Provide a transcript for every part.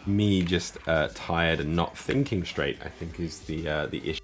me just tired and not thinking straight, I think, is the issue.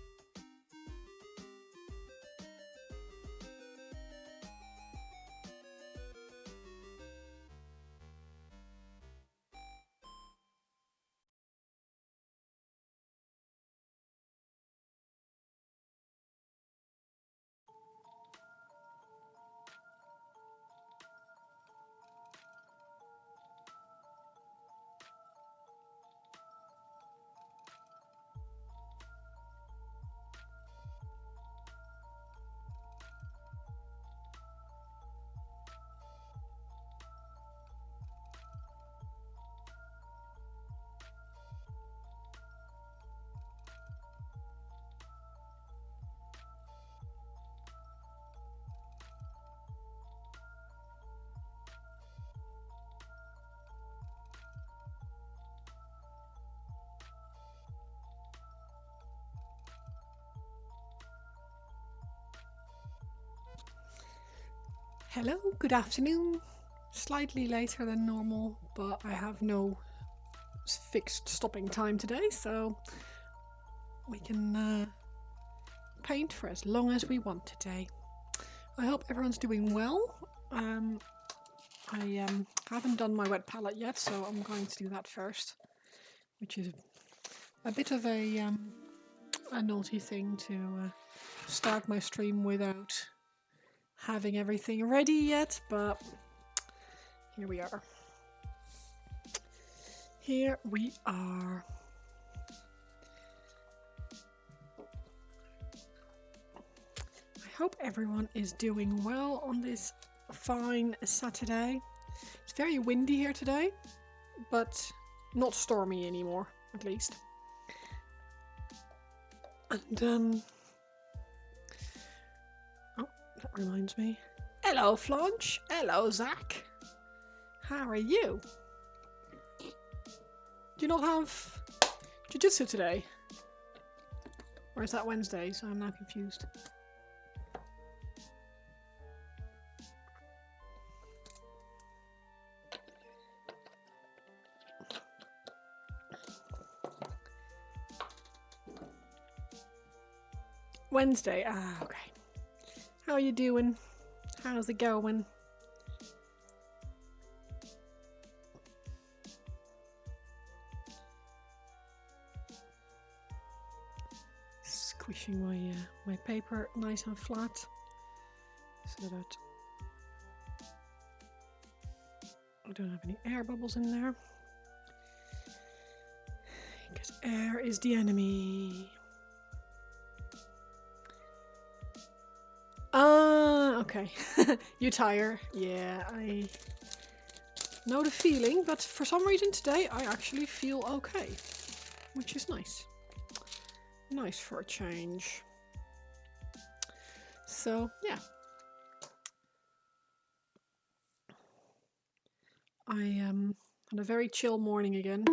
Hello, good afternoon. Slightly later than normal, but I have no fixed stopping time today, so we can paint for as long as we want today. I hope everyone's doing well. I haven't done my wet palette yet, so I'm going to do that first, which is a bit of a naughty thing to start my stream without having everything ready yet, but here we are. Here we are. I hope everyone is doing well on this fine Saturday. It's very windy here today, but not stormy anymore, at least. And oh, that reminds me. Hello, Flunch. Hello, Zach. How are you? Do you not have jiu-jitsu today? Or is that Wednesday? So I'm now confused. Wednesday. Ah, okay. How are you doing? How's it going? Squishing my paper nice and flat so that I don't have any air bubbles in there. Because air is the enemy. Okay. You tire. Yeah, I know the feeling, but for some reason today I actually feel okay, which is nice. Nice for a change. So, yeah. I had a very chill morning again.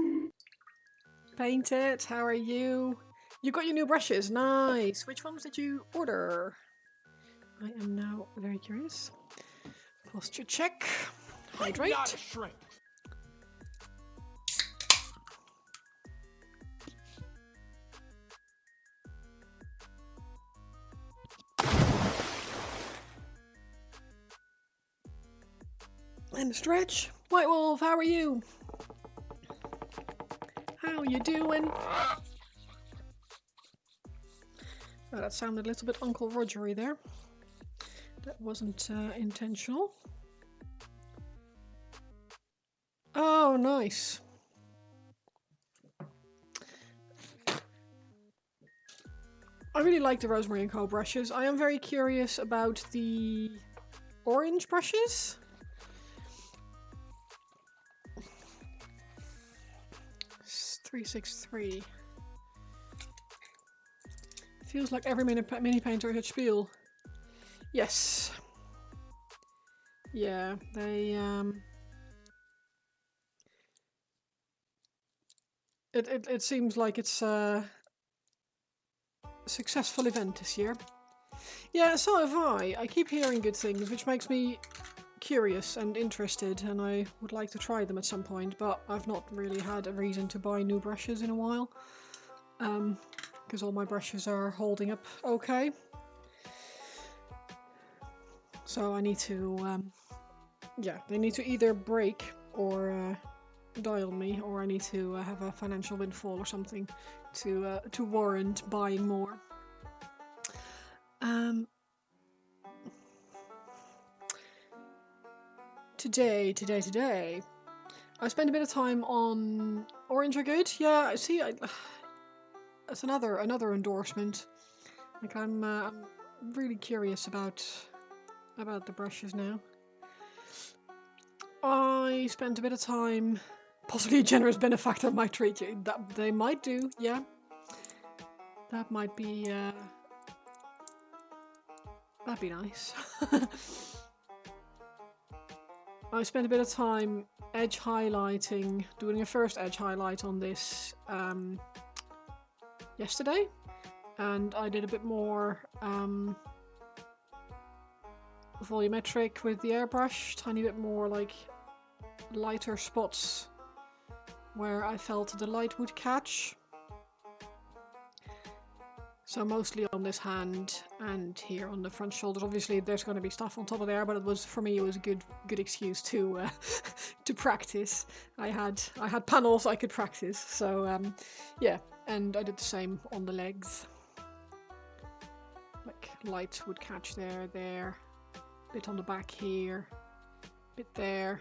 Paint it. How are you? You got your new brushes. Nice. Which ones did you order? I am now very curious. Posture check. Hydrate. And stretch. White Wolf, how are you? How you doing? Oh, that sounded a little bit Uncle Rogery there. That wasn't intentional. Oh, nice. I really like the Rosemary & Co brushes. I am very curious about the orange brushes. It's 363. Feels like every mini painter hit spiel. Yes. Yeah, they it seems like it's a successful event this year. Yeah, so have I. I keep hearing good things, which makes me curious and interested, and I would like to try them at some point, but I've not really had a reason to buy new brushes in a while, because all my brushes are holding up okay. So I need to, yeah, they need to either break or die on me, or I need to have a financial windfall or something to warrant buying more. Today, I spent a bit of time on Orange are good. Yeah, see, that's another endorsement. Like I'm really curious about the brushes now. I spent a bit of time, possibly a generous benefactor might treat you. That they might do, yeah. That might be that'd be nice. I spent a bit of time edge highlighting, doing a first edge highlight on this yesterday, and I did a bit more volumetric with the airbrush, tiny bit more like lighter spots where I felt the light would catch. So mostly on this hand and here on the front shoulders. Obviously there's going to be stuff on top of there, but it was, for me, it was a good excuse to to practice. I had panels I could practice, so yeah, and I did the same on the legs. Like light would catch there, bit on the back here, bit there,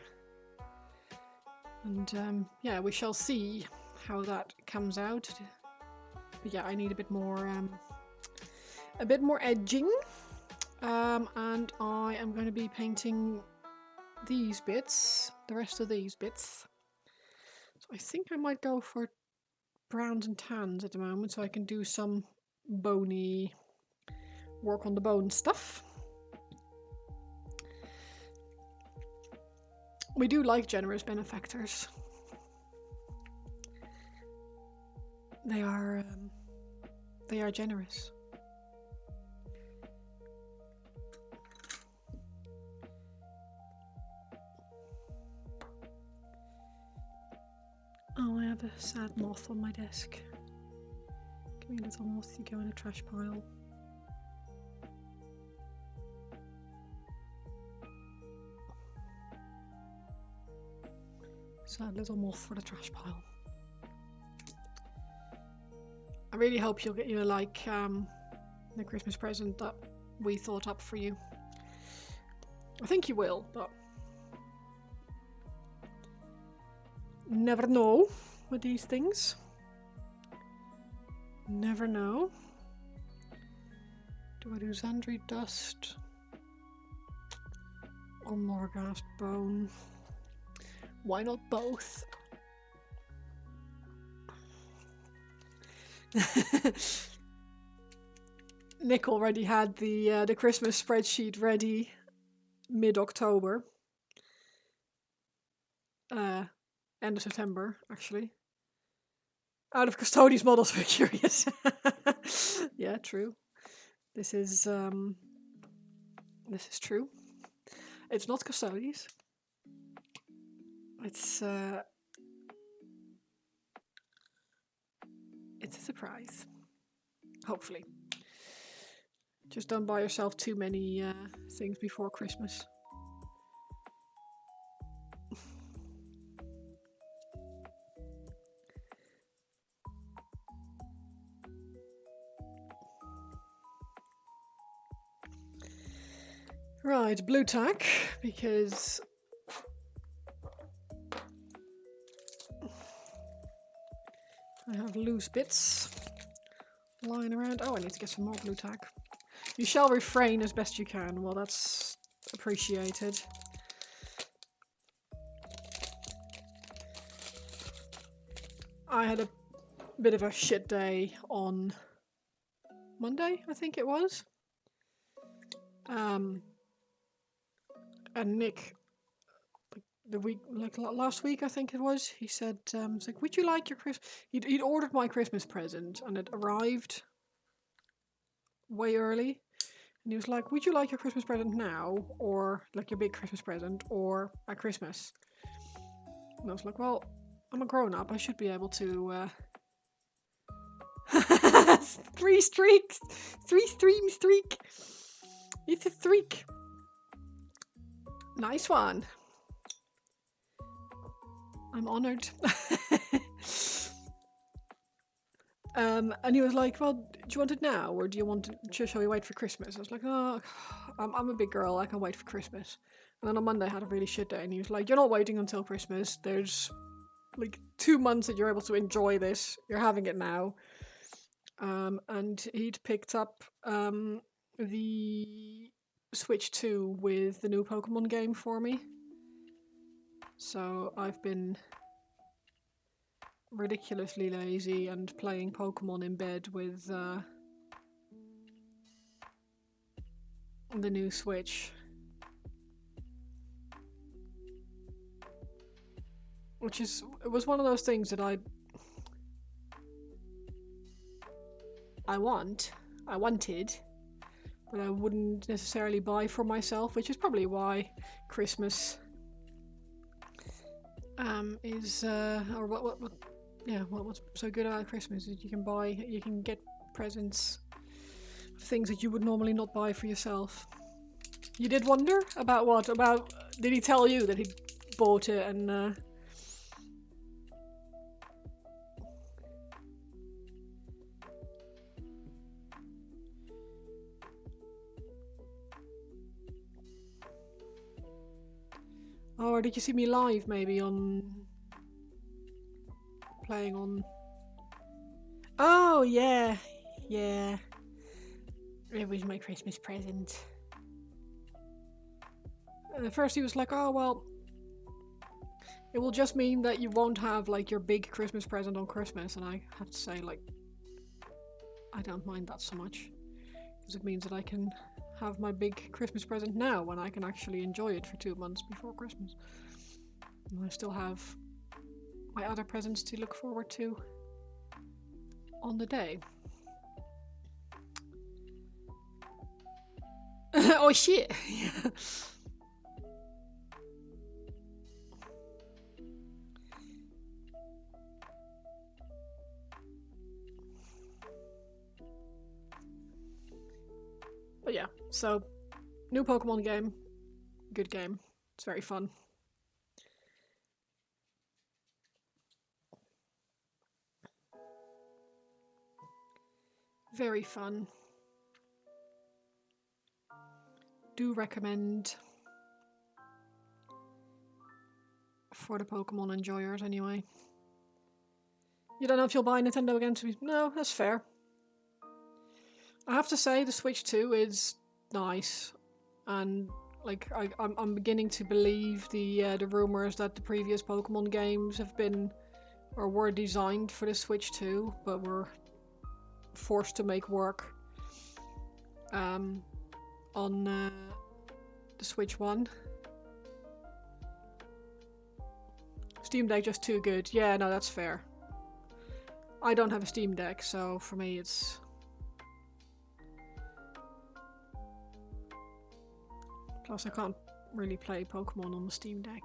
and yeah, we shall see how that comes out. But yeah, I need a bit more edging, and I am going to be painting these bits, the rest of these bits. So I think I might go for browns and tans at the moment, so I can do some bony work on the bone stuff. We do like generous benefactors. They are generous. Oh, I have a sad moth on my desk. Give me a little moth, you go in a trash pile. Sad little moth for the trash pile. I really hope you'll get like the Christmas present that we thought up for you. I think you will, but never know with these things. Never know. Do I do Xandri dust or Morghast bone? Why not both? Nick already had the Christmas spreadsheet ready mid-October. End of September, actually. Out of Custodies models, we're curious. Yeah, true. This is true. It's not Custodies. It's a surprise. Hopefully. Just don't buy yourself too many things before Christmas. Right, blue tack, because I have loose bits lying around. Oh, I need to get some more blue tack. You shall refrain as best you can. Well, that's appreciated. I had a bit of a shit day on Monday, I think it was. And Nick, last week, I think it was, he said, it's like, would you like your Christmas? He'd ordered my Christmas present, and it arrived way early. And he was like, would you like your Christmas present now? Or like your big Christmas present? Or at Christmas? And I was like, well, I'm a grown-up. I should be able to... 3 streaks! 3 stream streak! It's a streak! Nice one! I'm honoured. And he was like, well, do you want it now? Or do you want to, shall we wait for Christmas? I was like, no, I'm a big girl, I can wait for Christmas. And then on Monday I had a really shit day and he was like, you're not waiting until Christmas. There's like 2 months that you're able to enjoy this. You're having it now. And he'd picked up the Switch 2 with the new Pokemon game for me. So I've been ridiculously lazy and playing Pokemon in bed with the new Switch. It was one of those things that I wanted, but I wouldn't necessarily buy for myself, which is probably why Christmas is or what's so good about Christmas is you can get presents, things that you would normally not buy for yourself. You did wonder about what? About did he tell you that he bought it and oh, or did you see me live maybe on playing on? Oh yeah, yeah. It was my Christmas present. And at first he was like, oh well, it will just mean that you won't have like your big Christmas present on Christmas. And I have to say, like, I don't mind that so much, because it means that I can have my big Christmas present now when I can actually enjoy it for 2 months before Christmas. And I still have my other presents to look forward to on the day. Oh shit! But yeah, so new Pokemon game, good game. It's very fun. Very fun. Do recommend for the Pokemon enjoyers anyway. You don't know if you'll buy Nintendo again to me? No, that's fair. I have to say the Switch 2 is nice, and like I'm beginning to believe the rumors that the previous Pokemon games have been or were designed for the Switch 2, but were forced to make work on the Switch 1. Steam Deck just too good. Yeah, no, that's fair. I don't have a Steam Deck, so for me it's... Plus I can't really play Pokemon on the Steam Deck.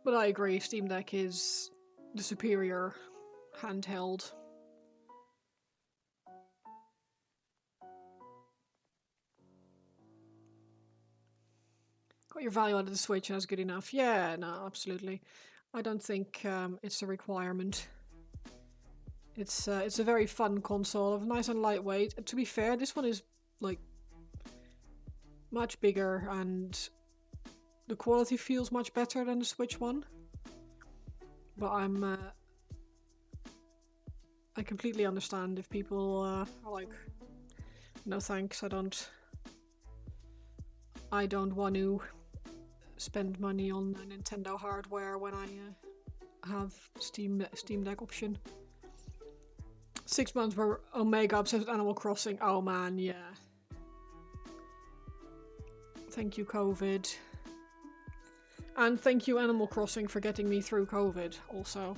But I agree, Steam Deck is the superior handheld. Got your value out of the Switch, and that's good enough. Yeah, no, absolutely. I don't think it's a requirement. It's a very fun console, nice and lightweight. To be fair, this one is like much bigger and the quality feels much better than the Switch one. But I completely understand if people are like, no thanks, I don't want to spend money on Nintendo hardware when I have Steam Deck option. 6 months were Omega obsessed with Animal Crossing. Oh man, yeah. Thank you, COVID. And thank you, Animal Crossing, for getting me through COVID, also.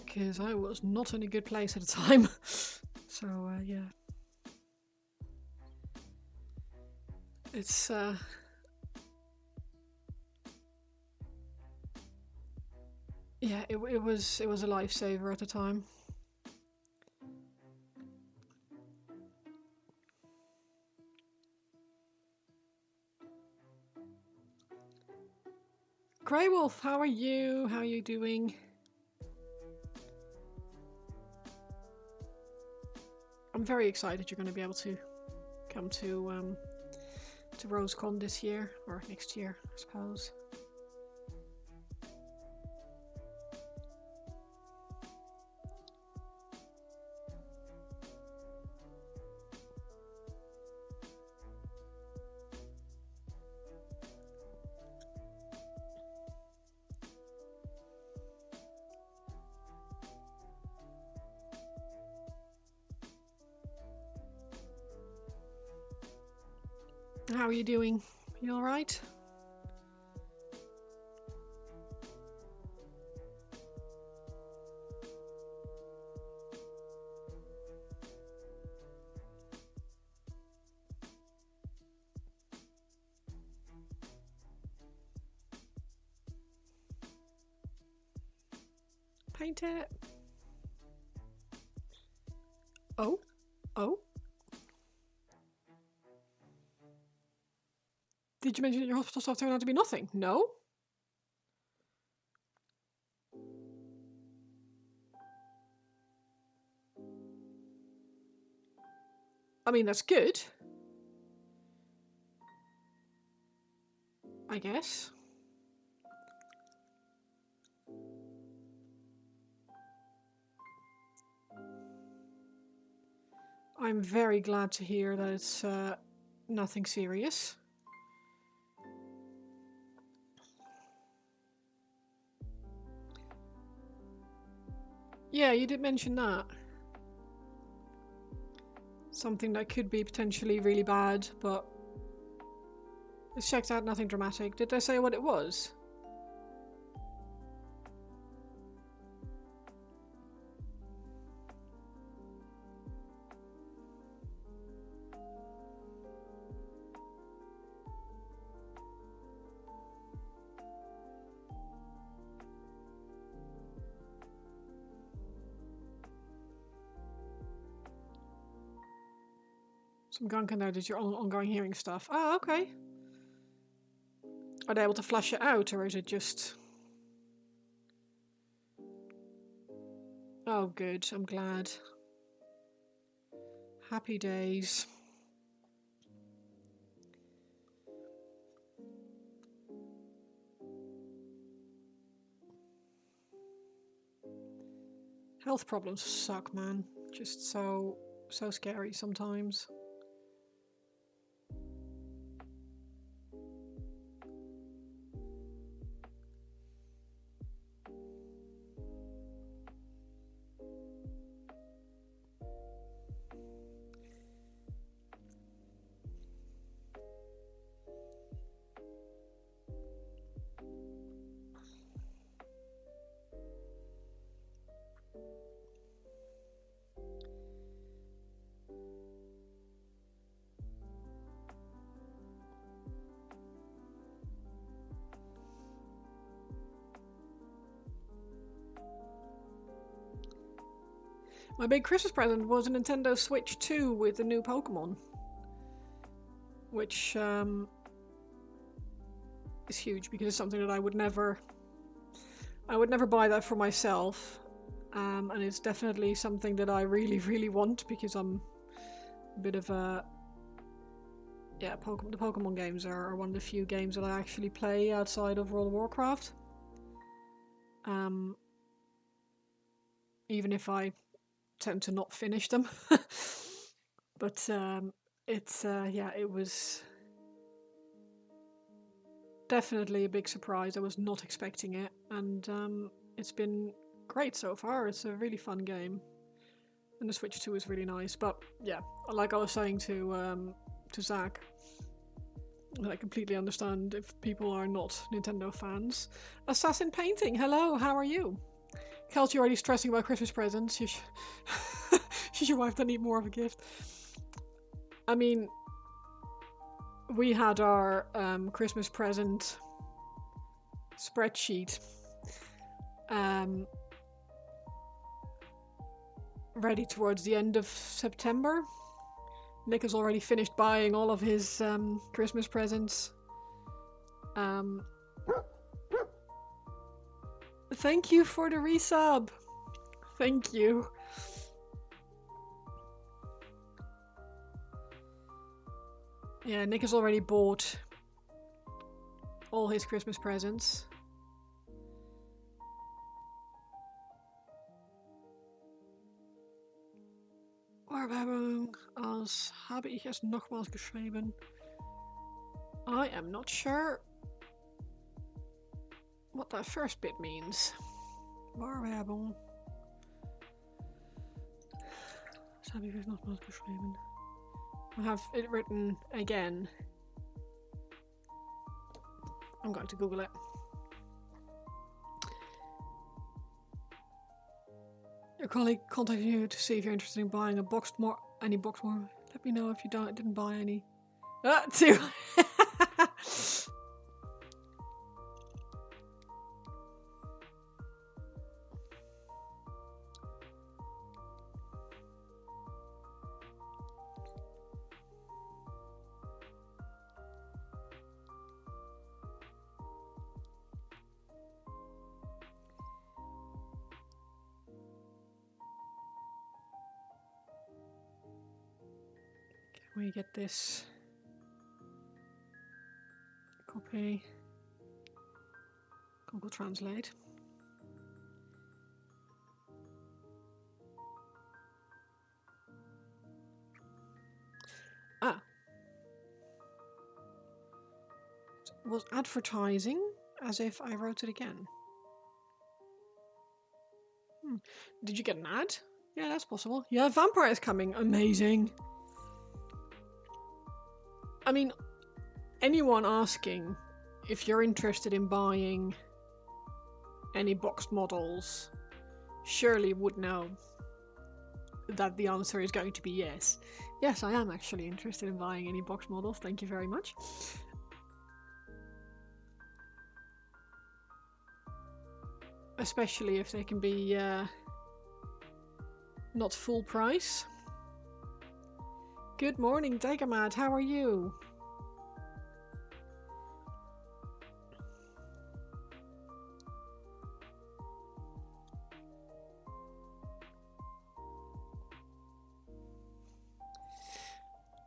Because I was not in a good place at the time. So, yeah. It's, yeah, it was a lifesaver at the time. Grey Wolf, how are you? How are you doing? I'm very excited you're going to be able to come to RoseCon this year, or next year, I suppose. How are you doing? You alright? Paint it. Oh? Oh? Did you mention that your hospital stuff turned out to be nothing? No? I mean, that's good. I guess. I'm very glad to hear that it's nothing serious. Yeah, you did mention that. Something that could be potentially really bad, but it's checked out, nothing dramatic. Did they say what it was? Some gunk and noted your ongoing hearing stuff. Ah, okay. Are they able to flush it out, or is it just... Oh, good. I'm glad. Happy days. Health problems suck, man. Just so scary sometimes. My big Christmas present was a Nintendo Switch 2 with the new Pokemon. Which is huge because it's something that I would never buy that for myself. And it's definitely something that I really, really want because I'm a bit of a... Yeah, the Pokemon games are one of the few games that I actually play outside of World of Warcraft. Even if I tend to not finish them. But it's yeah, it was definitely a big surprise. I was not expecting it, and it's been great so far. It's a really fun game, and the Switch 2 is really nice. But yeah, like I was saying to Zach, I completely understand if people are not Nintendo fans. Assassin Painting, hello, how are you? Kelsey already stressing about Christmas presents. She's your wife that need more of a gift. I mean, we had our Christmas present spreadsheet ready towards the end of September. Nick has already finished buying all of his Christmas presents. Thank you for the resub. Thank you. Yeah, Nick has already bought all his Christmas presents. Maar we hebben als habe ich es nogmaals geschreven. I am not sure what that first bit means. Maar we hebben... Habe ich es nogmaals geschreven. I have it written again. I'm going to Google it. Your colleague contacted you to see if you're interested in buying any box more. Let me know if you didn't buy any. Two. We get this copy, Google Translate. It was advertising as if I wrote it again. Did you get an ad? Yeah, that's possible. Yeah, Vampire is coming. Amazing. I mean, anyone asking if you're interested in buying any boxed models surely would know that the answer is going to be yes. Yes, I am actually interested in buying any boxed models. Thank you very much. Especially if they can be not full price. Good morning, Dagamad. How are you?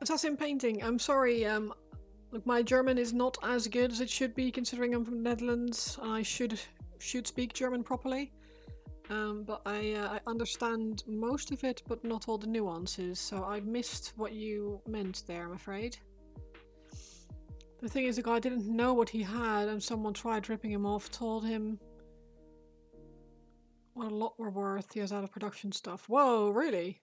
Assassin Painting. I'm sorry. Look, my German is not as good as it should be, considering I'm from the Netherlands. I should speak German properly. But I understand most of it, but not all the nuances, so I missed what you meant there, I'm afraid. The thing is, the guy didn't know what he had, and someone tried ripping him off, told him what a lot were worth. He has out of production stuff. Whoa, really?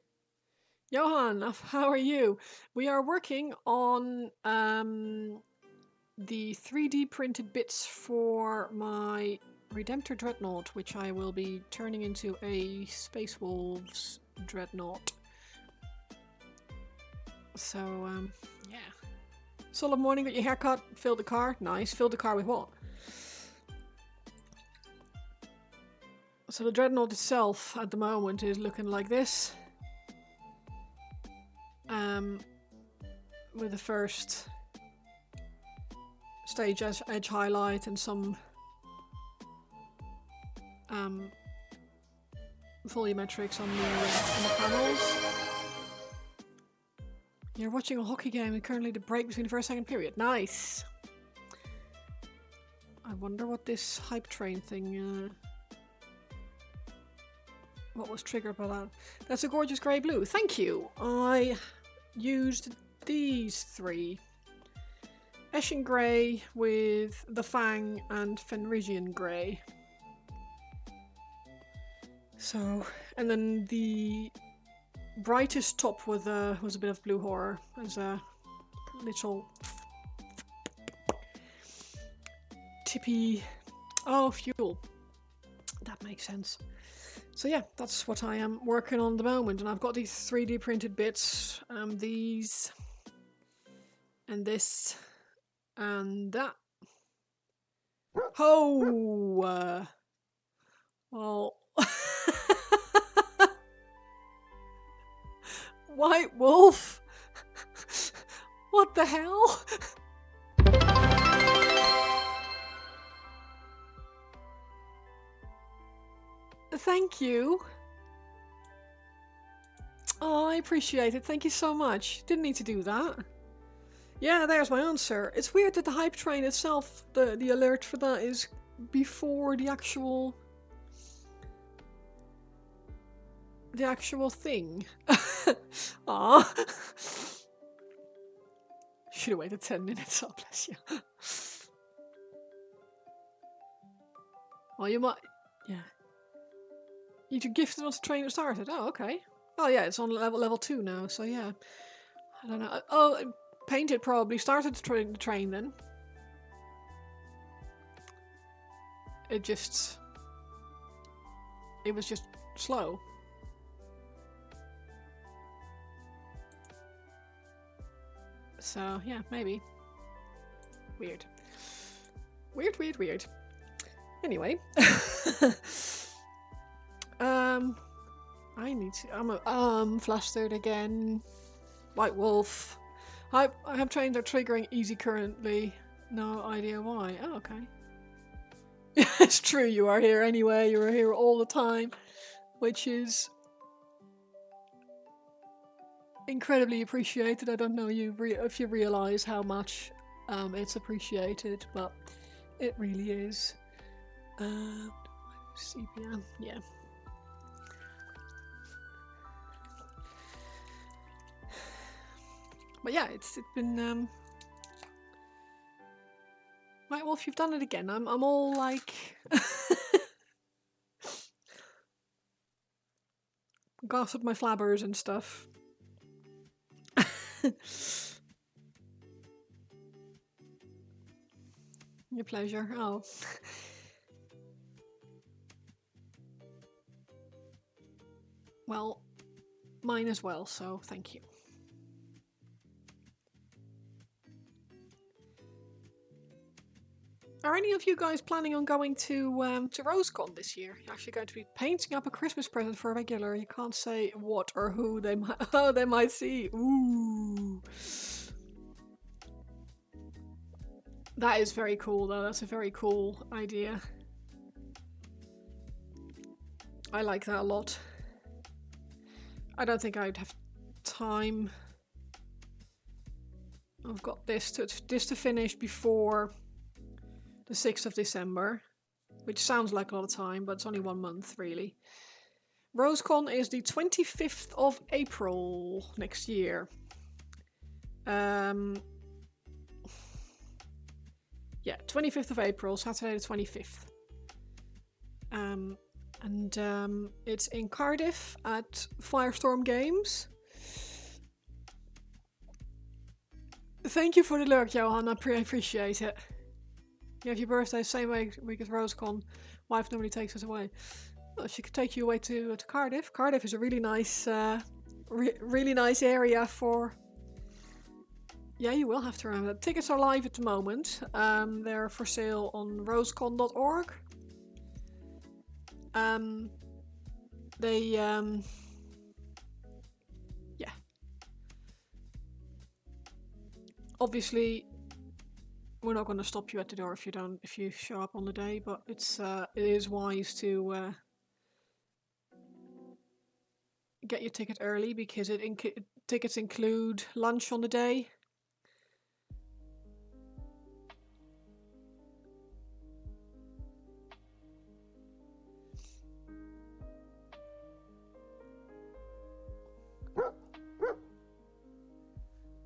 Johan, how are you? We are working on the 3D printed bits for my Redemptor Dreadnought, which I will be turning into a Space Wolves Dreadnought. So, yeah. Solid morning, got your haircut, filled the car. Nice. Filled the car with what? So the Dreadnought itself at the moment is looking like this. With the first stage edge highlight and some volumetrics on the panels. You're watching a hockey game and currently the break between the first and second period. Nice! I wonder what this hype train thing, what was triggered by that. That's a gorgeous grey blue. Thank you! I used these three. Hessian Grey with the Fang and Fenrisian Grey. So, and then the brightest top with was a bit of Blue Horror as a little tippy. Oh, fuel. That makes sense. So yeah, that's what I am working on at the moment, and I've got these 3D printed bits, these, and this, and that. Oh, well, White Wolf. What the hell? Thank you. Oh, I appreciate it. Thank you so much. Didn't need to do that. Yeah, there's my answer. It's weird that the hype train itself, the alert for that is before the actual thing. Ah. Should have waited 10 minutes. Oh, bless you. Well, you might. Yeah. You gifted once the train started. Oh, okay. Oh, yeah, it's on level 2 now, so yeah. I don't know. Oh, painted probably started the train then. It was just slow. So, yeah, maybe. Weird. Weird. Anyway. I need to. I'm flustered again. White Wolf. I have trains are triggering easy currently. No idea why. Oh, okay. It's true, you are here anyway. You are here all the time. Which is incredibly appreciated. I don't know if you realise how much it's appreciated, but it really is. CPM, yeah. But yeah, it's been White Wolf, you've done it again. I'm all like gossip my flabbers and stuff. Your pleasure. Oh. Well, mine as well, so thank you. Are any of you guys planning on going to RoseCon this year? You're actually going to be painting up a Christmas present for a regular. You can't say what or who they might. Oh, they might see. Ooh, that is very cool, though. That's a very cool idea. I like that a lot. I don't think I'd have time. I've got this to finish before the 6th of December, which sounds like a lot of time, but it's only 1 month, really. RoseCon is the 25th of April next year. Yeah, 25th of April, Saturday the 25th. And it's in Cardiff at Firestorm Games. Thank you for the lurk, Johan. I appreciate it. You have your birthday same week as RoseCon. Wife normally takes us away. Well, she could take you away to Cardiff. Cardiff is a really nice, really nice area for. Yeah, you will have to remember that. Tickets are live at the moment. They're for sale on rosecon.org. Yeah. Obviously, we're not going to stop you at the door if you show up on the day, but it is wise to get your ticket early because tickets include lunch on the day.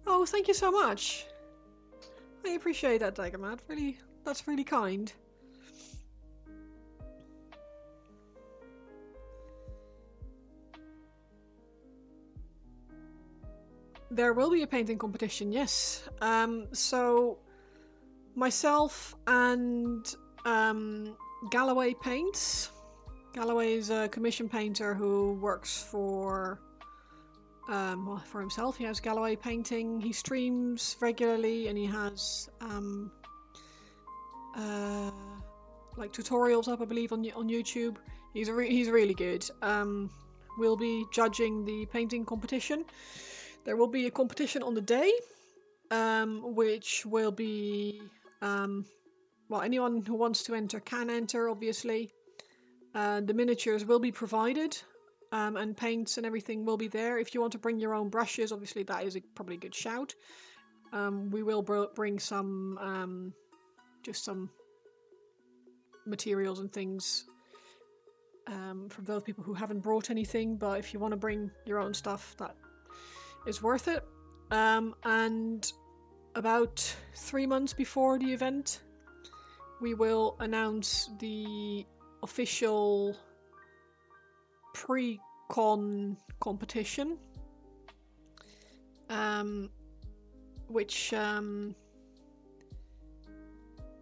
Oh, thank you so much. I really appreciate that, Daggermat. Really, that's really kind. There will be a painting competition, yes. So myself and Galloway Paints. Galloway is a commission painter who works for well, for himself. He has Galloway Painting. He streams regularly, and he has like tutorials up, I believe, on YouTube. He's really good. We'll be judging the painting competition. There will be a competition on the day, which will be well, anyone who wants to enter can enter, obviously. The miniatures will be provided, and paints and everything will be there. If you want to bring your own brushes, obviously that is probably a good shout. We will bring some, just some materials and things for those people who haven't brought anything, but if you want to bring your own stuff, that is worth it. And about 3 months before the event, we will announce the official pre-con competition, which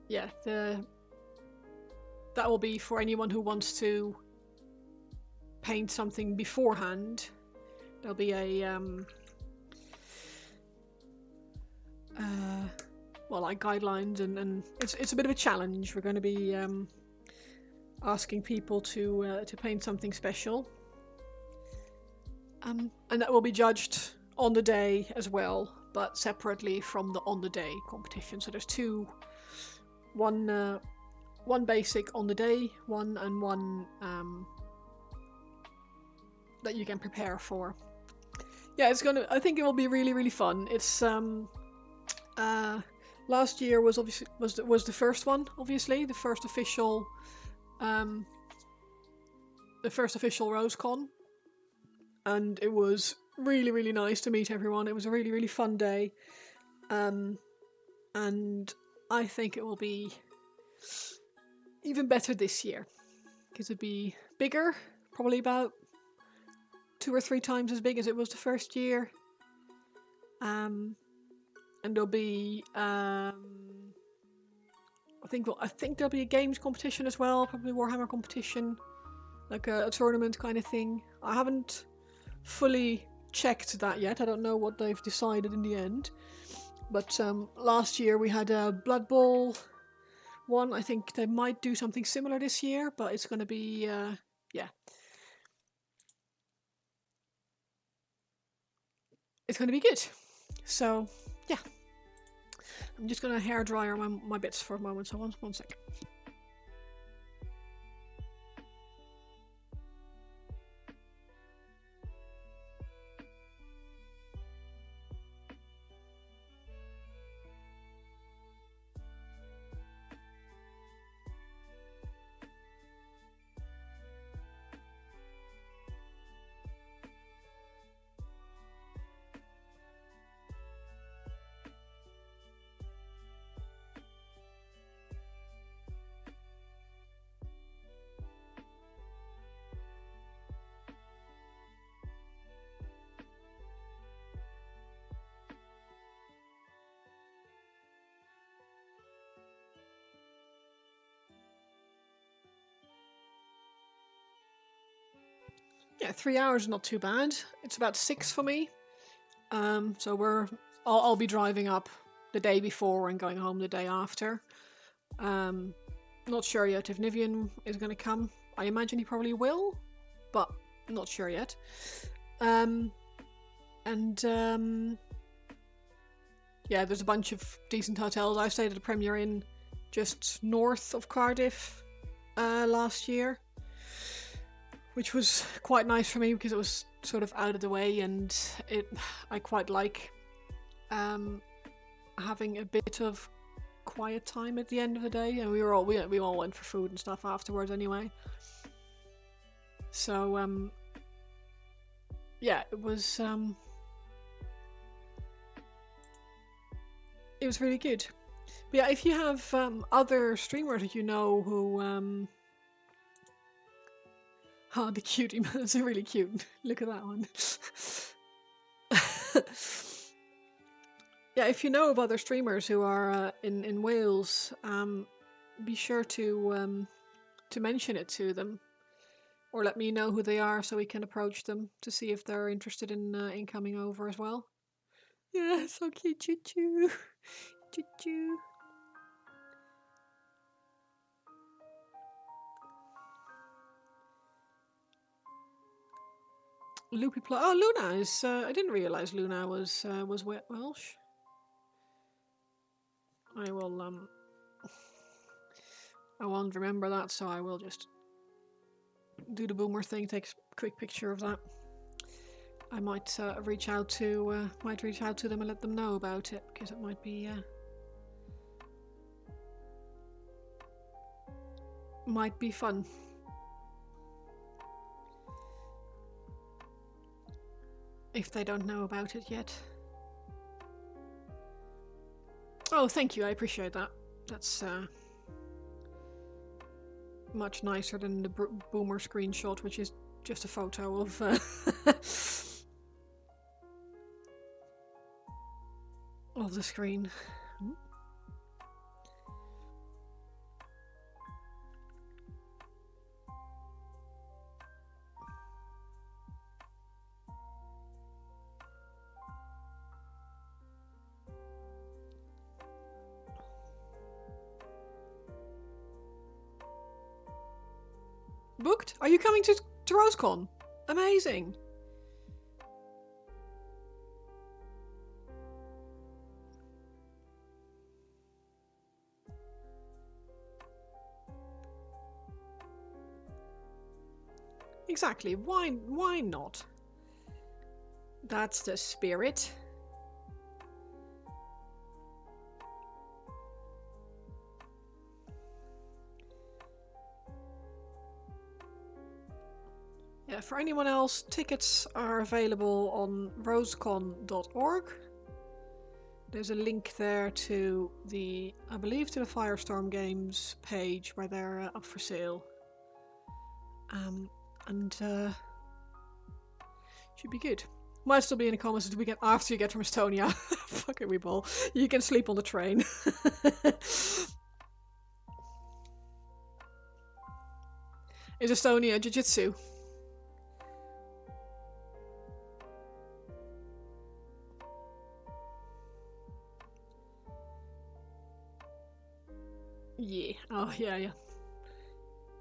yeah, that will be for anyone who wants to paint something beforehand. There'll be a well, like guidelines, and it's a bit of a challenge. We're going to be asking people to paint something special, and that will be judged on the day as well, but separately from the on the day competition. So there's two, one basic on the day one, and one that you can prepare for. Yeah, I think it will be really fun. It's last year was obviously was the first one, obviously the first official RoseCon, and it was really nice to meet everyone. It was a really fun day, and I think it will be even better this year because it'd be bigger, probably about 2 or 3 times as big as it was the first year. And there'll be I think there'll be a games competition as well, probably Warhammer competition, like a tournament kind of thing. I haven't fully checked that yet. I don't know what they've decided in the end. But last year we had a Blood Bowl one. I think they might do something similar this year, but it's going to be yeah. It's going to be good. So, yeah. I'm just going to hairdryer my bits for a moment, so one sec. Yeah, 3 hours is not too bad. It's about 6 for me. So I'll be driving up the day before and going home the day after. Not sure yet if Nivian is going to come. I imagine he probably will, but not sure yet. Yeah, there's a bunch of decent hotels. I stayed at a Premier Inn just north of Cardiff last year, which was quite nice for me because it was sort of out of the way, and I quite like having a bit of quiet time at the end of the day, and we all went for food and stuff afterwards anyway. So yeah, it was really good. But yeah, if you have other streamers that you know who oh, the cutie man is really cute. Look at that one. Yeah, if you know of other streamers who are in Wales, be sure to mention it to them, or let me know who they are so we can approach them to see if they're interested in coming over as well. Yeah, so cute, choo choo, choo choo. Loopy Pl. Oh, Luna is. I didn't realize Luna was Welsh. I will I won't remember that, so I will just do the boomer thing. Take a quick picture of that. I might reach out to them and let them know about it, because it might be fun. If they don't know about it yet. Oh, thank you. I appreciate that. That's much nicer than the boomer screenshot, which is just a photo of of the screen. Booked? Are you coming to RoseCon? Amazing. Exactly. Why not? That's the spirit. Yeah, for anyone else, tickets are available on rosecon.org. There's a link there to I believe to the Firestorm Games page where they're up for sale. And should be good. Might still be in the comments this weekend after you get from Estonia. Fuck it, we ball. You can sleep on the train. Is Estonia jiu-jitsu? Yeah. Oh, yeah.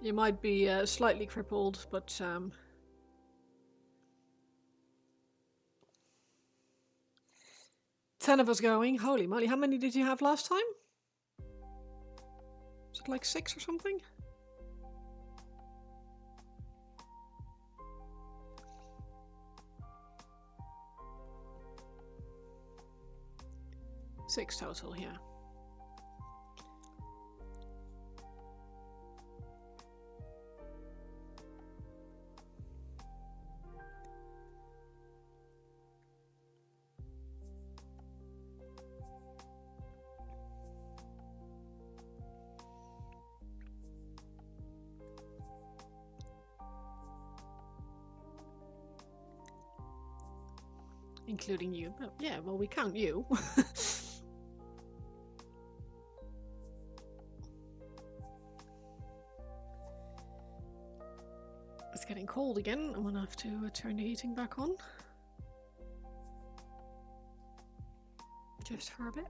You might be slightly crippled, but 10 of us going. Holy moly. How many did you have last time? Was it like 6 or something? Six total, yeah. Including you. But yeah, well, we count you. It's getting cold again. I'm gonna have to turn the heating back on. Just for a bit.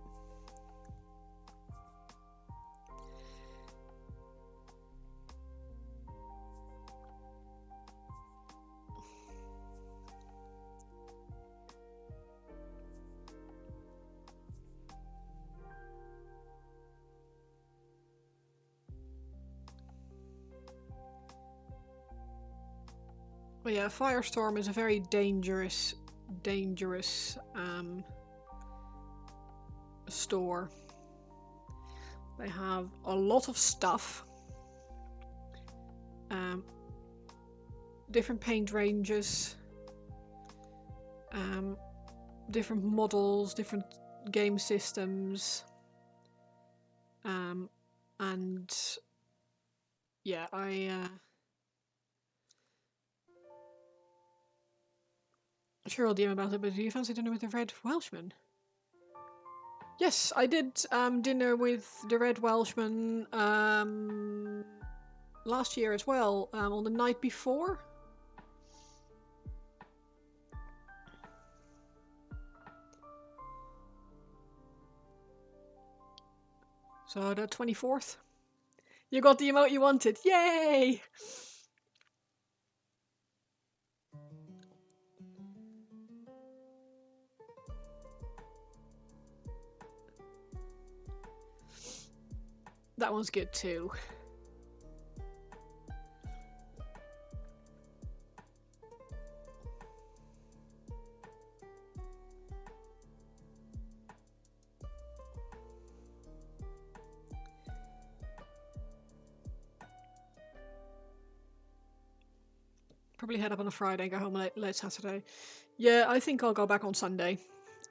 But yeah, Firestorm is a very dangerous store. They have a lot of stuff. Different paint ranges. Different models, different game systems. And yeah, sure I'll DM about it, but do you fancy dinner with the Red Welshman? Yes, I did dinner with the Red Welshman last year as well, on the night before. So the 24th. You got the emote you wanted. Yay! That one's good too. Probably head up on a Friday and go home late Saturday. Yeah, I think I'll go back on Sunday.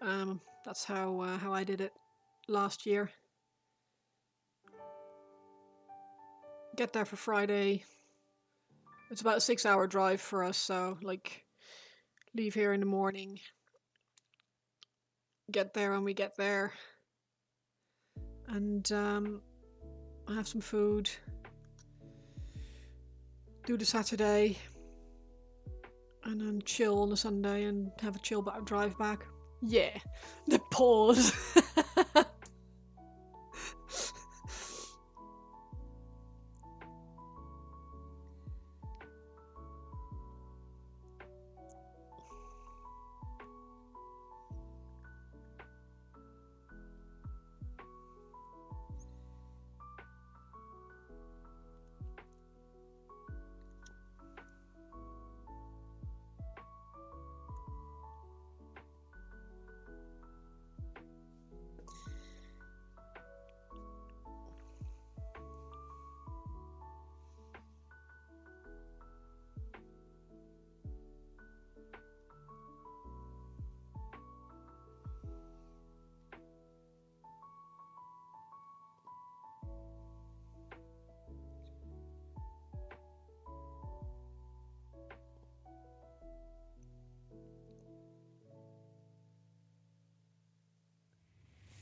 That's how I did it last year. Get there for Friday. It's about a 6-hour drive for us, so like leave here in the morning, get there when we get there, and have some food, do the Saturday, and then chill on the Sunday and have a chill drive back. Yeah, the pause.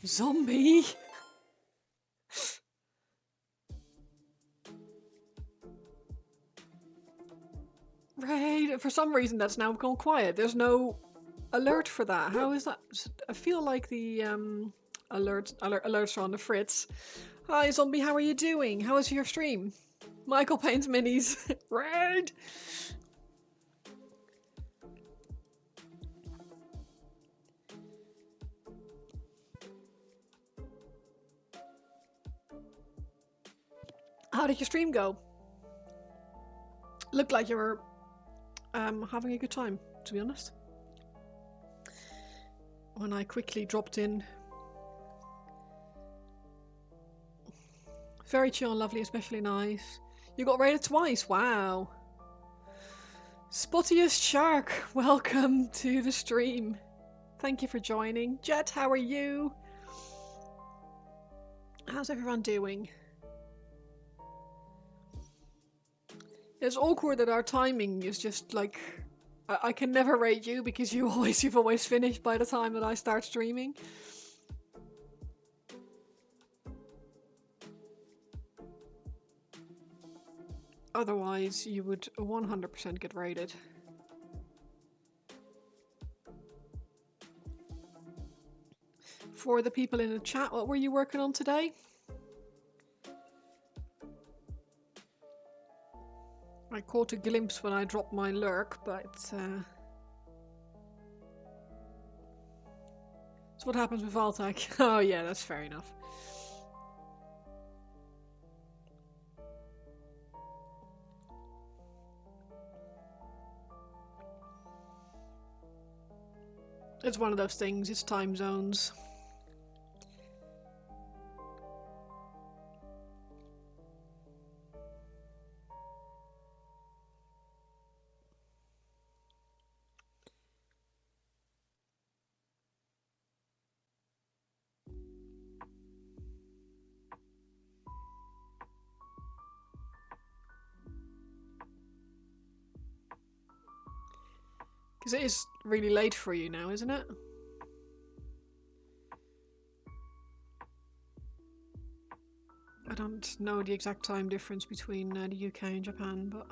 Zombie. Right, for some reason that's now gone quiet. There's no alert for that. How is that? I feel like the alerts are on the fritz. Hi zombie, how are you doing? How was your stream? Michael paints minis. Right. How did your stream go? Looked like you were having a good time, to be honest. When I quickly dropped in. Very chill and lovely, especially nice. You got raided twice, wow. Spottiest Shark, welcome to the stream. Thank you for joining. Jet, how are you? How's everyone doing? It's awkward that our timing is just like... I can never rate you because you've always finished by the time that I start streaming. Otherwise, you would 100% get raided. For the people in the chat, what were you working on today? I caught a glimpse when I dropped my lurk, but it's what happens with Valtech. Oh yeah, that's fair enough. It's one of those things, it's time zones. Because it is really late for you now, isn't it? I don't know the exact time difference between the UK and Japan, but...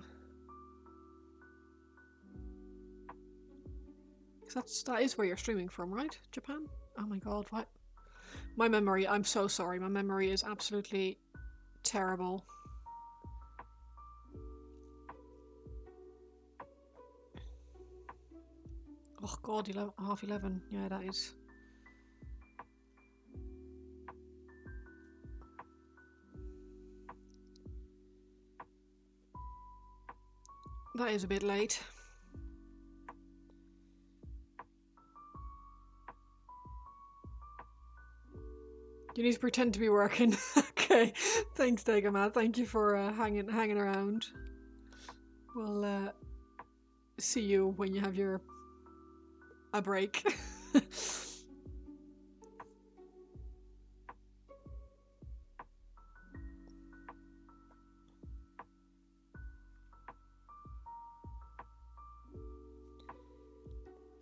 that is where you're streaming from, right? Japan? Oh my god, what? My memory, I'm so sorry, my memory is absolutely terrible. Oh god, 11:30. Yeah, that is... That is a bit late. You need to pretend to be working. Okay, thanks, Tegamat. Thank you for hanging around. We'll see you when you have a break.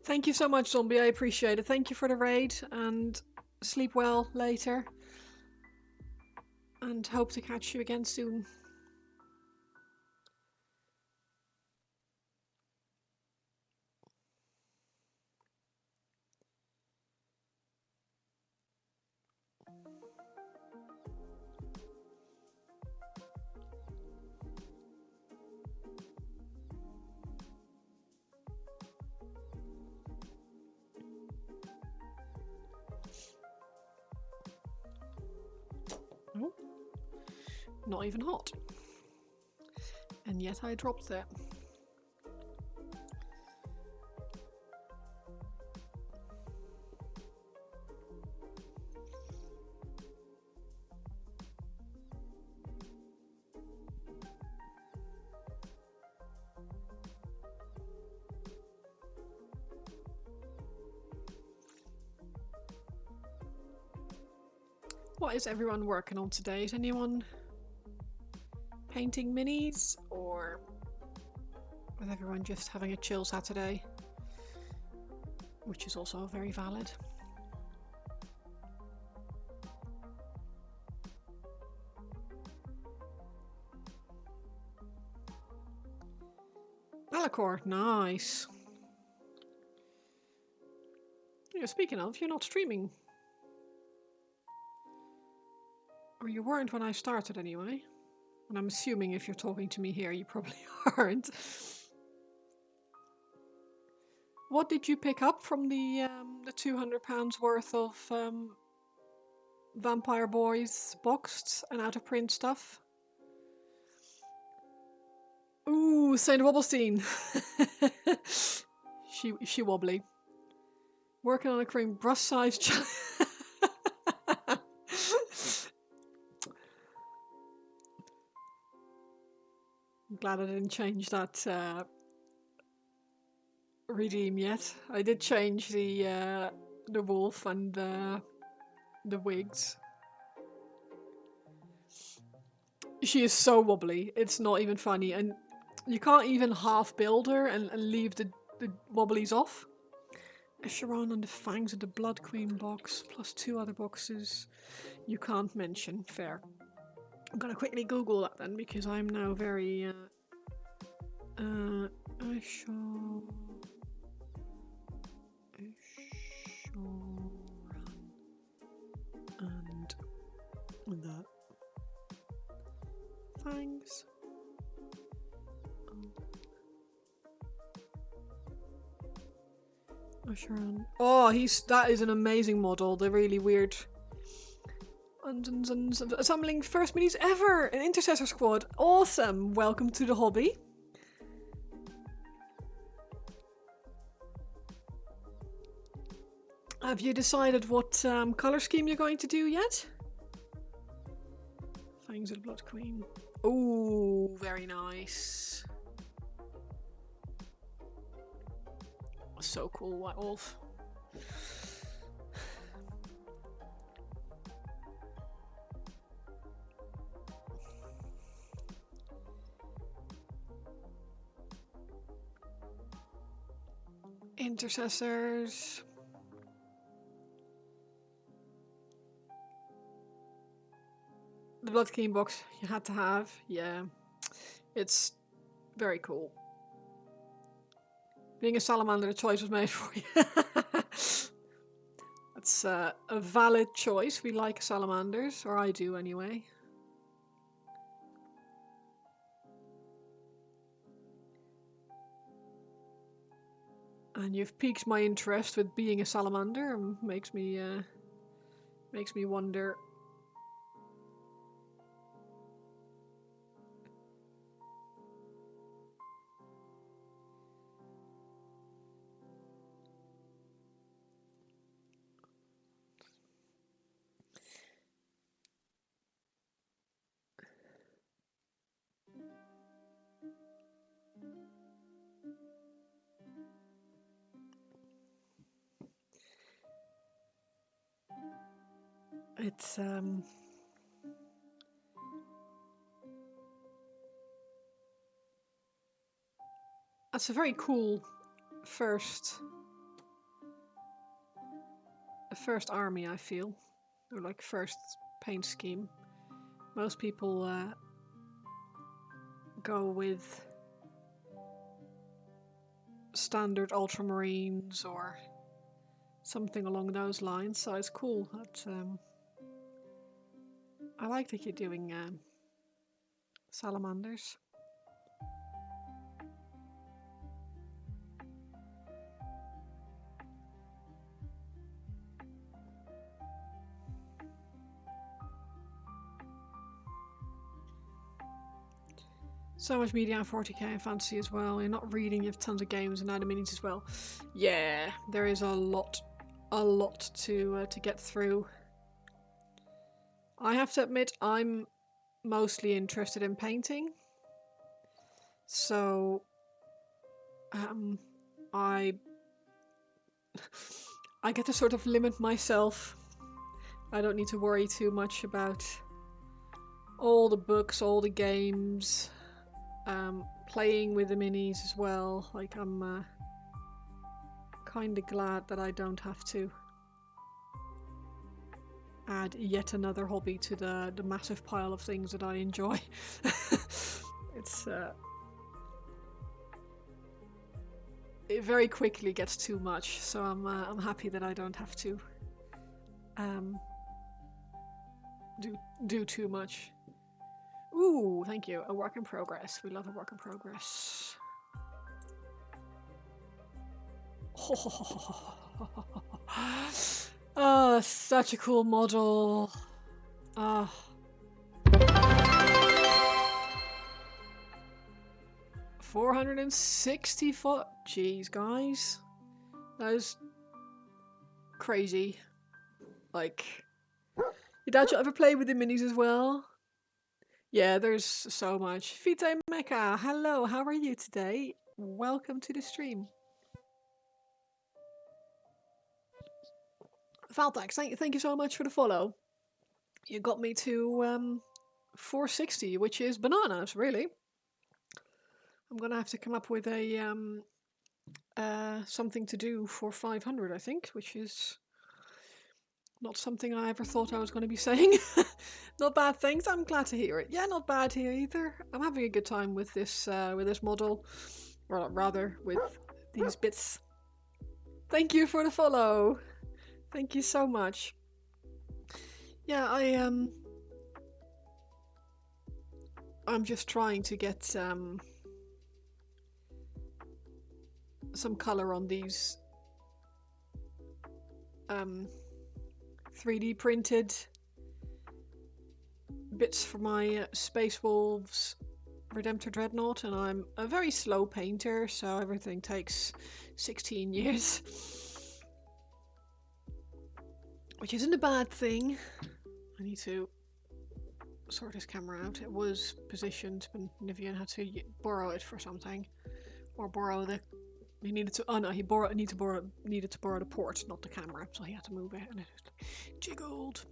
Thank you so much, Zombie. I appreciate it. Thank you for the raid, and sleep well later. And hope to catch you again soon. Oh, not even hot. And yet I dropped it. What is everyone working on today? Is anyone painting minis, or is everyone just having a chill Saturday? Which is also very valid. Alacor, nice. Yeah, speaking of, you're not streaming. Or you weren't when I started anyway. And I'm assuming if you're talking to me here, you probably aren't. What did you pick up from the £200 worth of Vampire Boys boxed and out of print stuff? Ooh, Saint Wobblestein. she wobbly. Working on a cream brush size challenge. I'm glad I didn't change that redeem yet. I did change the wolf and the wigs. She is so wobbly. It's not even funny, and you can't even half build her and leave the wobblies off. Sharon and the Fangs of the Blood Queen box, plus 2 other boxes you can't mention. Fair. I'm gonna quickly Google that then, because I'm now very Sharon and the Fangs. Sharon. Oh, that is an amazing model. They're really weird. Assembling first minis ever! An Intercessor Squad. Awesome! Welcome to the hobby. Have you decided what color scheme you're going to do yet? Fangs of the Blood Queen. Ooh, very nice. So cool, White Wolf. Intercessors. The Blood King box you had to have. Yeah. It's very cool. Being a salamander, the choice was made for you. That's a valid choice. We like salamanders, or I do anyway. And you've piqued my interest with being a salamander, and makes me wonder. It's that's a very cool first army, I feel, or like first paint scheme. Most people go with standard ultramarines or something along those lines, so it's cool that I like that you're doing salamanders. So much media on 40k and fantasy as well. You're not reading, you have tons of games and now the minis as well. Yeah, there is a lot to get through. I have to admit, I'm mostly interested in painting, so I get to sort of limit myself. I don't need to worry too much about all the books, all the games. Playing with the minis as well. Like, I'm kind of glad that I don't have to add yet another hobby to the massive pile of things that I enjoy. It's it very quickly gets too much, so I'm happy that I don't have to do too much. Ooh, thank you. A work in progress. We love a work in progress. Oh, such a cool model. 460 foot. Jeez, guys. That is crazy. Like, your dad should ever play with the minis as well. Yeah, there's so much. Vite Mecha, hello, how are you today? Welcome to the stream. Valtax, thank you so much for the follow. You got me to 460, which is bananas, really. I'm gonna have to come up with a something to do for 500, I think, which is not something I ever thought I was going to be saying. Not bad, thanks. I'm glad to hear it. Yeah, not bad here either. I'm having a good time with this model, or rather with these bits. Thank you for the follow. Thank you so much. Yeah, I'm just trying to get some color on these 3D printed bits for my Space Wolves Redemptor Dreadnought, and I'm a very slow painter, so everything takes 16 years. Which isn't a bad thing. I need to sort this camera out. It was positioned, but Nivian had to borrow it for something. Or borrow the... He needed to... Oh no, he needed to borrow the port, not the camera, so he had to move it, and it jiggled.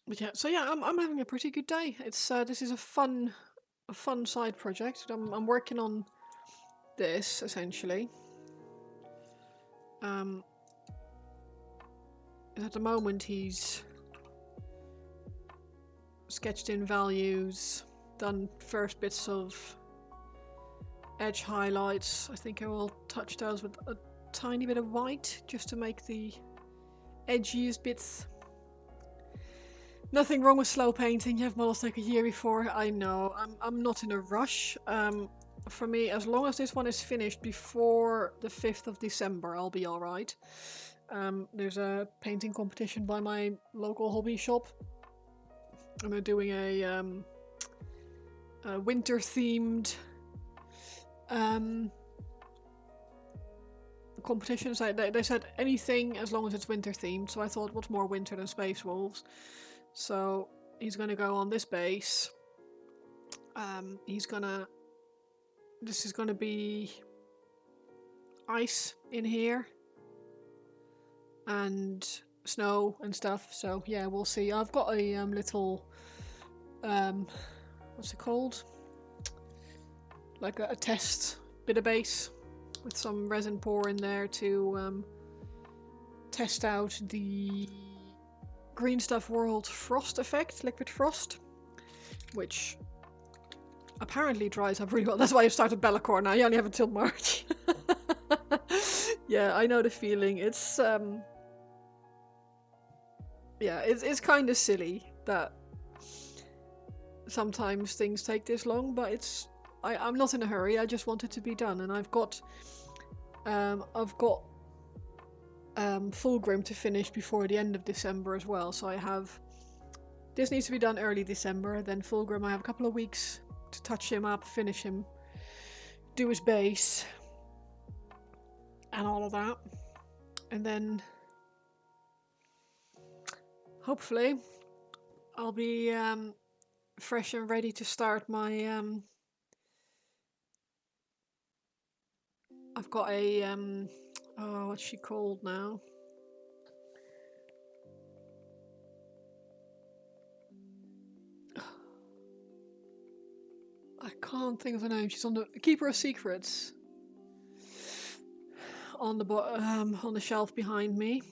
But yeah, so yeah, I'm having a pretty good day. It's this is a fun side project. I'm working on this essentially. At the moment he's sketched in values, done first bits of edge highlights. I think I will touch those with a tiny bit of white just to make the edgiest bits. Nothing wrong with slow painting. You have models take a year before. I know. I'm not in a rush. For me, as long as this one is finished before the 5th of December, I'll be alright. There's a painting competition by my local hobby shop. And they're doing a winter-themed competition. So they said anything as long as it's winter-themed. So I thought, what's more winter than Space Wolves? So he's going to go on this base. This is going to be ice in here. And snow and stuff. So yeah, we'll see. I've got a little, what's it called? Like a test bit of base with some resin pour in there to test out the Green Stuff World frost effect, liquid frost, which apparently dries up really well. That's why I started Bellacore now. You only have until March. Yeah, I know the feeling. It's yeah, it's kind of silly that sometimes things take this long, but I'm not in a hurry. I just want it to be done, and I've got Fulgrim to finish before the end of December as well. So this needs to be done early December. Then Fulgrim, I have a couple of weeks to touch him up, finish him, do his base, and all of that, and then hopefully I'll be fresh and ready to start my I've got a oh, what's she called now? I can't think of her name. She's on the Keeper of Secrets on the shelf behind me.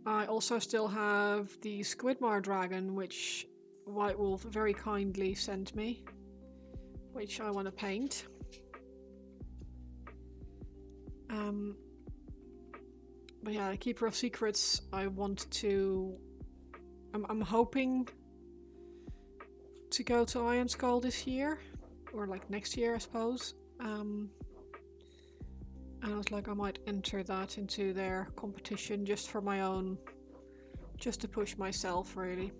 I also still have the Squidmar dragon, which White Wolf very kindly sent me, which I want to paint. But yeah, Keeper of Secrets, I'm hoping to go to Iron Skull this year, or like next year, I suppose. And I was like, I might enter that into their competition just for my own, just to push myself, really.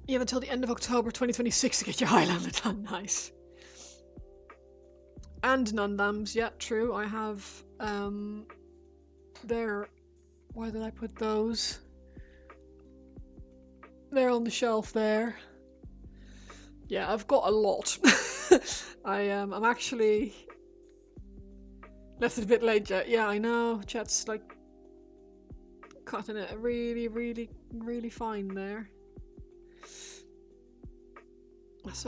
You have until the end of October 2026 to get your Highlander done. Nice. And Nundams, yeah, true. I have there. Where did I put those? They're on the shelf there. Yeah, I've got a lot. I'm actually left it a bit late, Jet. Yeah, I know. Chat's like cutting it really, really, really fine there. That's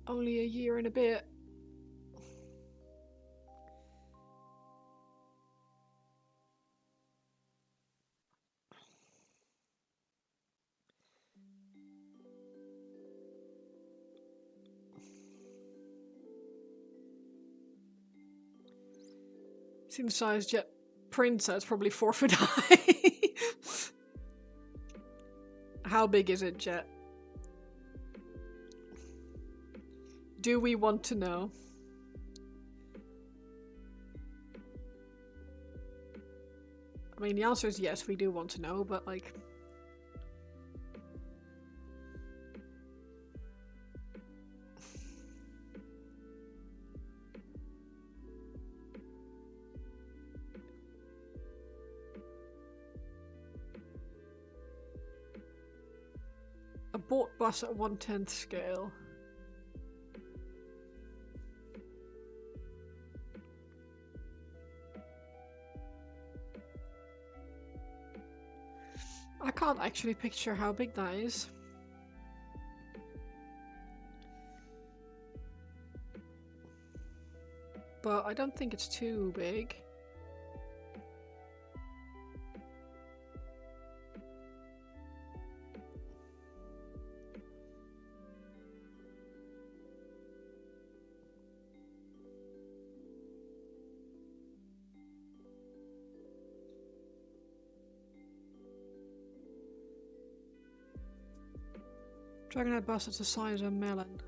only a year and a bit. Seeing the size Jet prints, that's probably 4 foot high. How big is it, Jet? Do we want to know? I mean, the answer is yes, we do want to know, but like... A bought bus at 1/10 scale. I can't actually picture how big that is. But I don't think it's too big. Dragonite bust is the size of a melon.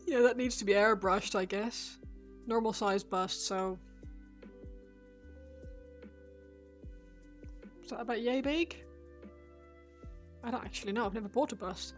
Yeah, that needs to be airbrushed, I guess. Normal size bust, so... Is that about yay big? I don't actually know, I've never bought a bust.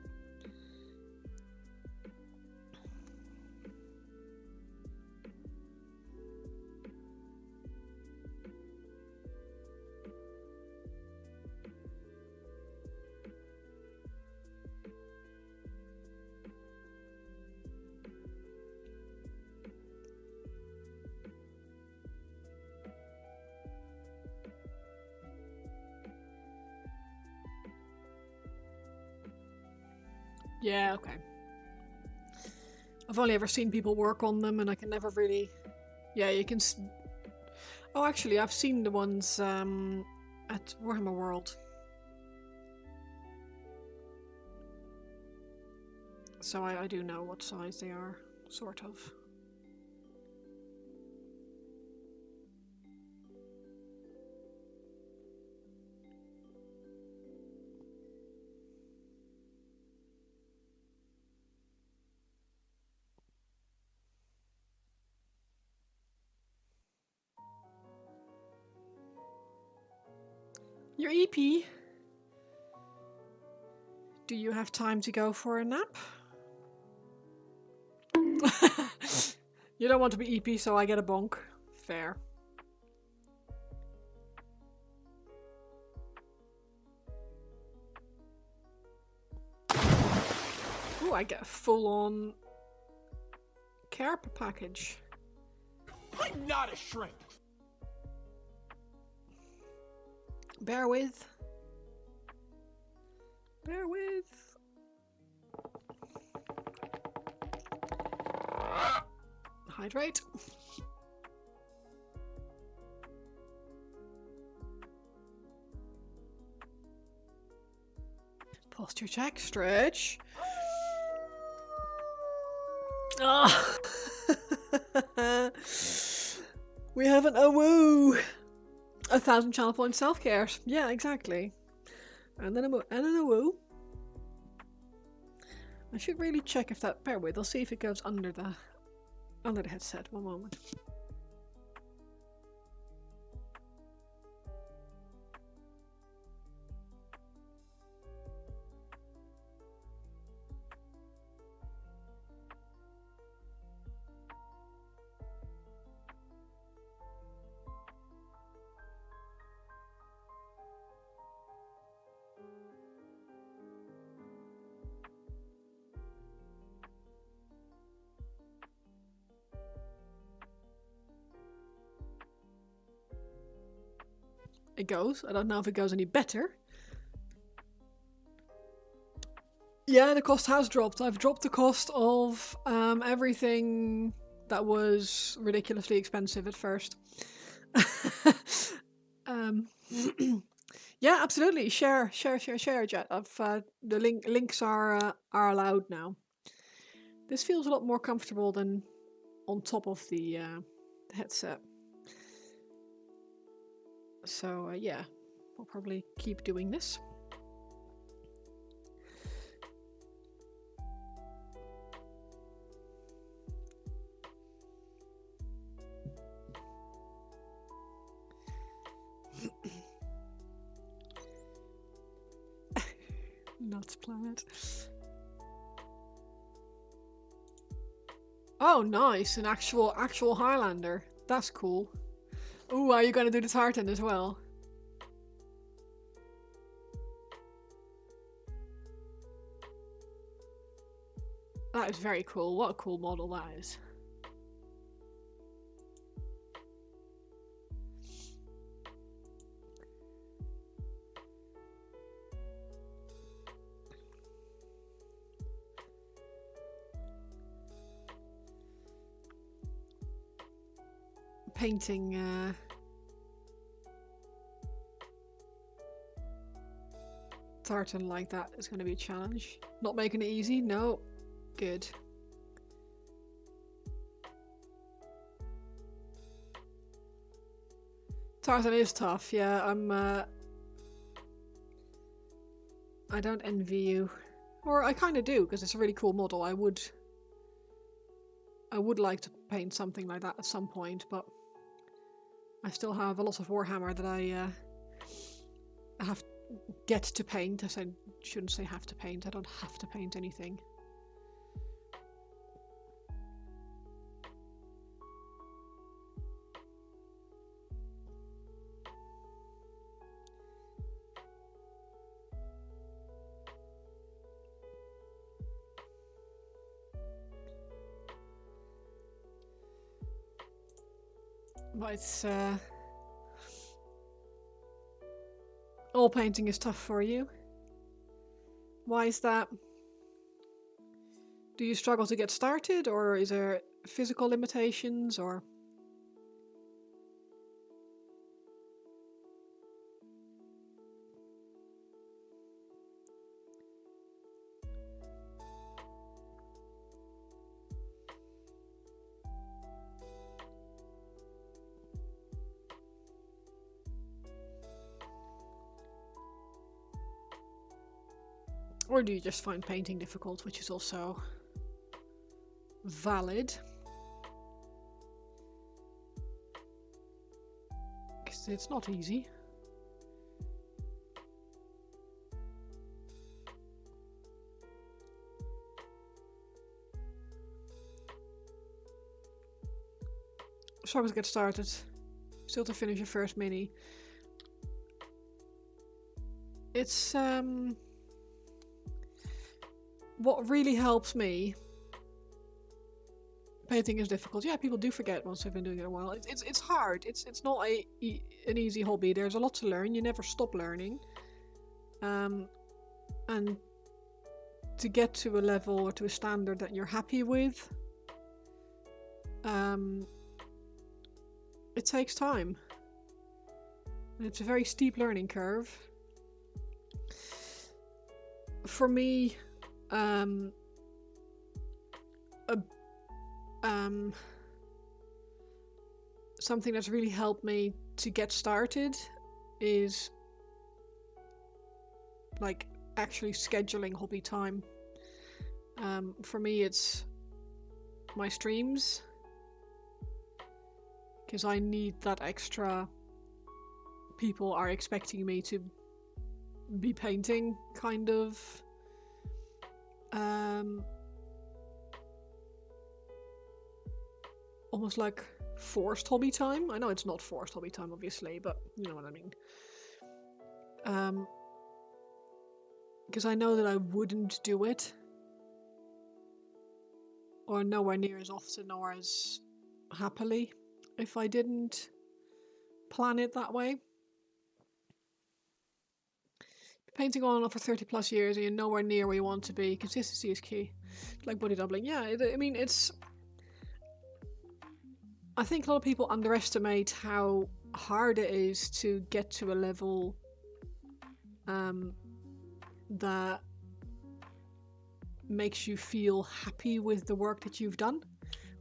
Yeah, okay. I've only ever seen people work on them and I can never really... Yeah, you can... Oh, actually, I've seen the ones at Warhammer World. So I do know what size they are, sort of. Your EP. Do you have time to go for a nap? You don't want to be EP, so I get a bonk. Fair. Ooh, I get a full-on care package. I'm not a shrimp. Bear with. Bear with. Hydrate. Posture check. Stretch. Oh. We have an woo. 1,000 channel point self-care. Yeah, exactly. And then a woo. I should really check if that... Bear with, I'll see if it goes under the headset. One moment. It goes. I don't know if it goes any better. Yeah, the cost has dropped. I've dropped the cost of everything that was ridiculously expensive at first. Yeah, absolutely. Share, Jet. The links are allowed now. This feels a lot more comfortable than on top of the headset. So yeah, we'll probably keep doing this. Nuts Planet. Oh, nice! An actual Highlander. That's cool. Ooh, are you gonna do the tartan as well? That is very cool. What a cool model that is. painting tartan like that is going to be a challenge. Not making it easy? No. Good. Tartan is tough, yeah. I don't envy you. Or I kind of do, because it's a really cool model. I would like to paint something like that at some point, but I still have a lot of Warhammer that I have get to paint. I shouldn't say have to paint. I don't have to paint anything. But it's all painting is tough for you. Why is that? Do you struggle to get started, or is there physical limitations, or? Or do you just find painting difficult, which is also valid? Because it's not easy. Struggle to get started. Still to finish your first mini. It's what really helps me. Painting is difficult. Yeah, people do forget once they've been doing it a while. It's hard. It's not an easy hobby. There's a lot to learn. You never stop learning. And to get to a level or to a standard that you're happy with, it takes time. And it's a very steep learning curve. For me, something that's really helped me to get started is like actually scheduling hobby time. For me, it's my streams, because I need that extra. People are expecting me to be painting, kind of. Almost like forced hobby time. I know it's not forced hobby time, obviously, but you know what I mean. Because I know that I wouldn't do it, or nowhere near as often or as happily, if I didn't plan it that way. Painting on and off for 30 plus years and you're nowhere near where you want to be. Consistency is key. Like body doubling. Yeah, I mean, it's... I think a lot of people underestimate how hard it is to get to a level that makes you feel happy with the work that you've done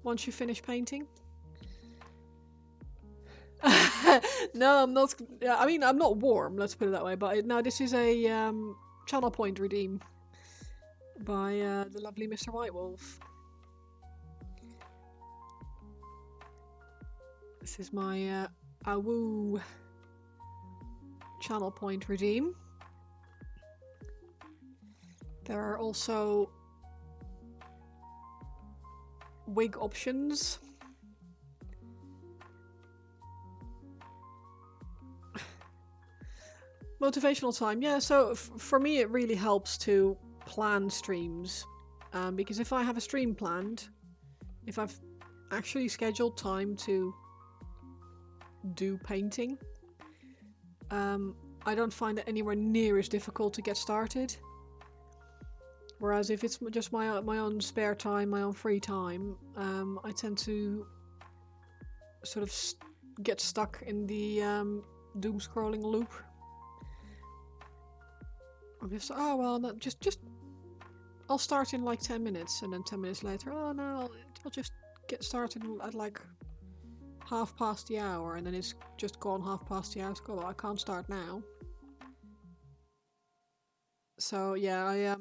once you finish painting. No, I'm not. I mean, I'm not warm. Let's put it that way. But no, this is a channel point redeem by the lovely Mr. White Wolf. This is my Awoo channel point redeem. There are also wig options. Motivational time, yeah, so for me it really helps to plan streams, because if I have a stream planned, if I've actually scheduled time to do painting, I don't find it anywhere near as difficult to get started. Whereas if it's just my own spare time, my own free time, I tend to sort of get stuck in the doom scrolling loop. I'm just, oh well, no, just I'll start in like 10 minutes, and then 10 minutes later, oh no, I'll just get started at like 1/2 the hour, and then it's just gone 1/2 the hour. So, well, I can't start now. So yeah, I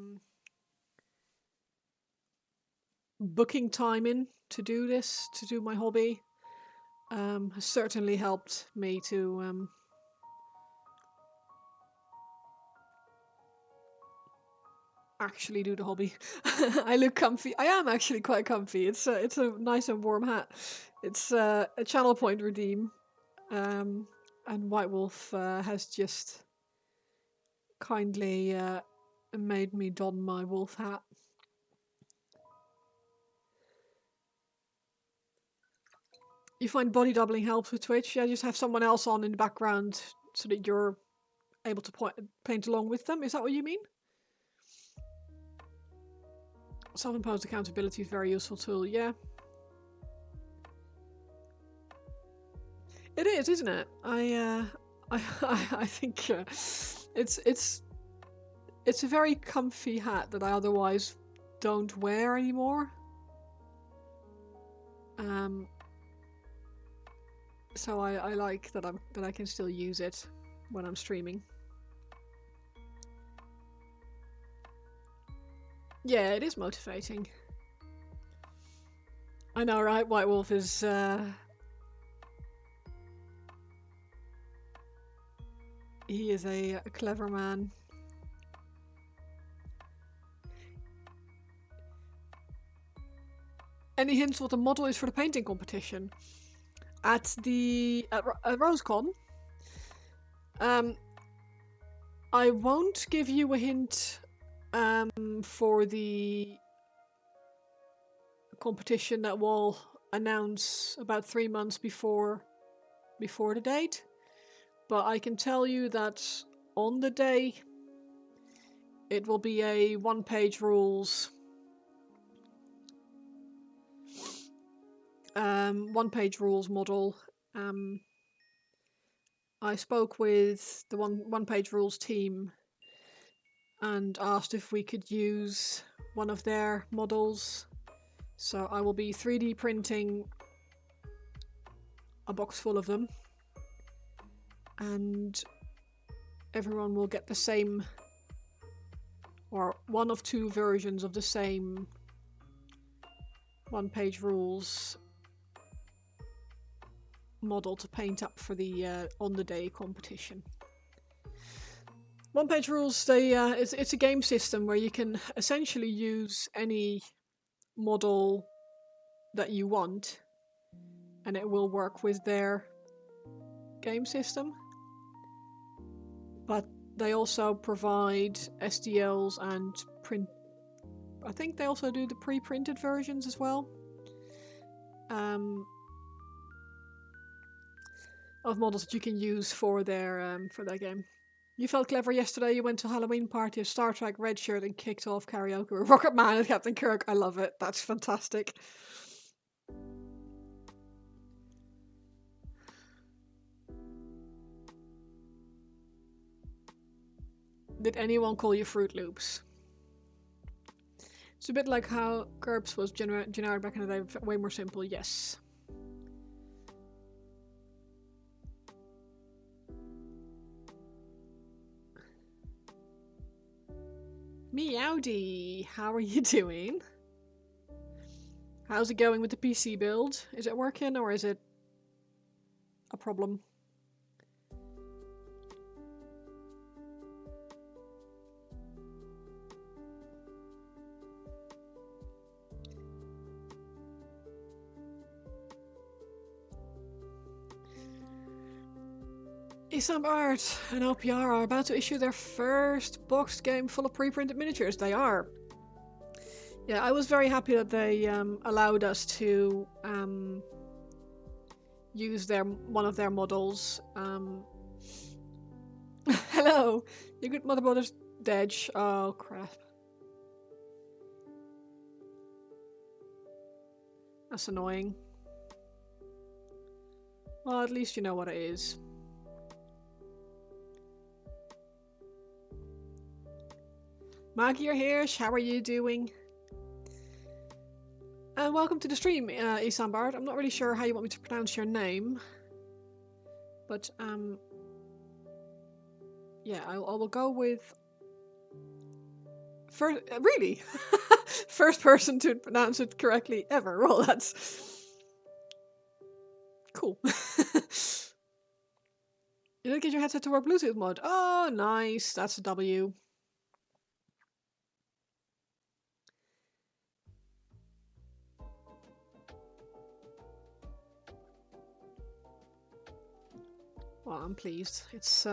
booking time in to do this, to do my hobby, has certainly helped me to actually do the hobby. I look comfy. I am actually quite comfy. It's a nice and warm hat. It's a channel point redeem, and White Wolf has just kindly made me don my wolf hat. You find body doubling helps with Twitch? Yeah, just have someone else on in the background so that you're able to paint along with them. Is that what you mean? Self-imposed accountability is a very useful tool. Yeah, it is, isn't it? I think it's a very comfy hat that I otherwise don't wear anymore. So I like that I can still use it when I'm streaming. Yeah, it is motivating. I know, right? White Wolf is he is a clever man. Any hints what the model is for the painting competition? At RoseCon, I won't give you a hint for the competition that we'll announce about 3 months before the date, but I can tell you that on the day it will be a one-page rules model. I spoke with the one-page rules team and asked if we could use one of their models. So I will be 3D printing a box full of them, and everyone will get the same, or one of 2 versions of the same one-page rules model to paint up for the on the day competition. One-page rules, it's a game system where you can essentially use any model that you want, and it will work with their game system. But they also provide STLs and print. I think they also do the pre-printed versions as well. Of models that you can use for their game. You felt clever yesterday. You went to a Halloween party of Star Trek red shirt and kicked off karaoke with Rocket Man and Captain Kirk. I love it. That's fantastic. Did anyone call you Fruit Loops? It's a bit like how GURPS was generic back in the day, way more simple, yes. Meowdy, how are you doing? How's it going with the PC build? Is it working or is it a problem? Isam Art and OPR are about to issue their first boxed game full of pre-printed miniatures. They are. Yeah, I was very happy that they allowed us to use one of their models. Hello, your good motherboard is dead. Oh crap. That's annoying. Well, at least you know what it is. Maggie Hirsch, how are you doing? And welcome to the stream, Isambard. I'm not really sure how you want me to pronounce your name. But, yeah, I will go with... First, really? First person to pronounce it correctly ever. Well, that's... cool. You didn't get your headset to work Bluetooth mode. Oh, nice. That's a W. Well, I'm pleased. It's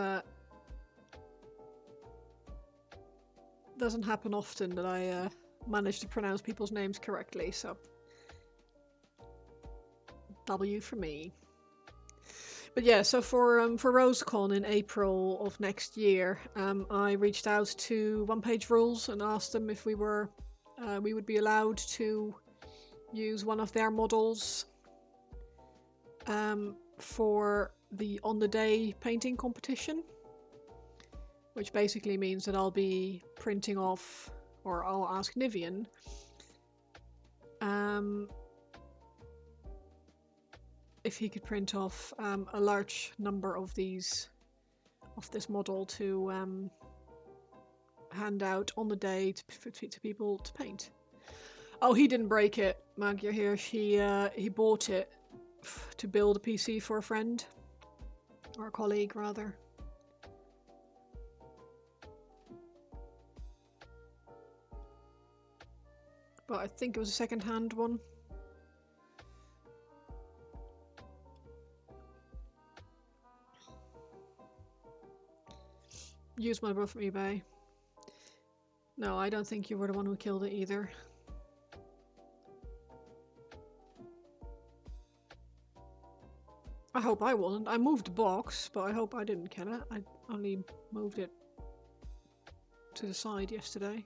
doesn't happen often that I manage to pronounce people's names correctly, so W for me. But yeah, so for RoseCon in April of next year, I reached out to One Page Rules and asked them if we would be allowed to use one of their models for the on the day painting competition, which basically means that I'll be printing off, or I'll ask Nivian if he could print off a large number of this model to hand out on the day to people to paint. Oh, he didn't break it, Mag, you're here. He bought it to build a PC for a friend, or a colleague rather. But I think it was a second-hand one. Use my bro from eBay. No, I don't think you were the one who killed it either. I hope I wasn't. I moved the box, but I hope I didn't kill it. I only moved it to the side yesterday.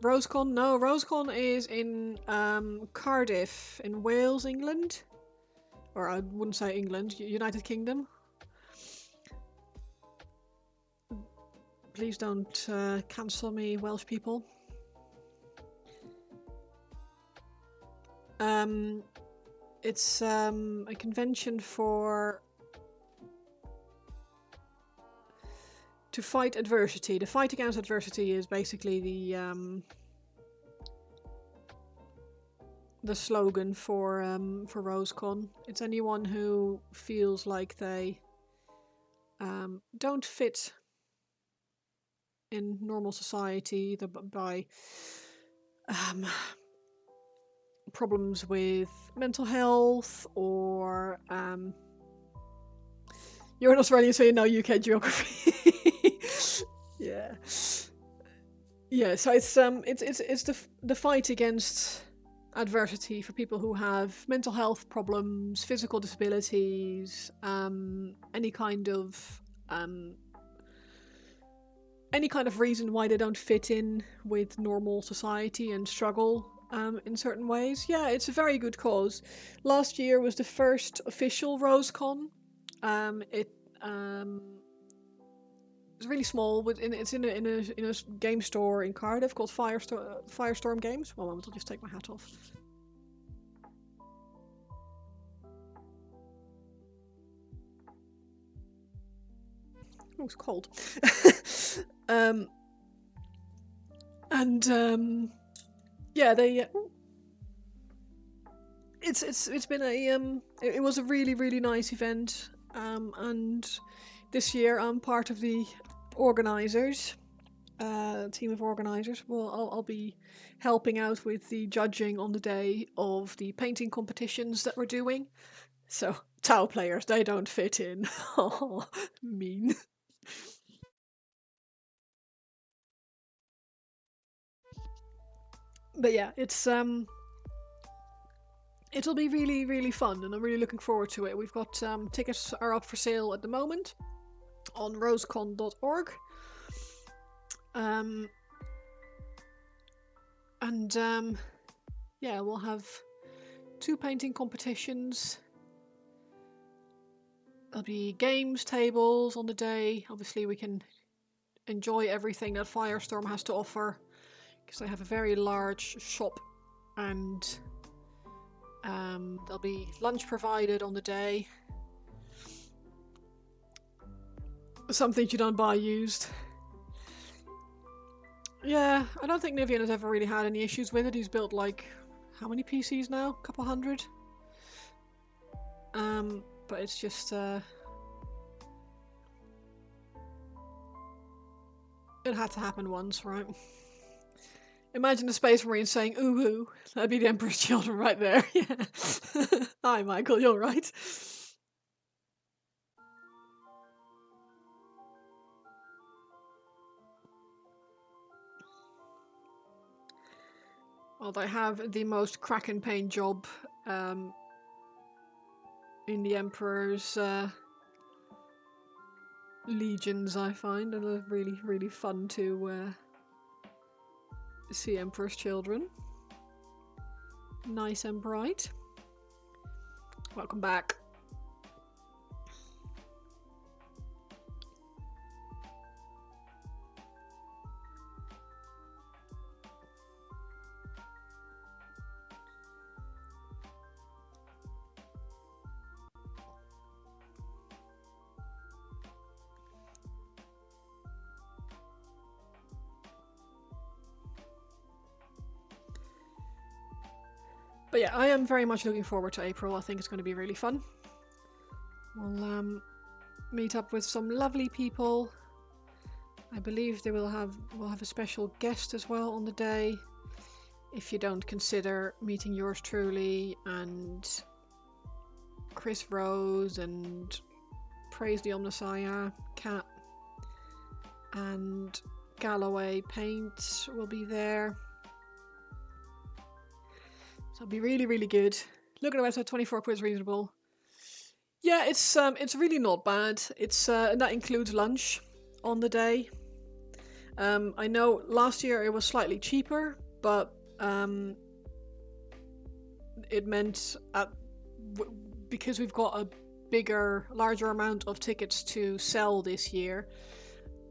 RoseCon? No, RoseCon is in Cardiff in Wales, England. Or I wouldn't say England, United Kingdom. Please don't cancel me, Welsh people. It's a convention to fight adversity. The fight against adversity is basically the slogan for RoseCon. It's anyone who feels like they don't fit in normal society, either by problems with mental health or you're an Australian, so you know UK geography. Yeah, yeah. So it's the fight against adversity for people who have mental health problems, physical disabilities, any kind of reason why they don't fit in with normal society and struggle in certain ways. Yeah, it's a very good cause. Last year was the first official RoseCon. It's really small, but it's in a game store in Cardiff called Firestorm Games. One moment, I'll just take my hat off. Oh, it's cold. Yeah, they. It's been it was a really nice event, and this year I'm part of the organisers, team of organisers. Well, I'll be helping out with the judging on the day of the painting competitions that we're doing. So Tau players, they don't fit in. Oh, mean. But yeah, it'll be really fun, and I'm really looking forward to it. We've got tickets are up for sale at the moment on rosecon.org. Yeah, we'll have 2 painting competitions. There'll be games tables on the day. Obviously we can enjoy everything that Firestorm has to offer, because they have a very large shop, and there'll be lunch provided on the day. Some things you don't buy used. Yeah, I don't think Nivian has ever really had any issues with it. He's built like, how many PCs now? A couple hundred? But it's just, it had to happen once, right? Imagine the Space Marine saying, ooh, ooh. That'd be the Emperor's Children right there. Yeah. Hi, Michael, you're right. Well, they have the most Kraken paint job in the Emperor's legions, I find, and they're really, really fun to see Emperor's Children. Nice and bright. Welcome back. But yeah, I am very much looking forward to April. I think it's going to be really fun. We'll meet up with some lovely people. I believe we'll have a special guest as well on the day. If you don't consider meeting yours truly and Chris Rose and Praise the Omnissiah, Cat and Galloway Paint will be there. So it'll be really, really good. Look at the website, 24 quid is reasonable. Yeah, it's really not bad. It's and that includes lunch on the day. I know last year it was slightly cheaper, but it meant because we've got a larger amount of tickets to sell this year,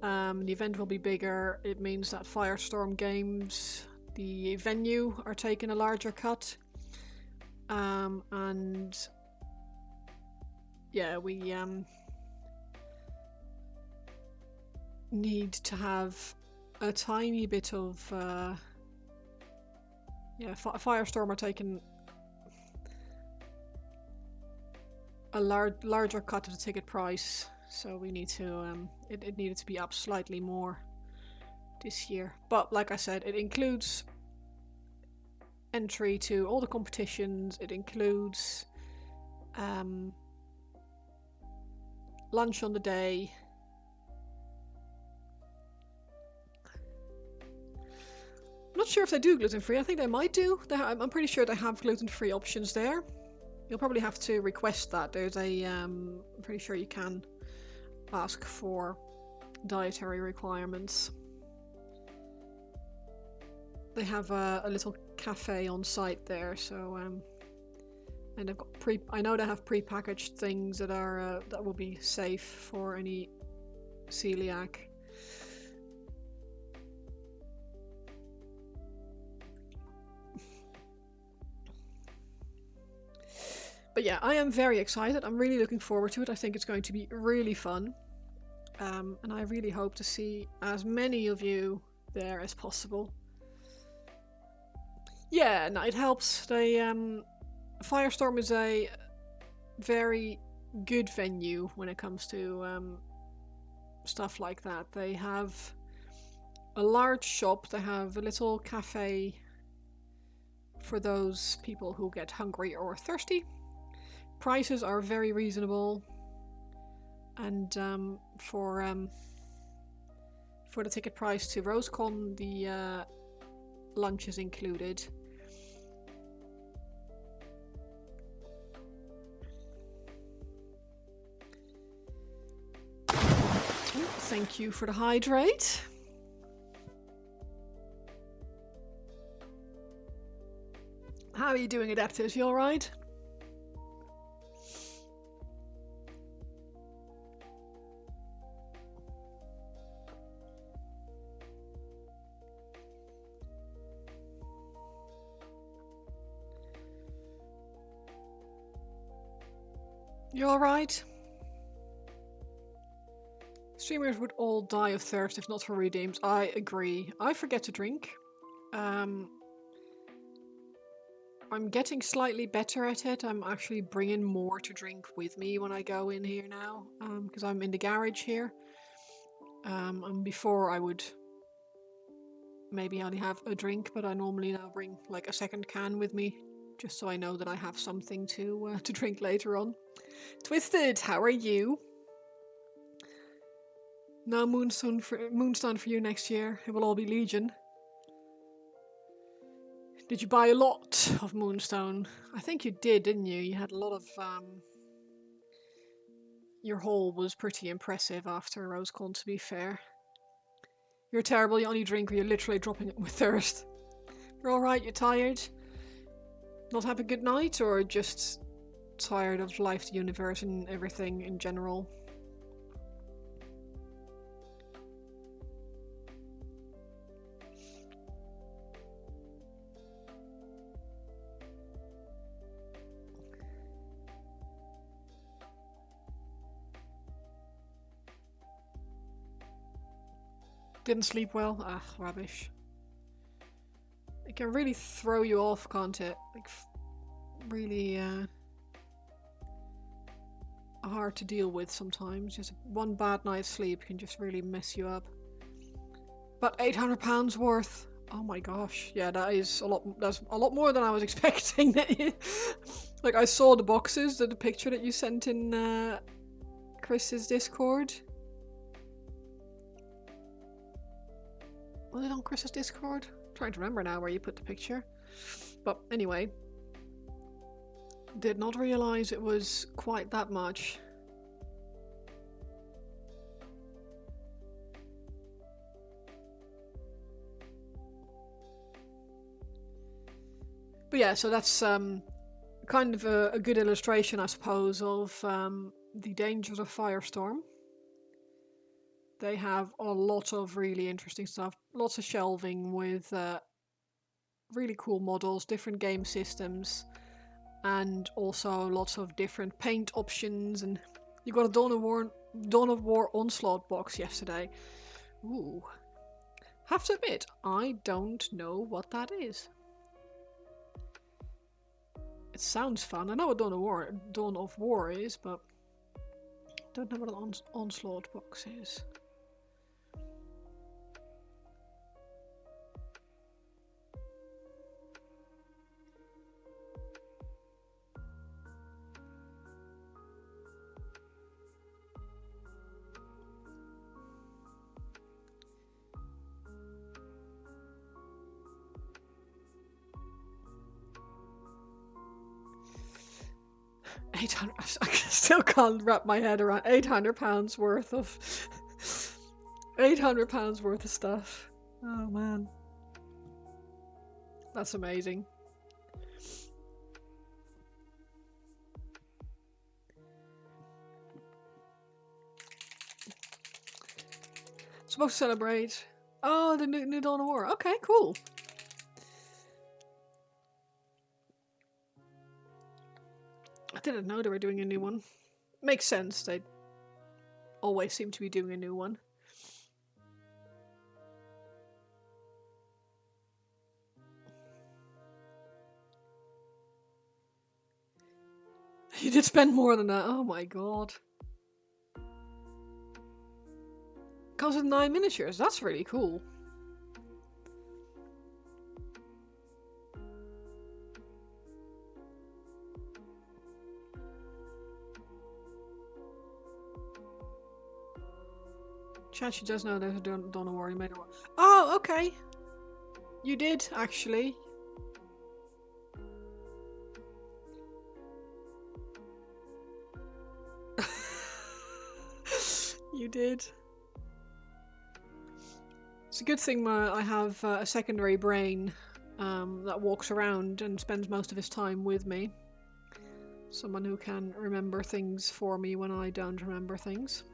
the event will be bigger. It means that Firestorm Games, the venue, are taking a larger cut, and yeah, we need to have a tiny bit of Firestorm are taking a larger cut of the ticket price, so we need to it needed to be up slightly more this year. But like I said, it includes entry to all the competitions. It includes lunch on the day. I'm not sure if they do gluten-free. I think they might do. I'm pretty sure they have gluten-free options there. You'll probably have to request that. There's a I'm pretty sure you can ask for dietary requirements. They have a little cafe on site there, so and they've got I know they have pre-packaged things that are that will be safe for any celiac. But yeah, I am very excited. I'm really looking forward to it. I think it's going to be really fun. And I really hope to see as many of you there as possible. Yeah, no, it helps. Firestorm is a very good venue when it comes to stuff like that. They have a large shop. They have a little cafe for those people who get hungry or thirsty. Prices are very reasonable, and for the ticket price to RoseCon, the lunch is included. Thank you for the hydrate. How are you doing, Adeptus? You alright? You alright? Streamers would all die of thirst if not for redeems. I agree. I forget to drink. I'm getting slightly better at it. I'm actually bringing more to drink with me when I go in here now, because I'm in the garage here. And before I would maybe only have a drink, but I normally now bring like a second can with me, just so I know that I have something to drink later on. Twisted, how are you? No Moonstone for you next year. It will all be Legion. Did you buy a lot of Moonstone? I think you did, didn't you? You had a lot of... Your haul was pretty impressive after RoseCon, to be fair. You're terrible, you only drink when you're literally dropping it with thirst. You're alright, you're tired? Not have a good night, or just tired of life, the universe, and everything in general? Didn't sleep well? Ah, rubbish. It can really throw you off, can't it? Like, really hard to deal with sometimes. Just one bad night's sleep can just really mess you up. But £800 worth. Oh my gosh. Yeah, that is a lot. That's a lot more than I was expecting. Like, I saw the boxes, the picture that you sent in Chris's Discord. Was it on Chris's Discord? I'm trying to remember now where you put the picture. But anyway. Did not realize it was quite that much. But yeah, so that's kind of a good illustration, I suppose, of the dangers of Firestorm. They have a lot of really interesting stuff, lots of shelving with really cool models, different game systems, and also lots of different paint options. And you got a Dawn of War Onslaught box yesterday. Ooh. Have to admit, I don't know what that is. It sounds fun. I know what Dawn of War is, but I don't know what an Onslaught box is. I still can't wrap my head around £800 worth of £800 worth of stuff. Oh man, that's amazing. Supposed to celebrate. Oh, the new Dawn of War. Okay, cool. I didn't know they were doing a new one. Makes sense, they always seem to be doing a new one. You did spend more than that, oh my god. Comes with 9 miniatures, that's really cool. Chat, she does know there's a Dawn of War. You made it. Oh, okay. You did, actually. You did. It's a good thing I have a secondary brain that walks around and spends most of his time with me. Someone who can remember things for me when I don't remember things.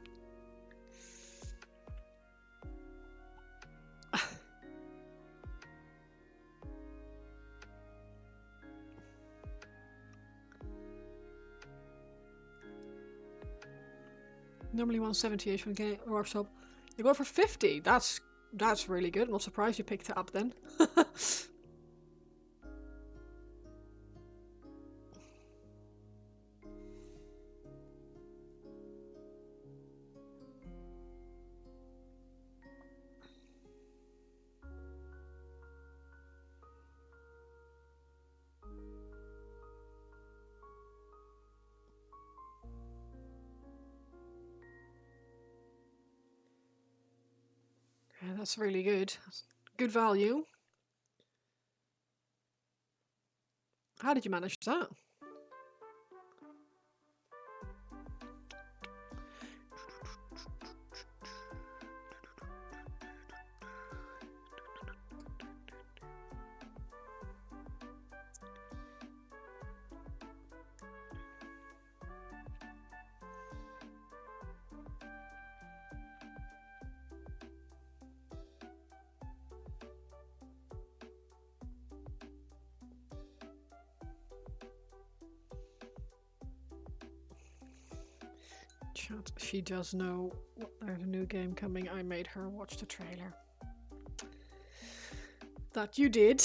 Normally 170 from the workshop. You go for 50. That's really good. I'm not surprised you picked it up then. Yeah, that's really good. That's good value. How did you manage that? Chat, she does know there's a new game coming. I made her watch the trailer. That you did.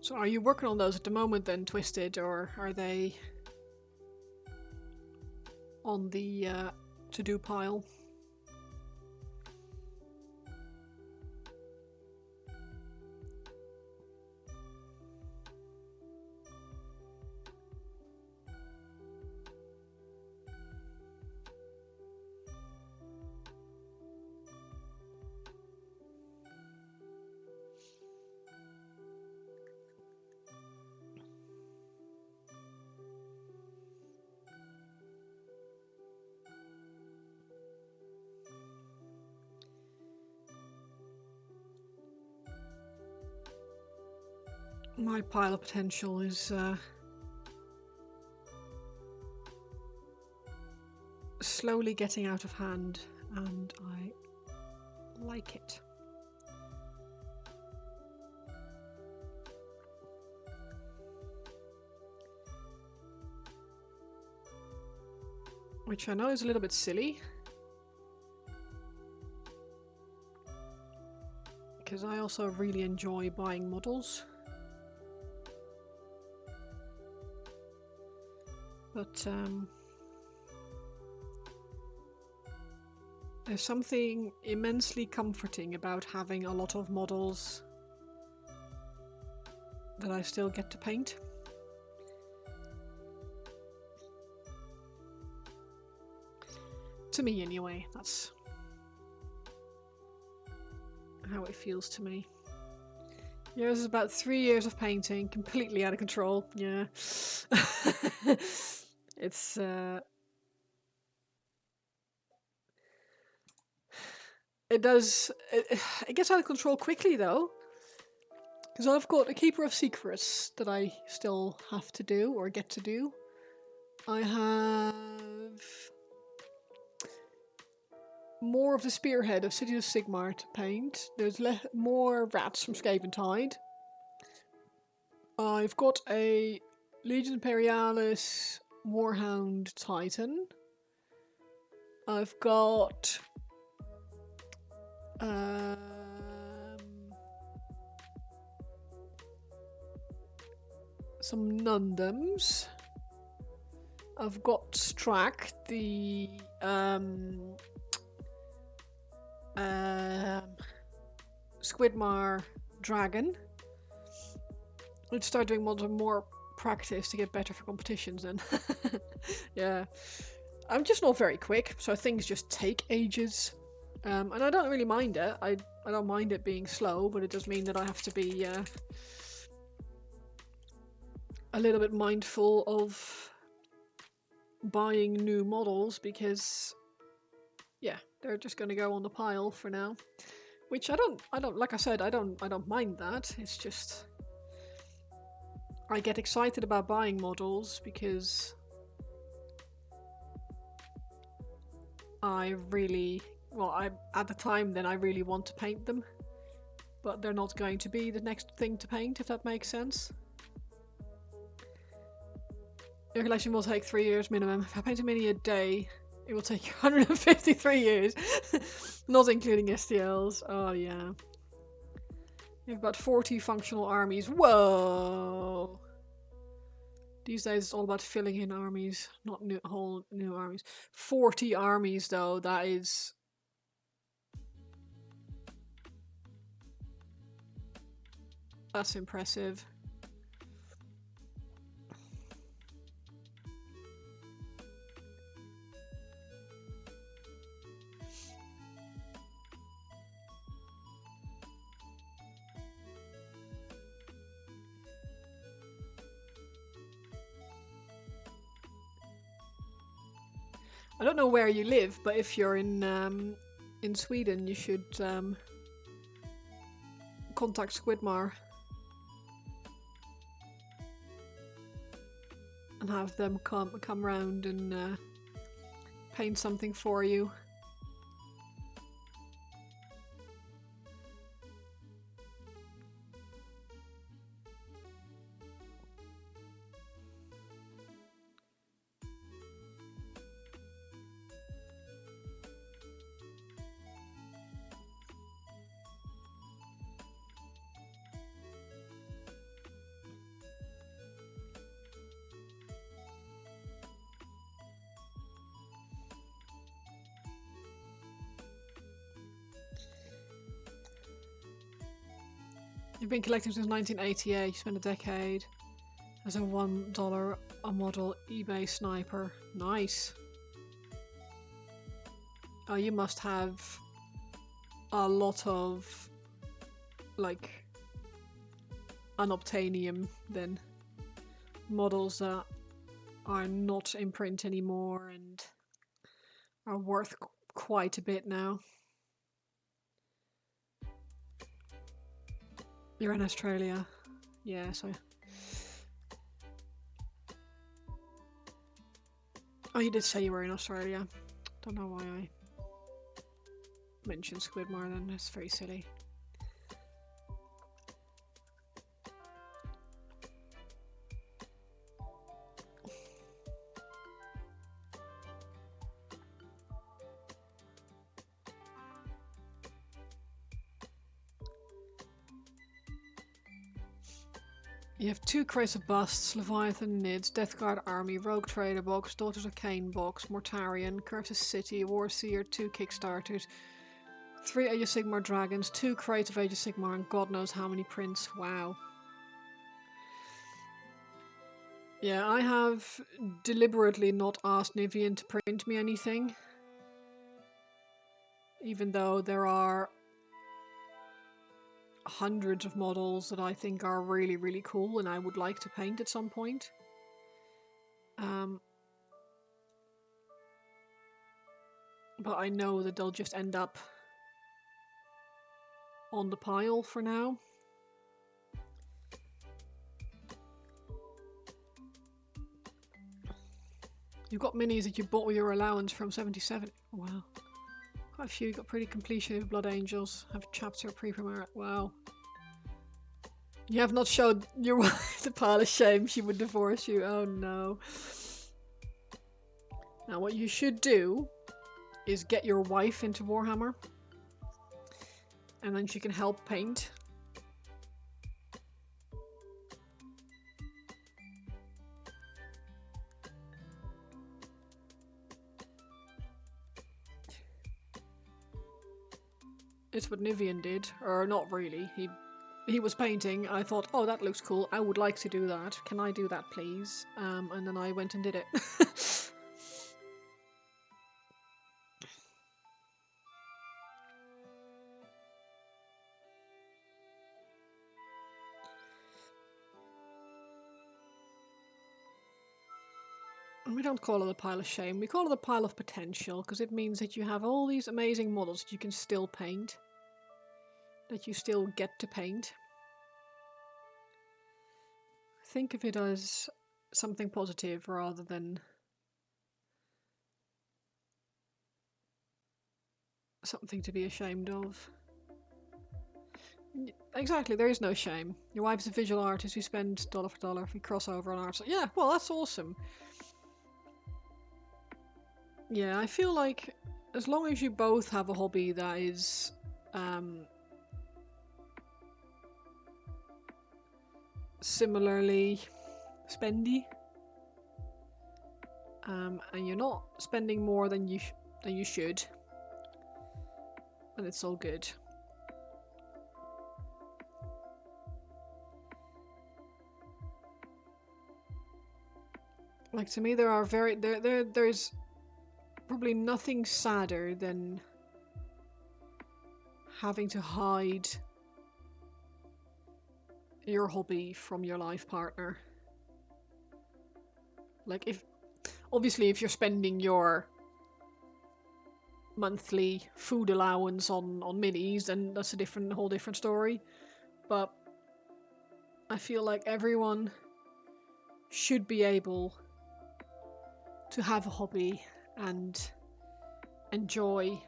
So are you working on those at the moment then, Twisted, or are they on the to-do pile? My pile of potential is slowly getting out of hand, and I like it. Which I know is a little bit silly. because I also really enjoy buying models. But there's something immensely comforting about having a lot of models that I still get to paint. To me anyway, that's how it feels to me. Yours is about 3 years of painting, completely out of control. Yeah. It's it gets out of control quickly though, because I've got a Keeper of Secrets that I still have to do or get to do. I have more of the Spearhead of City of Sigmar to paint. There's more rats from Scaventide. I've got a Legion Imperialis Warhound Titan. I've got some Nundums. I've got Strack, the Squidmar Dragon. Let's start doing more practice to get better for competitions then. Yeah. I'm just not very quick, so things just take ages. And I don't really mind it. I don't mind it being slow, but it does mean that I have to be a little bit mindful of buying new models because, yeah, they're just going to go on the pile for now. Which I don't. Like I said, I don't mind that. It's just I get excited about buying models because at the time then I really want to paint them, but they're not going to be the next thing to paint, if that makes sense. Your collection will take 3 years minimum. If I paint a mini a day, it will take 153 years, not including STLs. Oh yeah. You have about 40 functional armies. Whoa! These days it's all about filling in armies, not whole new armies. 40 armies though, that's impressive. I don't know where you live, but if you're in Sweden, you should contact Squidmar and have them come round and paint something for you. You've been collecting since 1988, you spent a decade as a $1 a model eBay sniper. Nice. Oh, you must have a lot of, like, unobtainium then. Models that are not in print anymore and are worth quite a bit now. You're in Australia. Yeah, so... Oh, you did say you were in Australia. Don't know why I mentioned Squidmar then. That's very silly. You have 2 crates of busts, Leviathan Nids, Death Guard Army, Rogue Trader box, Daughters of Cain box, Mortarion, Curtis City, Warseer, 2 Kickstarters, 3 Age of Sigmar dragons, 2 crates of Age of Sigmar, and God knows how many prints. Wow. Yeah, I have deliberately not asked Nivian to print me anything. Even though there are hundreds of models that I think are really, really cool and I would like to paint at some point. But I know that they'll just end up on the pile for now. You've got minis that you bought with your allowance from 77. Wow. Quite a few. You got pretty completion of Blood Angels. Have chapter pre-premiere. Wow. You have not showed your wife the pile of shame. She would divorce you. Oh no. Now what you should do is get your wife into Warhammer. And then she can help paint. It's what Nivian did, or not really. He was painting. I thought, oh, that looks cool. I would like to do that. Can I do that, please? And then I went and did it. We don't call it a pile of shame. We call it a pile of potential, because it means that you have all these amazing models that you can still paint. That you still get to paint. Think of it as something positive rather than something to be ashamed of. Exactly, there is no shame. Your wife's a visual artist, we spend dollar for dollar, we cross over on art. Yeah, well, that's awesome. Yeah, I feel like as long as you both have a hobby that is similarly spendy, and you're not spending more than you should, then it's all good. Like, to me, there's probably nothing sadder than having to hide your hobby from your life partner. Like, obviously if you're spending your monthly food allowance on minis, then that's a whole different story. But I feel like everyone should be able to have a hobby and enjoy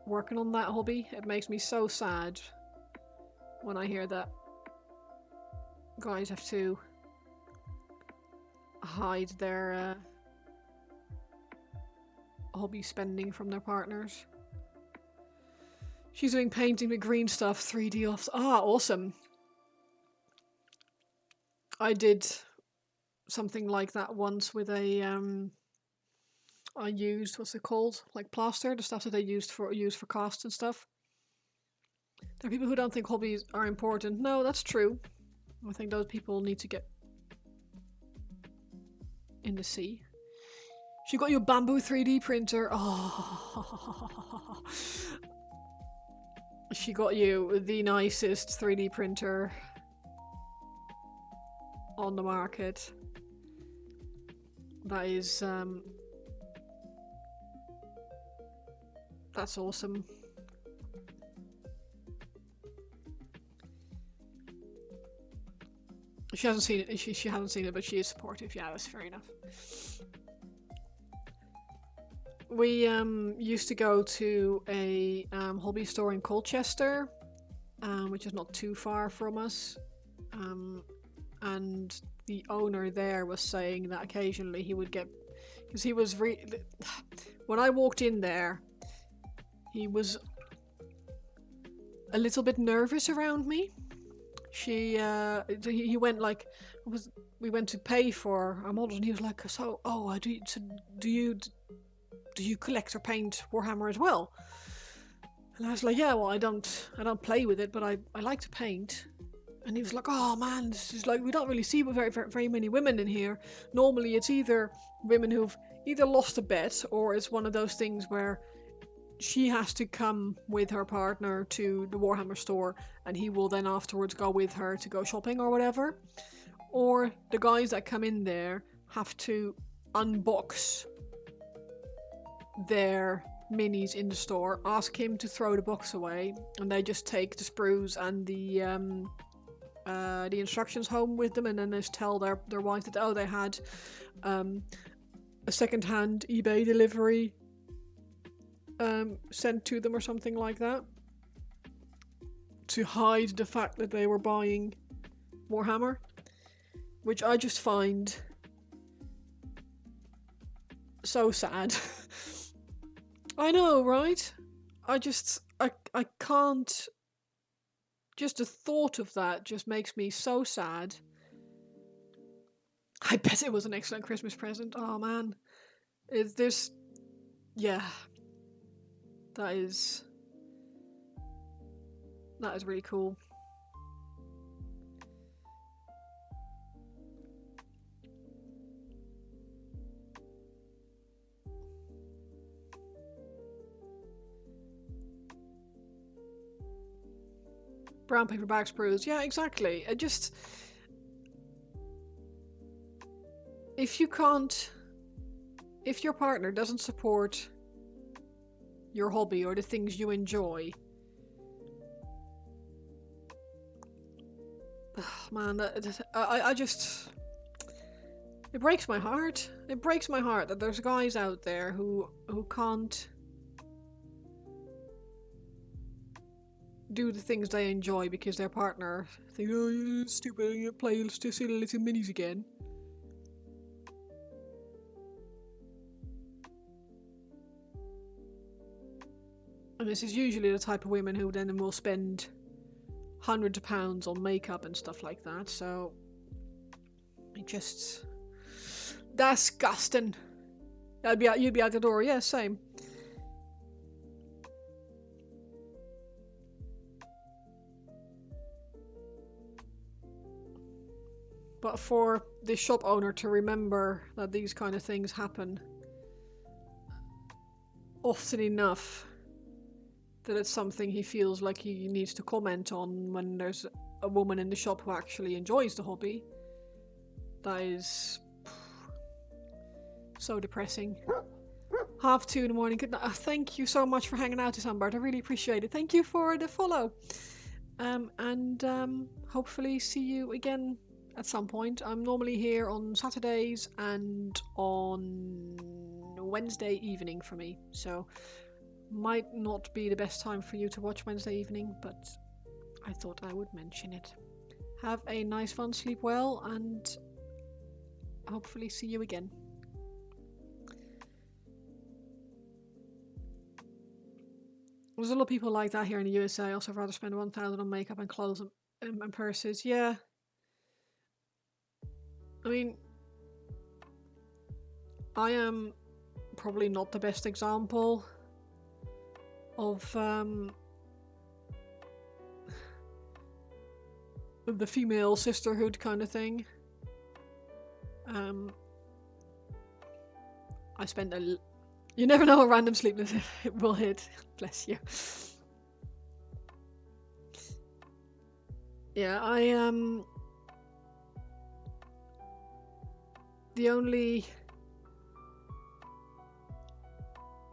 working on that hobby. It makes me so sad when I hear that guys have to hide their hobby spending from their partners. She's doing painting with green stuff, 3D offs. Ah, awesome. I did something like that once with a I used, what's it called? Like plaster, the stuff that they use for casts and stuff. There are people who don't think hobbies are important. No, that's true. I think those people need to get in the sea. She got your bamboo 3D printer. Oh. She got you the nicest 3D printer on the market. That is that's awesome. She hasn't seen it. She hasn't seen it, but she is supportive. Yeah, that's fair enough. We used to go to a hobby store in Colchester, which is not too far from us, and the owner there was saying that occasionally he would get, because he was when I walked in there, he was a little bit nervous around me. he went like, we went to pay for our models, and he was like, so do you collect or paint Warhammer as well? And I was like, yeah, well, I don't play with it, but I like to paint. And he was like, oh man, this is like, we don't really see very many women in here. Normally it's either women who've either lost a bet, or it's one of those things where she has to come with her partner to the Warhammer store, and he will then afterwards go with her to go shopping or whatever. Or the guys that come in there have to unbox their minis in the store, ask him to throw the box away, and they just take the sprues and the instructions home with them, and then just tell their wife that they had a second-hand eBay delivery sent to them or something like that, to hide the fact that they were buying Warhammer, which I just find so sad. I know, right? I can't. Just the thought of that just makes me so sad. I bet it was an excellent Christmas present. Oh man. Yeah. That is really cool. Brown paper bag sprues. Yeah, exactly. If your partner doesn't support your hobby or the things you enjoy, man, it breaks my heart. It breaks my heart that there's guys out there who can't do the things they enjoy because their partner thinks, oh, you're stupid, you play silly little minis again. And this is usually the type of women who then will spend hundreds of pounds on makeup and stuff like that, so disgusting. You'd be out the door, yeah, same. But for the shop owner to remember that these kind of things happen often enough that it's something he feels like he needs to comment on when there's a woman in the shop who actually enjoys the hobby, that is so depressing. 2:30 in the morning. Good night. Thank you so much for hanging out, Sunbird. I really appreciate it. Thank you for the follow. And hopefully see you again at some point. I'm normally here on Saturdays and on Wednesday evening for me, so might not be the best time for you to watch Wednesday evening, but I thought I would mention it. Have a nice fun, sleep well, and hopefully see you again. There's a lot of people like that here in the USA. Also, I'd rather spend $1,000 on makeup and clothes and purses. Yeah. I mean, I am probably not the best example of the female sisterhood kind of thing. I spent you never know a random sleepless it will hit. Bless you. Yeah, the only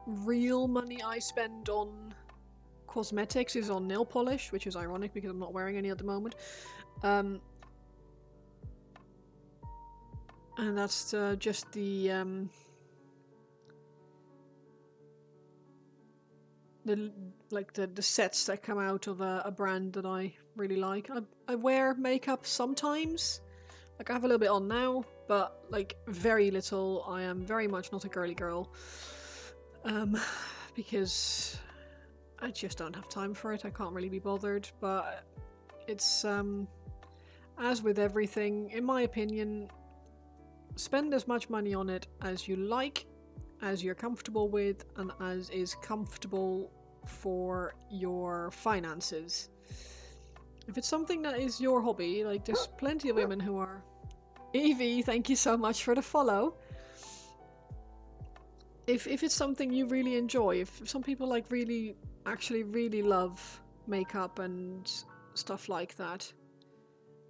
real money I spend on cosmetics is on nail polish, which is ironic because I'm not wearing any at the moment. And that's just the sets that come out of a brand that I really like. I wear makeup sometimes. Like, I have a little bit on now, but like very little. I am very much not a girly girl. Because I just don't have time for it. I can't really be bothered, but it's as with everything, in my opinion, spend as much money on it as you like, as you're comfortable with, and as is comfortable for your finances. If it's something that is your hobby, like there's plenty of women who are. Evie, thank you so much for the follow. If it's something you really enjoy, if some people like actually really love makeup and stuff like that,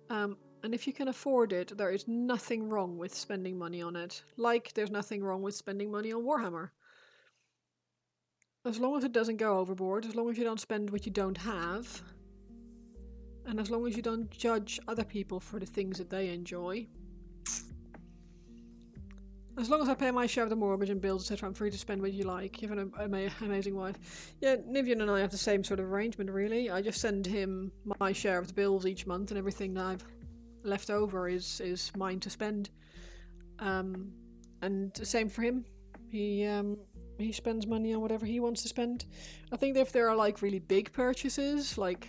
and if you can afford it, there is nothing wrong with spending money on it. Like there's nothing wrong with spending money on Warhammer. As long as it doesn't go overboard, as long as you don't spend what you don't have, and as long as you don't judge other people for the things that they enjoy. As long as I pay my share of the mortgage and bills, etc., I'm free to spend what you like. You have an amazing wife. Yeah, Nivian and I have the same sort of arrangement, really. I just send him my share of the bills each month, and everything that I've left over is mine to spend. And same for him. He spends money on whatever he wants to spend. I think if there are like really big purchases, like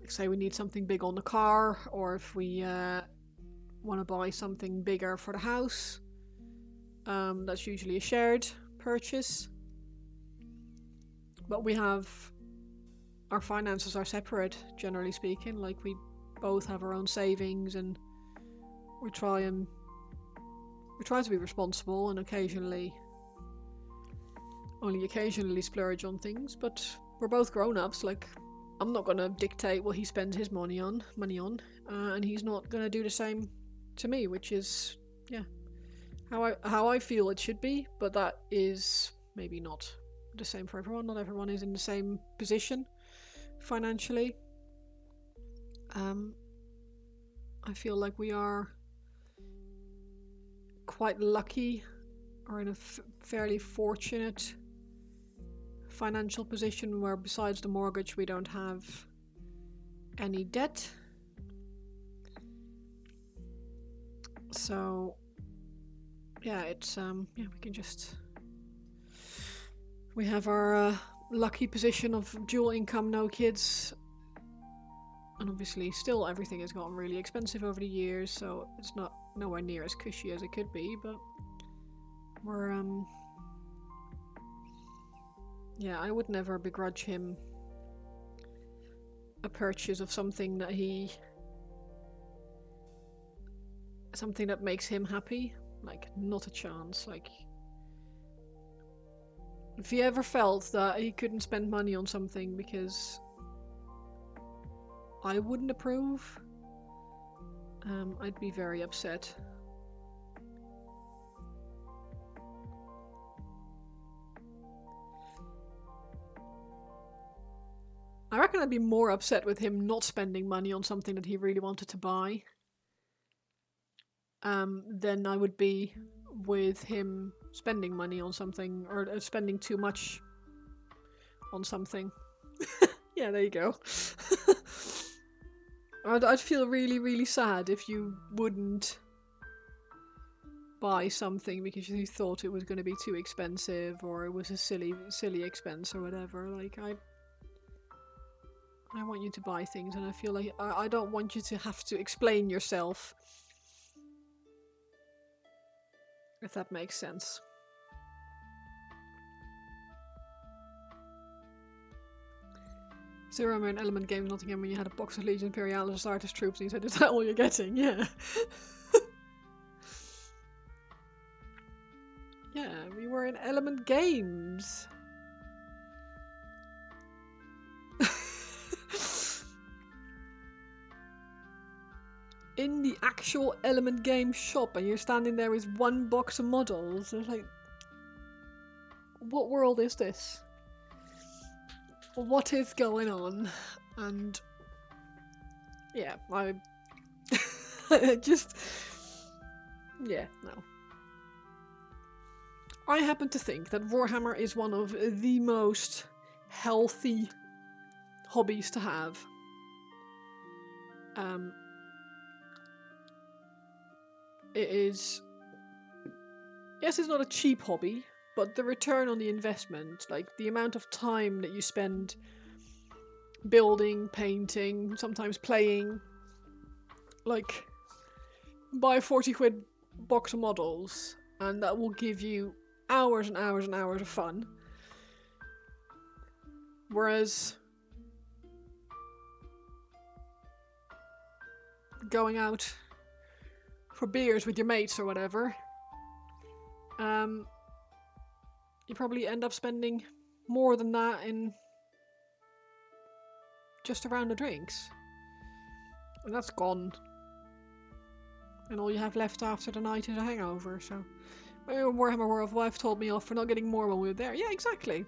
say we need something big on the car, or if we want to buy something bigger for the house, that's usually a shared purchase. But our finances are separate, generally speaking. Like we both have our own savings, and we try to be responsible, and only occasionally splurge on things. But we're both grown-ups. Like I'm not gonna dictate what he spends his money on, and he's not gonna do the same to me, which is how I feel it should be. But that is maybe not the same for everyone. Not everyone is in the same position financially. I feel like we are quite lucky, or in a fairly fortunate financial position where besides the mortgage we don't have any debt. So yeah, it's we have our lucky position of dual income, no kids, and obviously still everything has gotten really expensive over the years, so it's nowhere near as cushy as it could be, but we're I would never begrudge him a purchase of something that makes him happy. Like, not a chance. Like, if he ever felt that he couldn't spend money on something because I wouldn't approve, I'd be very upset. I reckon I'd be more upset with him not spending money on something that he really wanted to buy than I would be with him spending money on something, or spending too much on something. Yeah, there you go. I'd feel really, really sad if you wouldn't buy something because you thought it was going to be too expensive, or it was a silly expense or whatever. Like, I want you to buy things, and I feel like I don't want you to have to explain yourself. If that makes sense. Zero Main Element Games Nottingham, when you had a box of Legion Imperialis Artist troops, and you said, is that all you're getting? Yeah. Yeah, we were in Element Games. In the actual Element Game shop, and you're standing there with one box of models. It's like, what world is this? What is going on? And yeah, I just, yeah, no. I happen to think that Warhammer is one of the most healthy hobbies to have. It is, yes, it's not a cheap hobby, but the return on the investment, like the amount of time that you spend building, painting, sometimes playing. Like, buy a 40 quid box of models, and that will give you hours and hours and hours of fun. Whereas going out for beers with your mates or whatever, you probably end up spending more than that in just a round of drinks. And that's gone. And all you have left after the night is a hangover, so... Warhammer World wife told me off for not getting more when we were there. Yeah, exactly.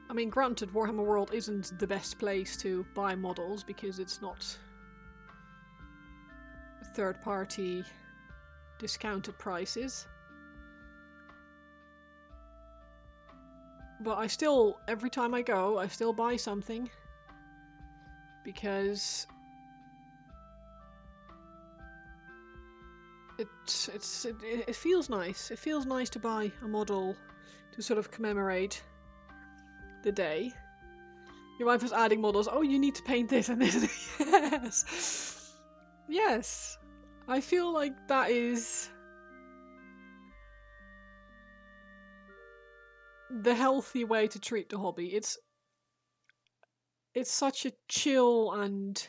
I mean, granted, Warhammer World isn't the best place to buy models because it's not third-party discounted prices. But I still, every time I go, I still buy something because it feels nice. It feels nice to buy a model to sort of commemorate the day. Your wife was adding models. Oh, you need to paint this and this. Yes. Yes. I feel like that is the healthy way to treat the hobby. It's such a chill and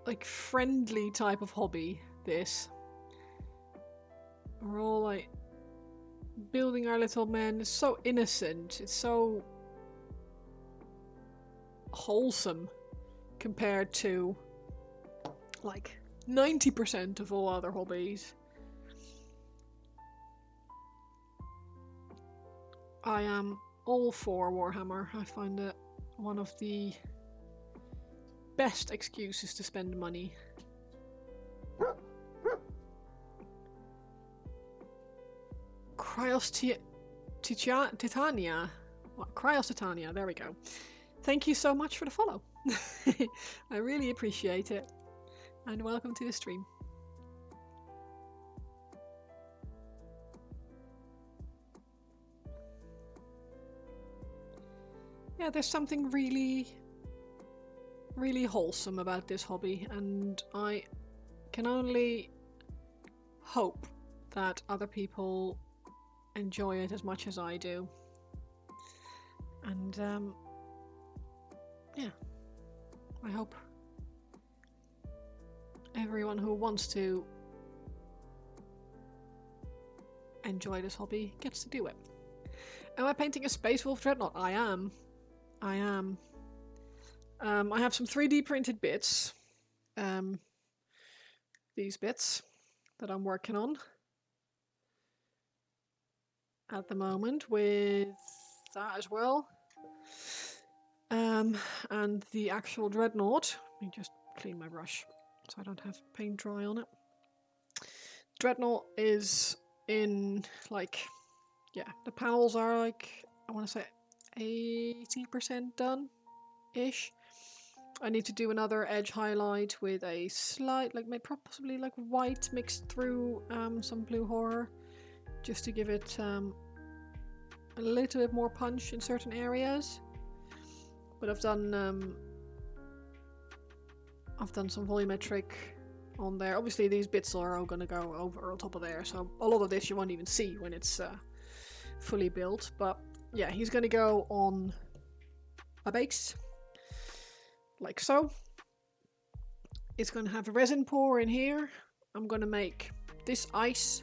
like friendly type of hobby, this. We're all like building our little men. It's so innocent. It's so wholesome compared to like 90% of all other hobbies. I am all for Warhammer. I find it one of the best excuses to spend money. Titania. Cryos Titania, there we go. Thank you so much for the follow. I really appreciate it. And welcome to the stream. Yeah, there's something really, really wholesome about this hobby, and I can only hope that other people enjoy it as much as I do. And yeah, I hope everyone who wants to enjoy this hobby gets to do it. Am I painting a Space Wolf Dreadnought? I am. I have some 3D printed bits. These bits that I'm working on at the moment with that as well. And the actual Dreadnought. Let me just clean my brush so I don't have paint dry on it. Dreadnought is in like, yeah, the panels are like, I want to say 80% done-ish. I need to do another edge highlight with a slight, like maybe possibly like white mixed through some blue horror, just to give it a little bit more punch in certain areas. But I've done some volumetric on there. Obviously these bits are all gonna go over on top of there, so a lot of this you won't even see when it's fully built. But yeah, he's gonna go on a base like so. It's gonna have a resin pour in here. I'm gonna make this ice,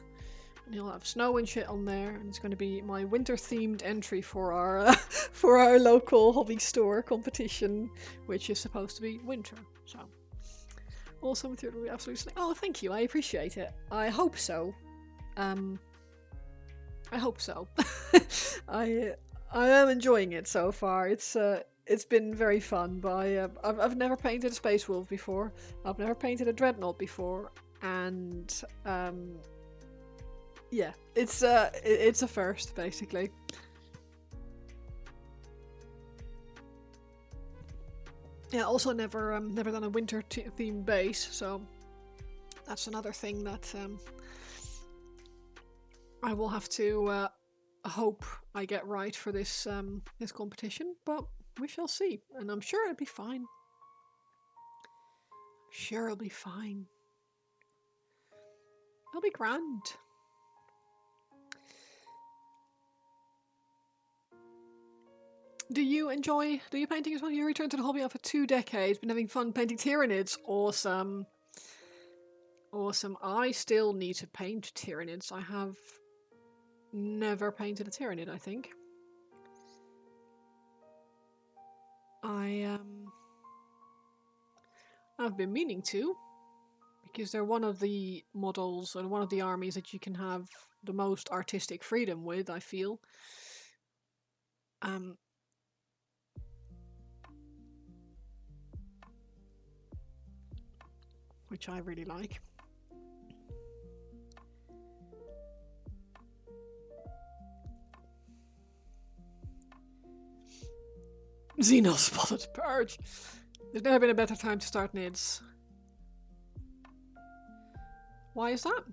and he'll have snow and shit on there, and it's gonna be my winter themed entry for our for our local hobby store competition, which is supposed to be winter. So awesome, it will be absolutely. Oh, thank you, I appreciate it. I hope so. I hope so. I am enjoying it so far. It's been very fun, but I've never painted a Space Wolf before. I've never painted a Dreadnought before, and yeah, it's a first basically. Yeah, also never done a winter themed base, so That's another thing that I will have to hope I get right for this this competition, but we shall see. And I'm sure it'll be fine. Sure, it'll be fine. It'll be grand. Do you painting as well? You returned to the hobby after 2 decades, been having fun painting Tyranids. Awesome. Awesome. I still need to paint Tyranids. I have never painted a Tyranid, I think. I've been meaning to, because they're one of the models or one of the armies that you can have the most artistic freedom with, I feel. Which I really like. Xeno spotted purge. There's never been a better time to start NIDs. Why is that?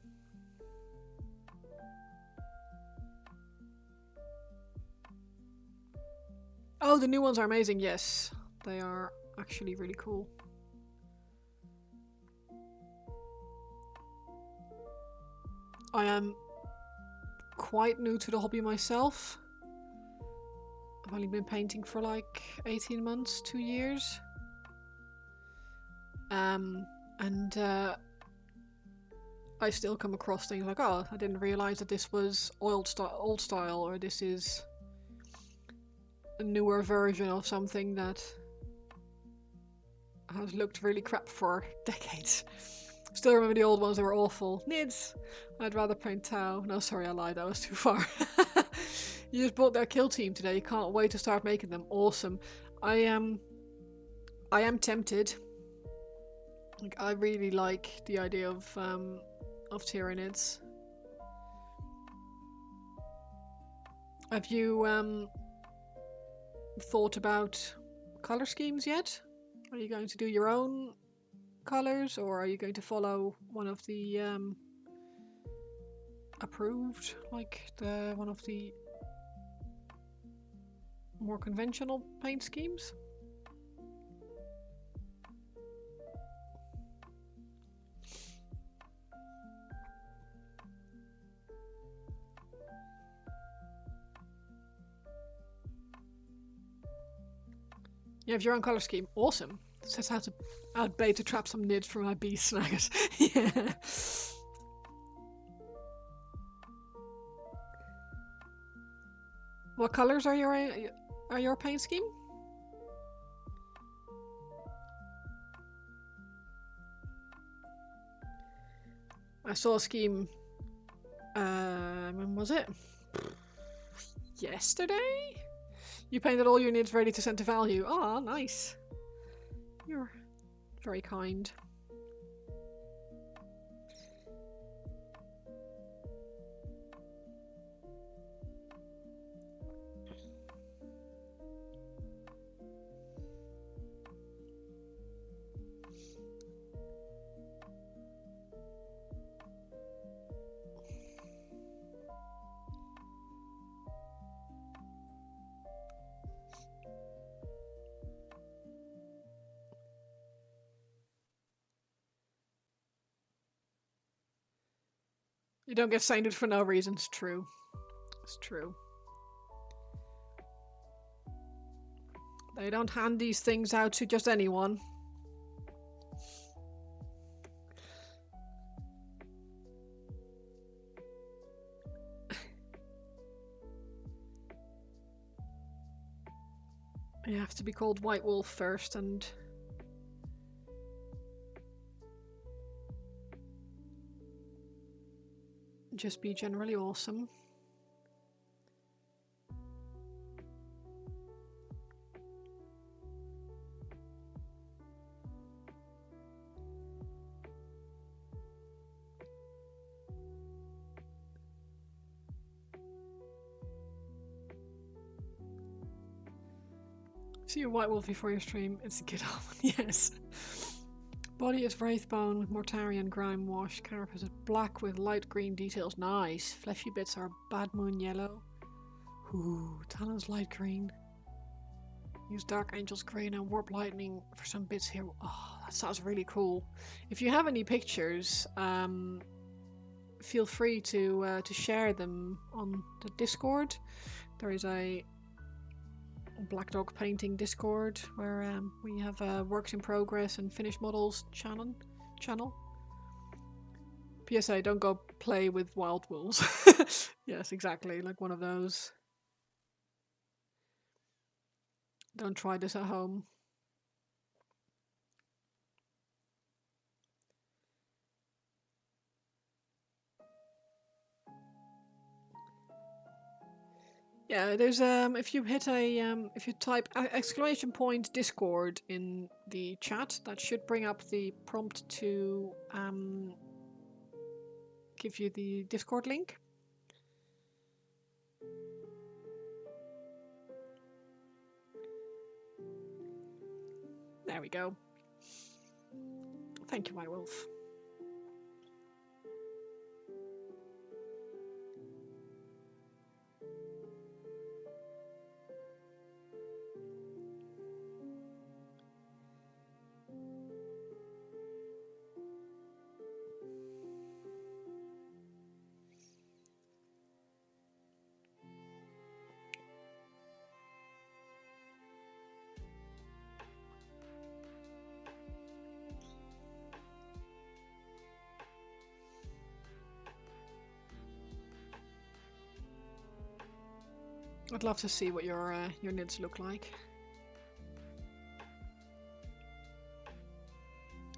Oh, the new ones are amazing. Yes, they are actually really cool. I am quite new to the hobby myself. I've only been painting for like 18 months, 2 years. I still come across things like, oh, I didn't realize that this was old style, or this is a newer version of something that has looked really crap for decades. Still remember the old ones, they were awful. Nids! I'd rather paint Tau. No, sorry, I lied, that was too far. You just bought their kill team today, can't wait to start making them. Awesome. I am tempted. Like, I really like the idea of Tyranids. Have you thought about color schemes yet? Are you going to do your own colors, or are you going to follow one of the approved, like one of the more conventional paint schemes? You have your own color scheme. Awesome. Says how to outbait to trap some nids for my bee snaggers. Yeah. What colors are your paint scheme? I saw a scheme. When was it? Yesterday? You painted all your nids ready to send to value. Ah, nice. You're very kind. You don't get sainted for no reason. It's true. It's true. They don't hand these things out to just anyone. You have to be called White Wolf first and just be generally awesome. See a White Wolf before your stream. It's a good omen, yes. Body is wraithbone with Mortarian grime wash. Carapace is black with light green details. Nice. Fleshy bits are bad moon yellow. Ooh, talons light green. Use Dark Angel's green and Warp Lightning for some bits here. Oh, that sounds really cool. If you have any pictures, feel free to share them on the Discord. There is a Black Dog Painting Discord where we have a works in progress and finished models channel. PSA, don't go play with wild wolves. Yes, exactly, like one of those. Don't try this at home. Yeah, there's if you hit a if you type exclamation point Discord in the chat, that should bring up the prompt to give you the Discord link. There we go. Thank you, my wolf. I'd love to see what your knits look like.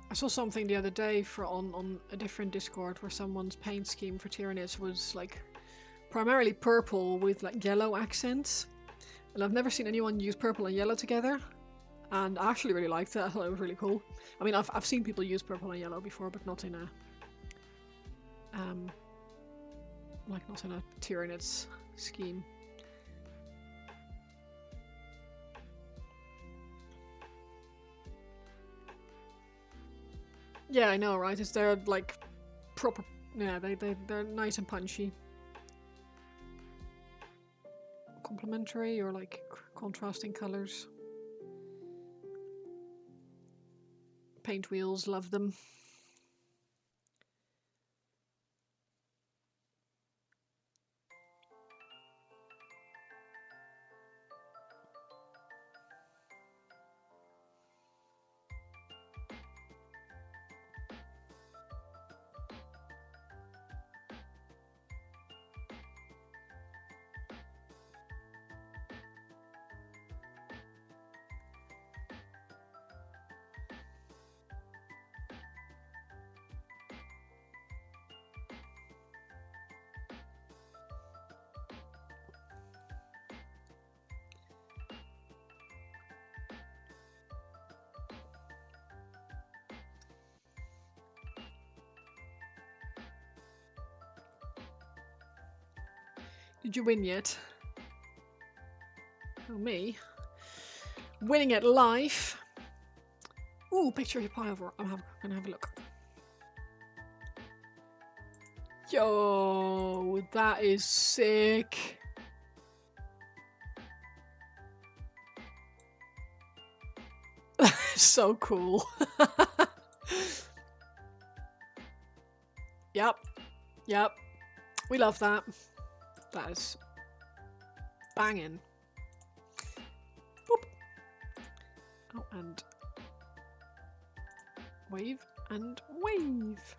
I saw something the other day on a different Discord where someone's paint scheme for Tyranids was like primarily purple with like yellow accents, and I've never seen anyone use purple and yellow together, and I actually really liked it. I thought it was really cool. I mean, I've seen people use purple and yellow before, but not in a not in a Tyranids scheme. Yeah, I know, right? They're like proper. Yeah, they're nice and punchy. Complementary or like contrasting colors. Paint wheels, love them. Did you win yet? Oh, me? Winning at life? Ooh, picture of pie over. I'm gonna have a look. Yo, that is sick. So cool. Yep. We love that. That is banging. Boop. Oh, and wave and wave.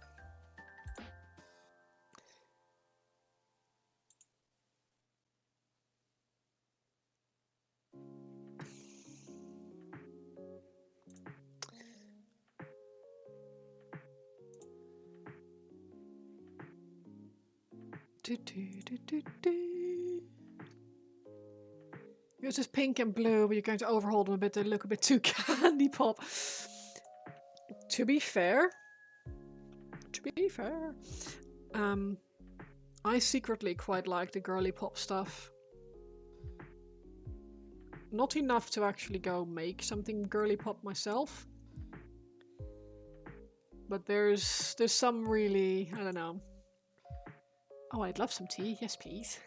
Yours is pink and blue, but you're going to overhaul them a bit. They look a bit too candy pop. To be fair, I secretly quite like the girly pop stuff. Not enough to actually go make something girly pop myself. But there's some really, I don't know. Oh, I'd love some tea. Yes, please.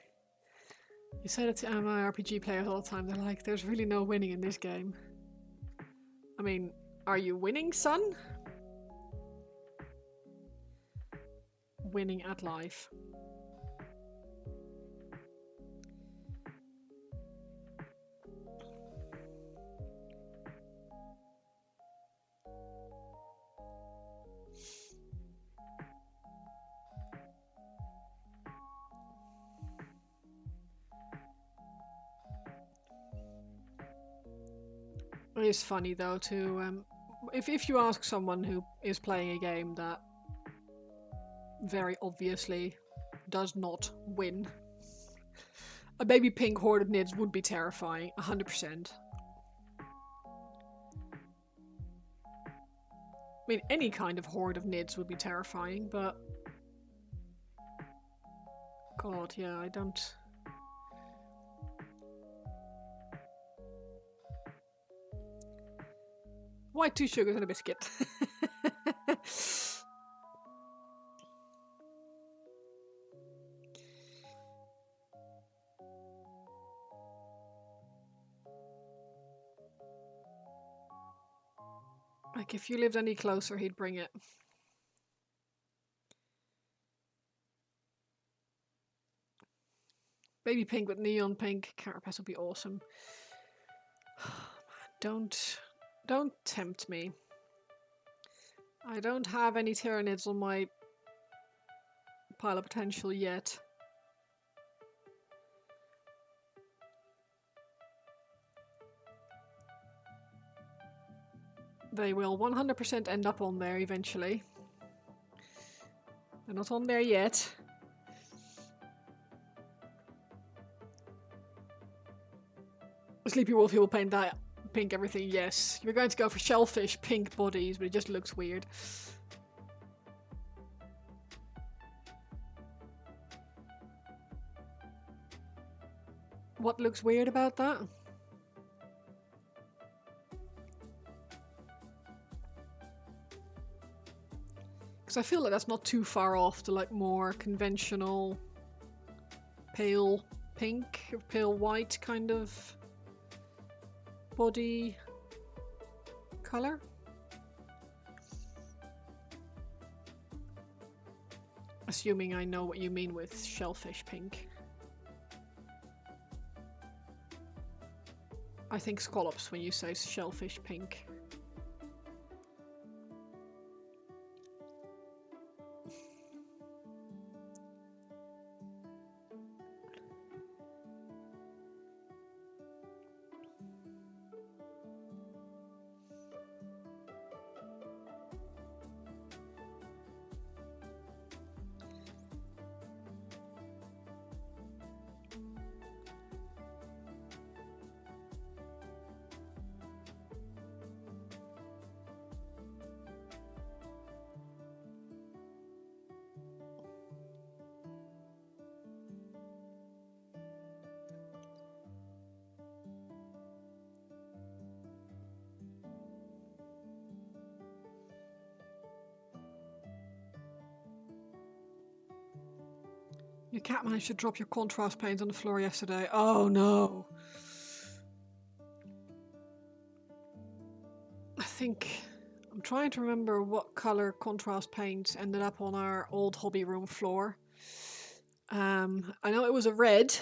You say that to MMORPG players all the time. They're like, there's really no winning in this game. I mean, are you winning, son? Winning at life. It is funny though to if you ask someone who is playing a game that very obviously does not win, a baby pink horde of nids would be terrifying, 100%. I mean, any kind of horde of nids would be terrifying, but God, yeah, I don't. Why 2 sugars and a biscuit? Like, if you lived any closer, he'd bring it. Baby pink with neon pink carapace would be awesome. Don't tempt me. I don't have any Tyranids on my pile of potential yet. They will 100% end up on there eventually. They're not on there yet. Sleepy Wolf, he will paint that pink everything, yes. You're going to go for shellfish pink bodies, but it just looks weird. What looks weird about that? Because I feel like that's not too far off to like more conventional pale pink or pale white kind of body color. Assuming I know what you mean with shellfish pink. I think scallops when you say shellfish pink. Your cat managed to drop your contrast paints on the floor yesterday. Oh no. I think I'm trying to remember what color contrast paints ended up on our old hobby room floor. I know it was a red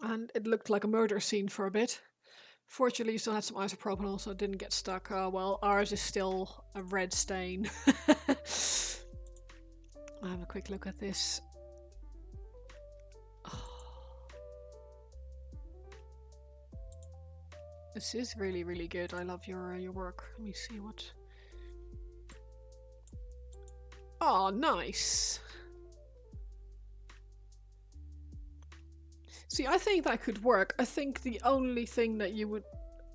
and it looked like a murder scene for a bit. Fortunately, you still had some isopropanol, so it didn't get stuck. Well, ours is still a red stain. I'll have a quick look at this. This is really, really good. I love your work. Let me see what. Oh, nice. See, I think that could work. I think the only thing that you would,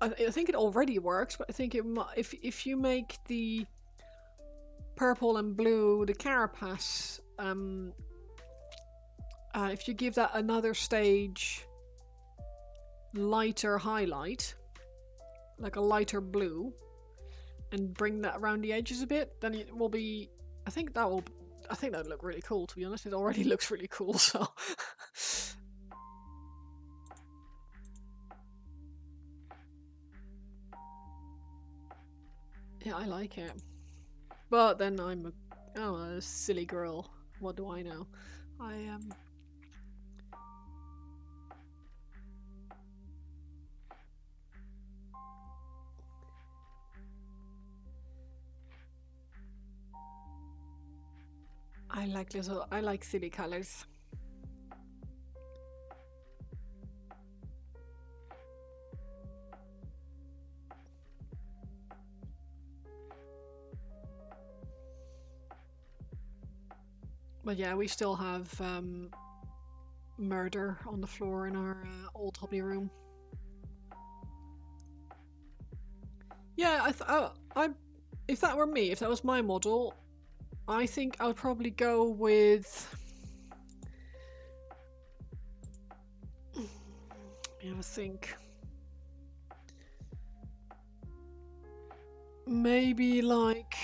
I think it already works, but I think it if you make the purple and blue the carapace, if you give that another stage lighter highlight, like a lighter blue, and bring that around the edges a bit, then it will be. I think that would look really cool. To be honest, it already looks really cool. So. Yeah, I like it. But then I'm a silly girl. What do I know? I like silly colors. But yeah, we still have murder on the floor in our old hobby room. Yeah, if that were me, if that was my model, I think I would probably go with. Let me have a think. Maybe like.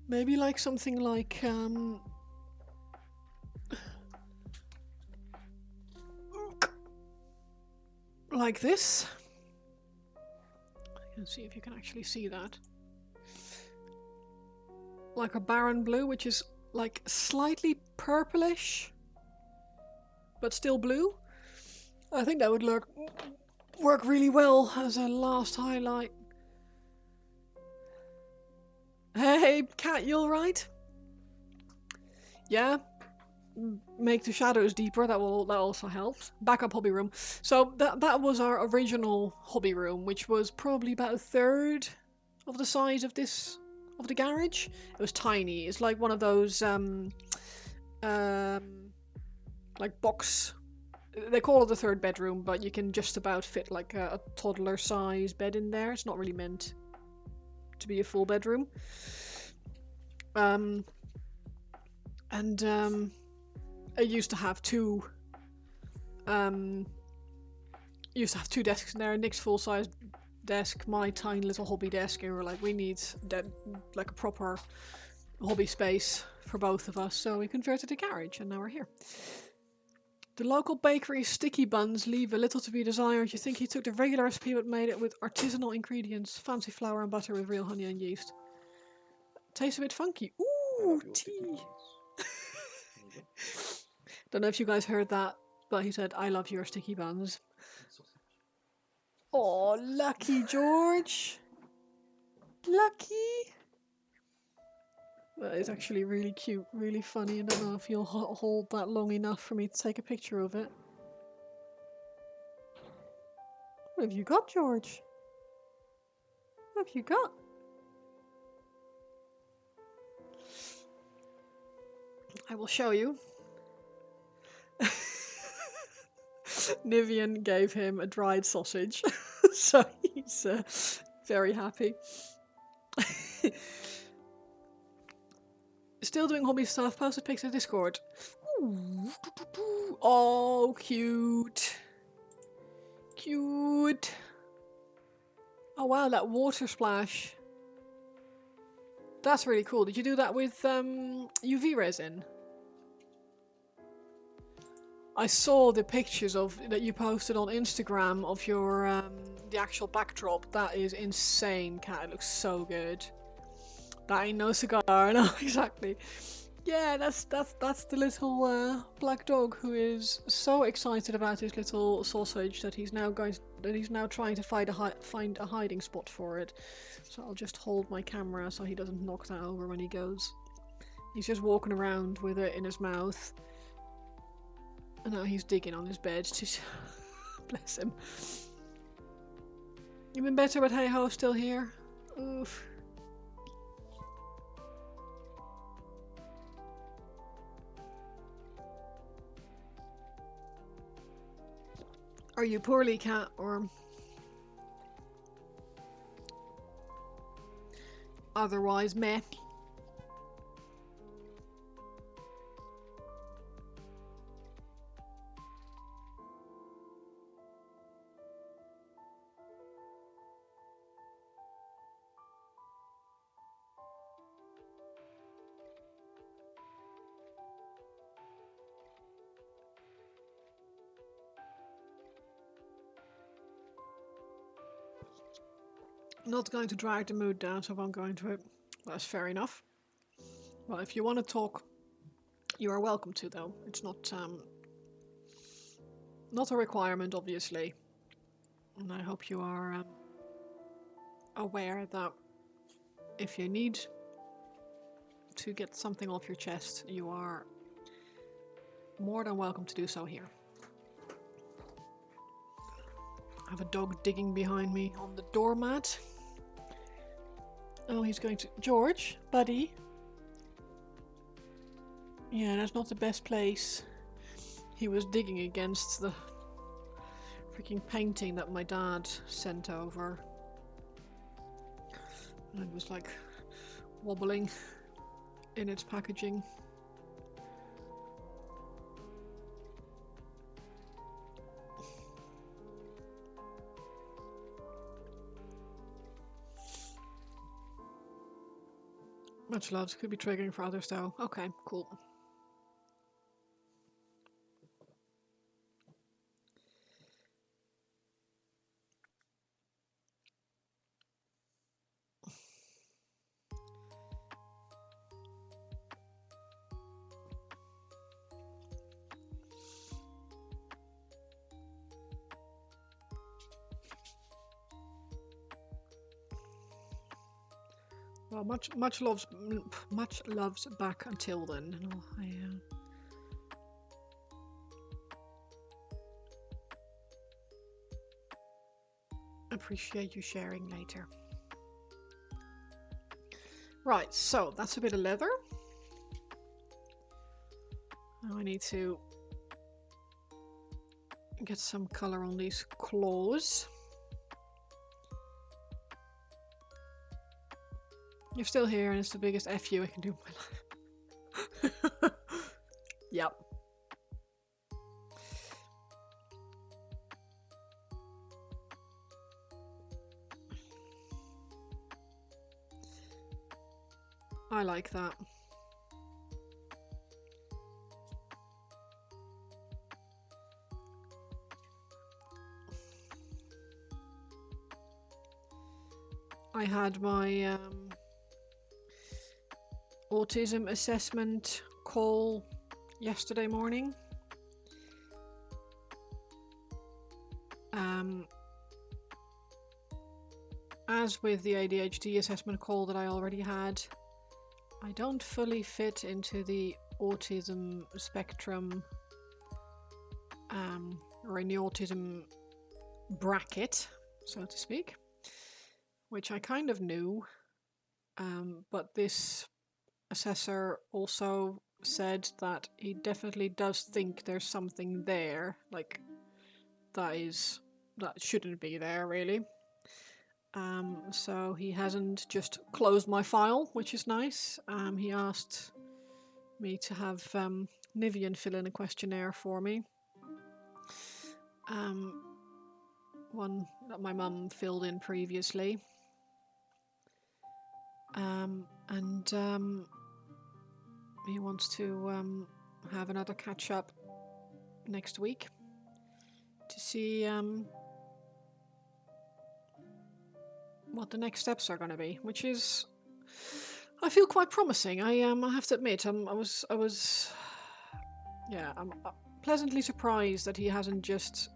Maybe like something like this. Let's see if you can actually see that. Like a barren blue, which is like slightly purplish, but still blue. I think that would work really well as a last highlight. Hey, Cat, you alright? Yeah? Make the shadows deeper, that also helps. Backup hobby room. So that was our original hobby room, which was probably about a third of the size of the garage. It was tiny. It's like one of those like box. They call it the third bedroom, but you can just about fit like a toddler size bed in there. It's not really meant to be a full bedroom. I used to have two desks in there. Nick's full size desk, my tiny little hobby desk, and we were like, we need like a proper hobby space for both of us, so we converted a garage, and now we're here. The local bakery's sticky buns leave a little to be desired. You think he took the regular recipe but made it with artisanal ingredients, fancy flour and butter with real honey and yeast. Tastes a bit funky. Ooh, tea. Don't know if you guys heard that, but he said, I love your sticky buns. Oh, lucky George. Lucky. That is actually really cute, really funny. I don't know if you'll hold that long enough for me to take a picture of it. What have you got, George? What have you got? I will show you. Nivian gave him a dried sausage, so he's very happy. Still doing hobby stuff. Posted pics in Discord. Ooh. Oh, cute. Cute. Oh wow, that water splash. That's really cool. Did you do that with UV resin? I saw the pictures that you posted on Instagram of your the actual backdrop. That is insane, Cat. It looks so good. That ain't no cigar. No, exactly. Yeah, that's the little black dog who is so excited about his little sausage that he's now trying to find a hiding spot for it. So I'll just hold my camera so he doesn't knock that over when he goes. He's just walking around with it in his mouth. And now he's digging on his bed to bless him. You been better, but hey ho, still here. Oof. Are you poorly, Cat, or otherwise meh? Not going to drag the mood down, so I won't go into it. That's fair enough. Well, if you want to talk, you are welcome to, though. It's not a requirement, obviously. And I hope you are aware that if you need to get something off your chest, you are more than welcome to do so here. I have a dog digging behind me on the doormat. Oh, he's going to... George, buddy. Yeah, that's not the best place. He was digging against the freaking painting that my dad sent over. And it was like wobbling in its packaging. Much love. Could be triggering for others though. Okay, cool. Well, much loves back until then. I appreciate you sharing later. Right, so that's a bit of leather. Now I need to get some color on these claws. You're still here, and it's the biggest F you I can do in my life. Yep. I like that. I had my autism assessment call yesterday morning. As with the ADHD assessment call that I already had, I don't fully fit into the autism spectrum, or in the autism bracket, so to speak, which I kind of knew, but this assessor also said that he definitely does think there's something there, like that shouldn't be there really. So he hasn't just closed my file, which is nice. He asked me to have Nivian fill in a questionnaire for me. One that my mum filled in previously. And he wants to have another catch up next week to see what the next steps are going to be, which is, I feel quite promising. I have to admit, I'm pleasantly surprised that he hasn't just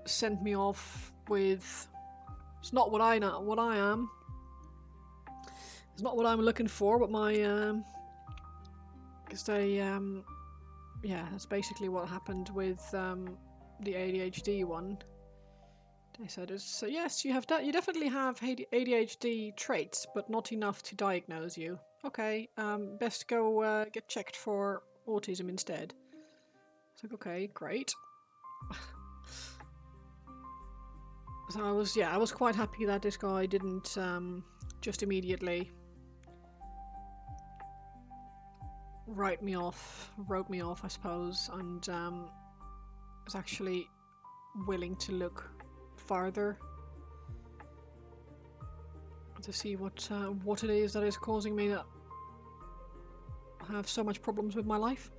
sent me off with, it's not what I am. It's not what I'm looking for, but my because they that's basically what happened with the ADHD one. They said, so yes, you definitely have ADHD traits, but not enough to diagnose you. Okay, best go get checked for autism instead. It's like, okay, great. So I was quite happy that this guy didn't just immediately wrote me off, I suppose, and was actually willing to look farther to see what it is that is causing me to have so much problems with my life.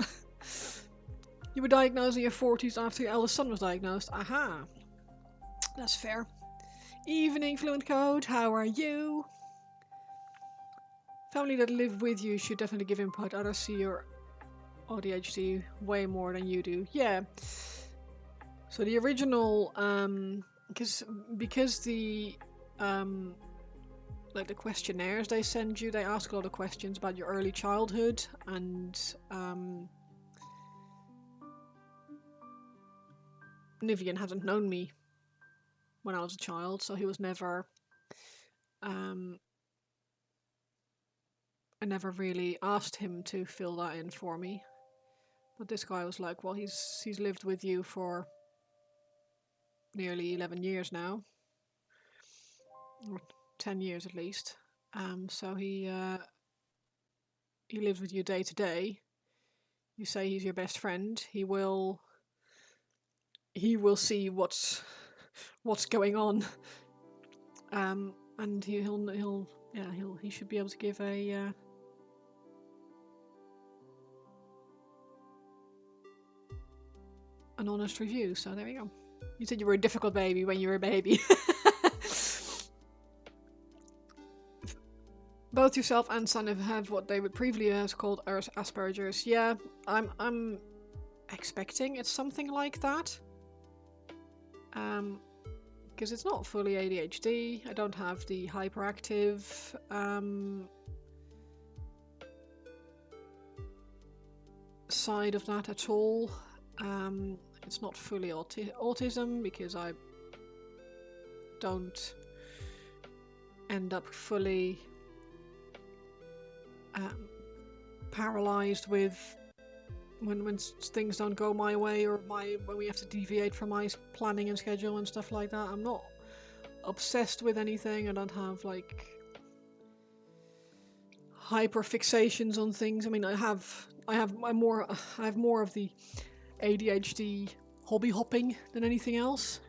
You were diagnosed in your 40s after your eldest son was diagnosed. Aha! That's fair. Evening, Fluent Code. How are you? Family that live with you should definitely give input. Others see your ADHD way more than you do. Yeah. So the original, because the like the questionnaires they send you, they ask a lot of questions about your early childhood, and Nivian hasn't known me when I was a child, so he was never I never really asked him to fill that in for me. But this guy was like, well, he's lived with you for nearly 11 years now, or 10 years at least. So he lives with you day to day. You say he's your best friend. He will see what's going on, and he should be able to give a an honest review. So there we go. You said you were a difficult baby when you were a baby. Both yourself and son have had what they would previously have called Asperger's. Yeah, I'm expecting it's something like that. Because it's not fully ADHD. I don't have the hyperactive side of that at all. It's not fully autism because I don't end up fully paralyzed with when things don't go my way, or when we have to deviate from my planning and schedule and stuff like that. I'm not obsessed with anything. I don't have like hyper fixations on things. I mean, I have more of the ADHD hobby hopping than anything else.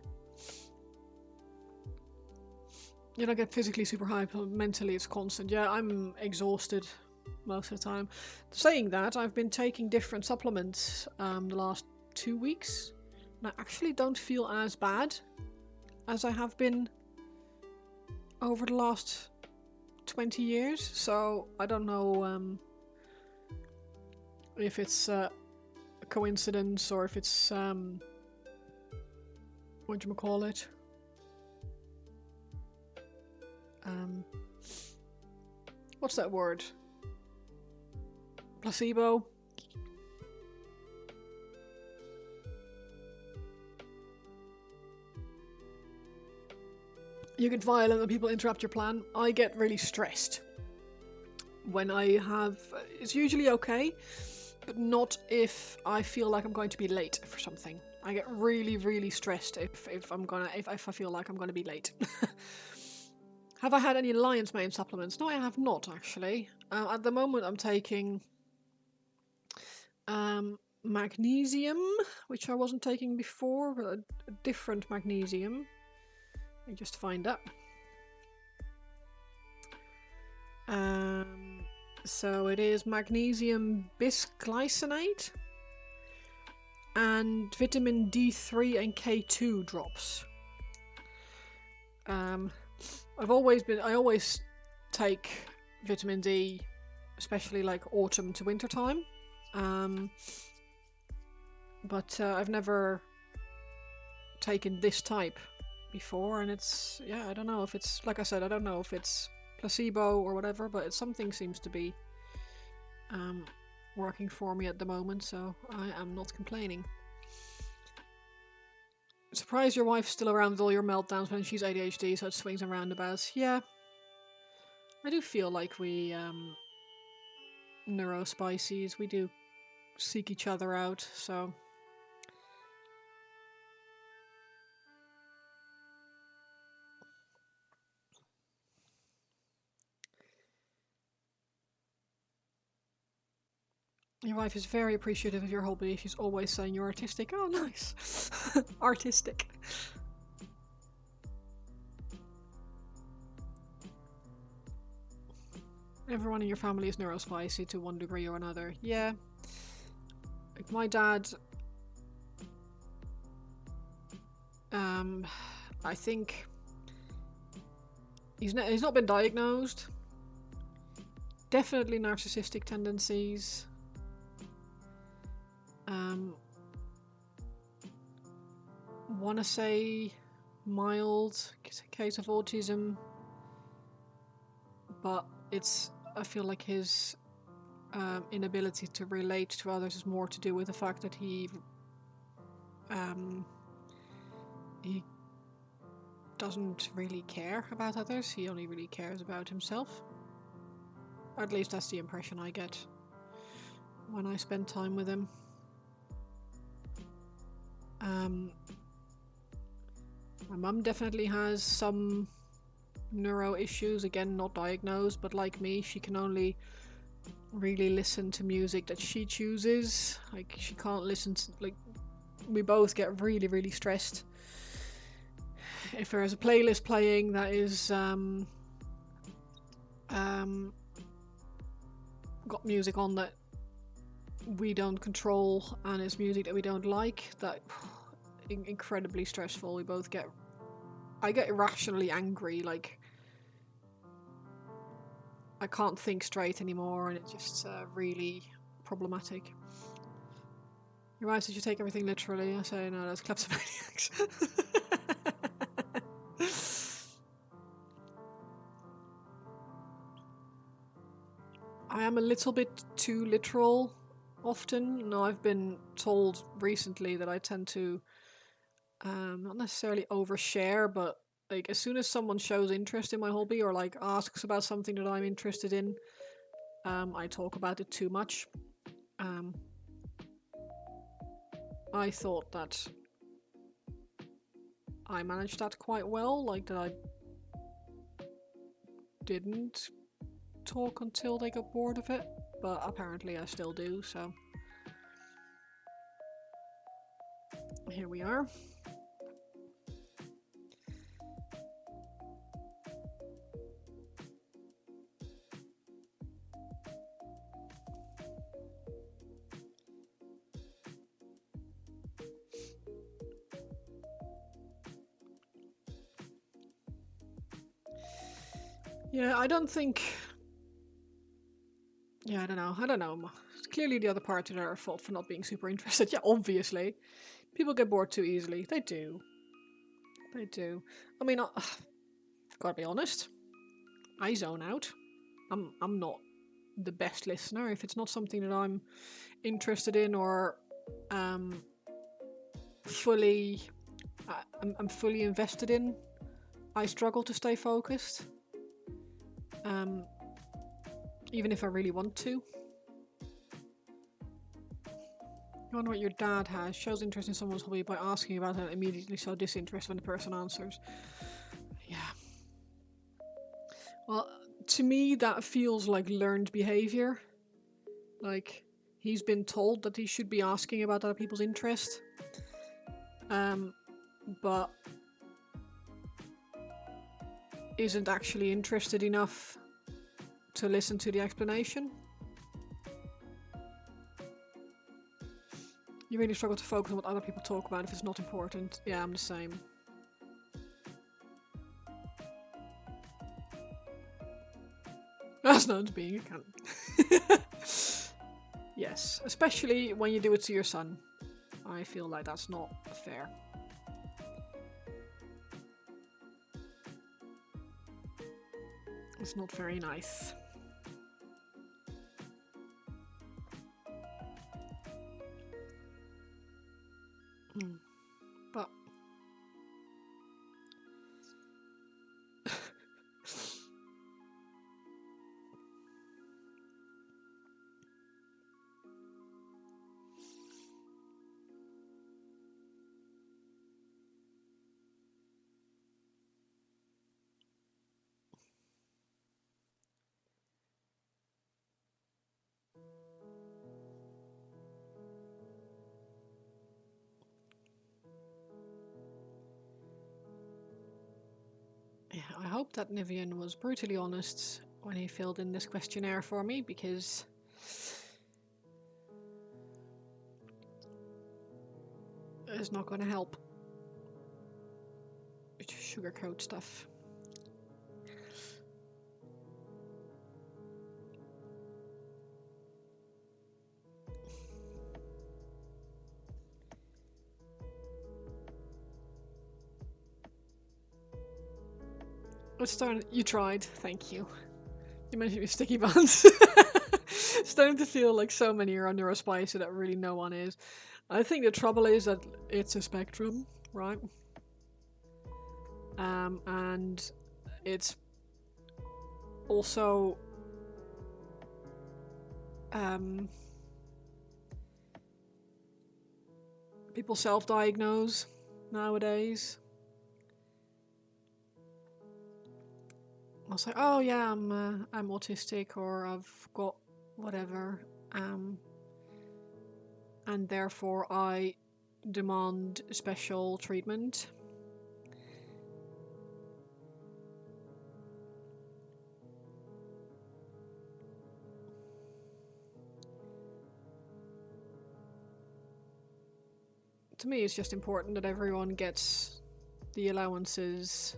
You don't get physically super hyper, mentally it's constant. Yeah, I'm exhausted most of the time. Saying that, I've been taking different supplements the last 2 weeks, and I actually don't feel as bad as I have been over the last 20 years. So I don't know if it's a coincidence or if it's whatchamacallit, what's that word? Placebo. You get violent when people interrupt your plan. I get really stressed when I have. It's usually okay, but not if I feel like I'm going to be late for something. I get really, really stressed if I feel like I'm gonna be late. Have I had any lion's mane supplements? No, I have not actually. At the moment, I'm taking magnesium, which I wasn't taking before, but a different magnesium. Let me just find that. So it is magnesium bisglycinate and vitamin D3 and K2 drops. I always take vitamin D, especially like autumn to winter time. But I've never taken this type before, and it's, yeah, I don't know if it's, like I said, I don't know if it's placebo or whatever, but something seems to be working for me at the moment, so I am not complaining. Surprised your wife's still around with all your meltdowns when she's ADHD, so it swings and roundabouts. Yeah, I do feel like we neurospices, we do seek each other out, so your wife is very appreciative of your hobby. She's always saying you're artistic. Oh, nice. Artistic. Everyone in your family is neurospicy to one degree or another. Yeah. Like my dad I think he's not been diagnosed. Definitely narcissistic tendencies. Want to say mild case of autism, but I feel like his inability to relate to others is more to do with the fact that he doesn't really care about others. He only really cares about himself. At least that's the impression I get when I spend time with him. My mum definitely has some neuro issues, again not diagnosed, but like me, she can only really listen to music that she chooses. Like, she can't listen to, like, we both get really, really stressed if there's a playlist playing that is got music on that we don't control and it's music that we don't like. That incredibly stressful. I get irrationally angry, like I can't think straight anymore, and it's just really problematic. Your wife says you take everything literally. I say no, that's kleptomaniacs. I am a little bit too literal often. No, I've been told recently that I tend to not necessarily overshare, but like as soon as someone shows interest in my hobby or like asks about something that I'm interested in, I talk about it too much. I thought that I managed that quite well, like that I didn't talk until they got bored of it, but apparently I still do, so here we are. Yeah, I don't know. It's clearly the other party that are at fault for not being super interested. Yeah, obviously. People get bored too easily. They do. I mean, I've got to be honest. I zone out. I'm not the best listener. If it's not something that I'm interested in or fully I'm fully invested in, I struggle to stay focused. Even if I really want to. I wonder what your dad has. Shows interest in someone's hobby by asking about it and immediately show disinterest when the person answers. Yeah. Well, to me that feels like learned behavior. Like, he's been told that he should be asking about other people's interest. But isn't actually interested enough to listen to the explanation. You really struggle to focus on what other people talk about if it's not important. Yeah, I'm the same. That's known as being a cunt. Yes, especially when you do it to your son. I feel like that's not fair. It's not very nice. But yeah, I hope that Nivian was brutally honest when he filled in this questionnaire for me, because it's not going to help. sugarcoat stuff. It's starting. You tried. Thank you. You mentioned your sticky buns. Starting to feel like so many are under a spicy that really no one is. I think the trouble is that it's a spectrum, right? And it's also people self-diagnose nowadays. I'll say, "Oh yeah, I'm autistic, or I've got whatever, and therefore I demand special treatment." To me, it's just important that everyone gets the allowances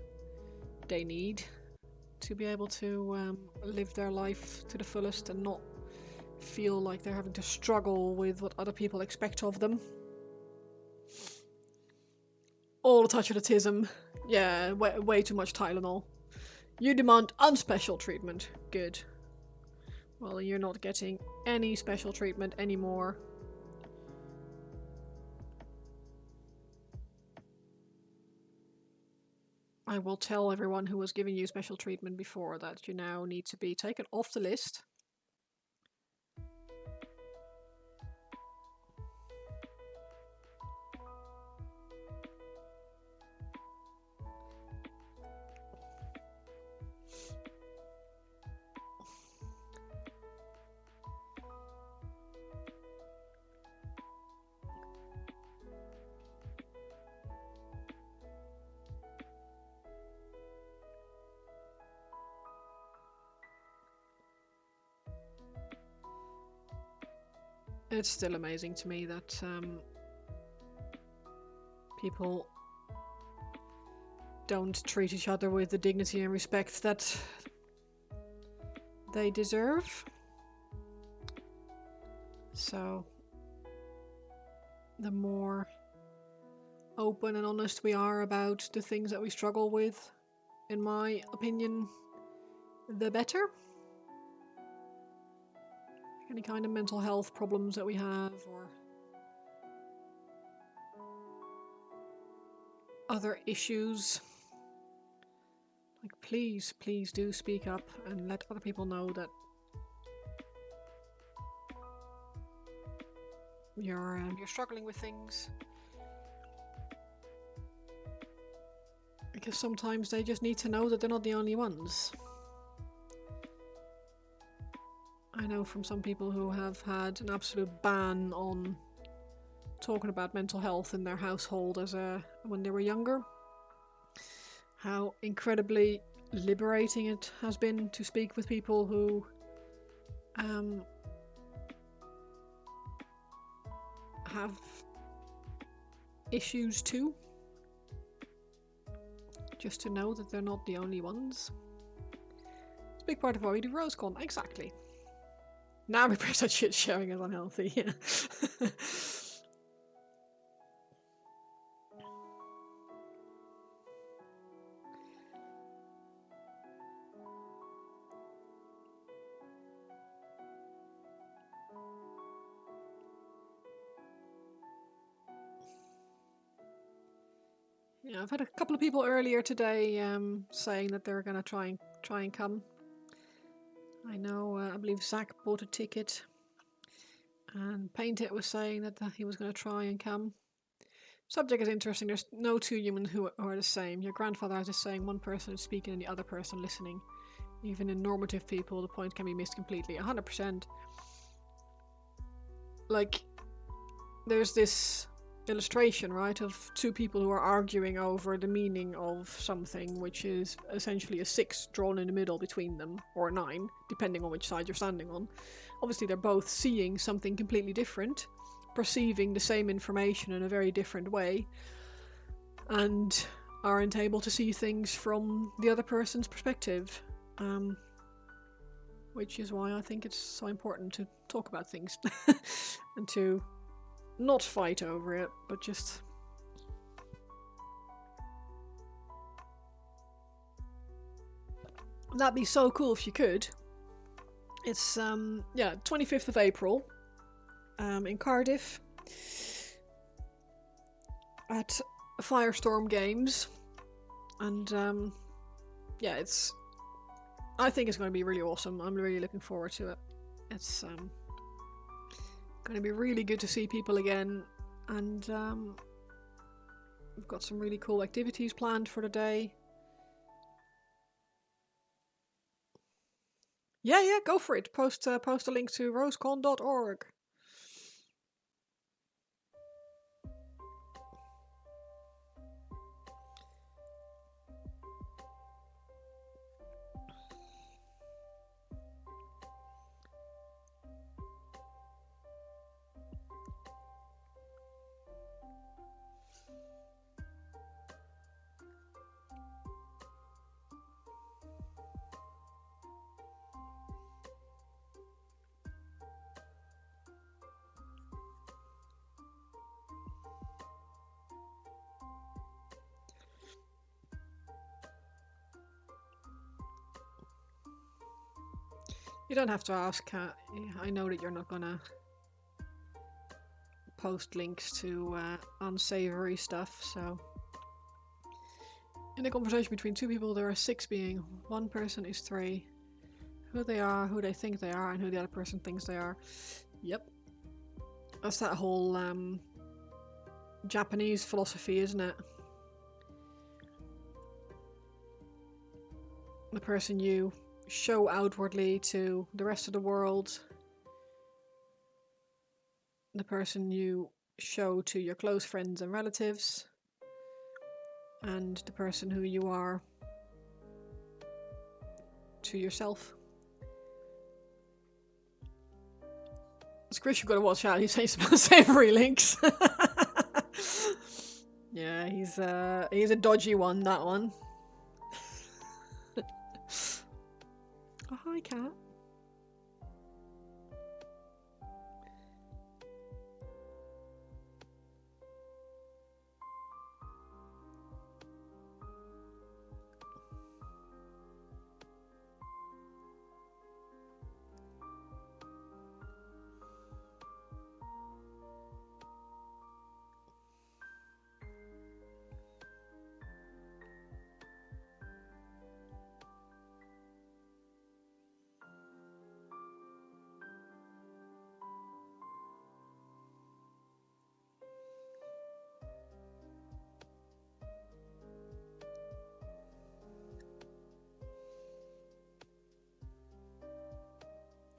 they need to be able to live their life to the fullest and not feel like they're having to struggle with what other people expect of them. All a touch of autism. Yeah, way too much Tylenol. You demand unspecial treatment. Good. Well, you're not getting any special treatment anymore. I will tell everyone who was giving you special treatment before that you now need to be taken off the list. It's still amazing to me that people don't treat each other with the dignity and respect that they deserve. So, the more open and honest we are about the things that we struggle with, in my opinion, the better. Any kind of mental health problems that we have, or other issues, like please do speak up and let other people know that you're struggling with things, because sometimes they just need to know that they're not the only ones. I know from some people who have had an absolute ban on talking about mental health in their household when they were younger, how incredibly liberating it has been to speak with people who have issues too, just to know that they're not the only ones. It's a big part of why we do RoseCon. Exactly. Now we press that shit sharing is unhealthy. Yeah. Yeah, I've had a couple of people earlier today saying that they're gonna try and come. I know, I believe Zach bought a ticket, and Paint It was saying that he was going to try and come. Subject is interesting. There's no two humans who are the same. Your grandfather has a saying, one person is speaking and the other person listening. Even in normative people, the point can be missed completely. 100%. Like, there's this illustration, right, of two people who are arguing over the meaning of something, which is essentially a 6 drawn in the middle between them, or a 9, depending on which side you're standing on. Obviously they're both seeing something completely different, perceiving the same information in a very different way, and aren't able to see things from the other person's perspective. Which is why I think it's so important to talk about things and to not fight over it, but just... That'd be so cool if you could. It's, 25th of April in Cardiff at Firestorm Games. And, I think it's going to be really awesome. I'm really looking forward to it. It's going to be really good to see people again, and we've got some really cool activities planned for the day. Yeah, go for it. Post a link to rosecon.org. You don't have to ask, Kat. I know that you're not gonna post links to unsavory stuff, so... In a conversation between two people, there are 6 being. One person is 3. Who they are, who they think they are, and who the other person thinks they are. Yep. That's that whole Japanese philosophy, isn't it? The person you show outwardly to the rest of the world, the person you show to your close friends and relatives, and the person who you are to yourself. It's Chris, you've got to watch out. He's saying some unsavory links. Yeah, he's a dodgy one, that one. Oh, hi, Cat.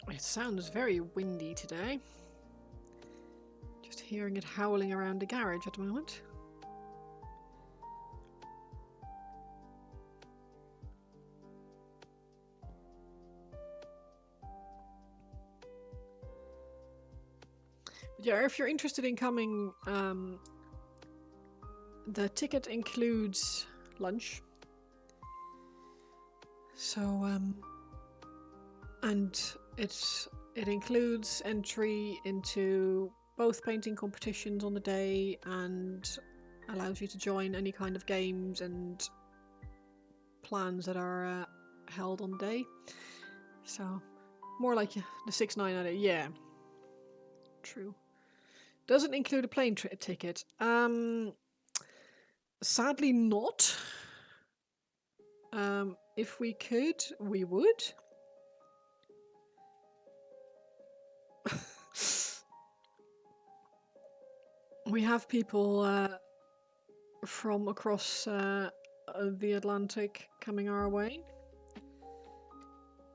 It sounds very windy today. Just hearing it howling around the garage at the moment. But yeah, if you're interested in coming, the ticket includes lunch. So, and it includes entry into both painting competitions on the day and allows you to join any kind of games and plans that are held on the day. So, more like the 6-9-erday. Yeah, true. Doesn't include a plane ticket. Sadly not. If we could, we would. We have people from across the Atlantic coming our way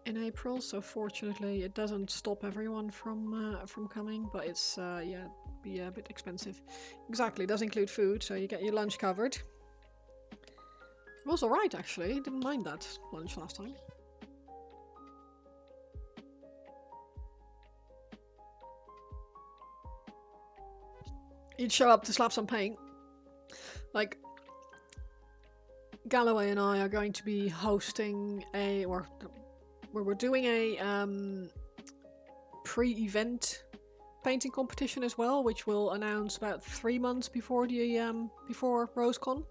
in April, so fortunately it doesn't stop everyone from coming, but it's be a bit expensive. Exactly, it does include food, so you get your lunch covered. It was alright actually, didn't mind that lunch last time. You'd show up to slap some paint. Like, Galloway and I are going to be hosting where we're doing a pre-event painting competition as well, which we'll announce about 3 months before the before RoseCon.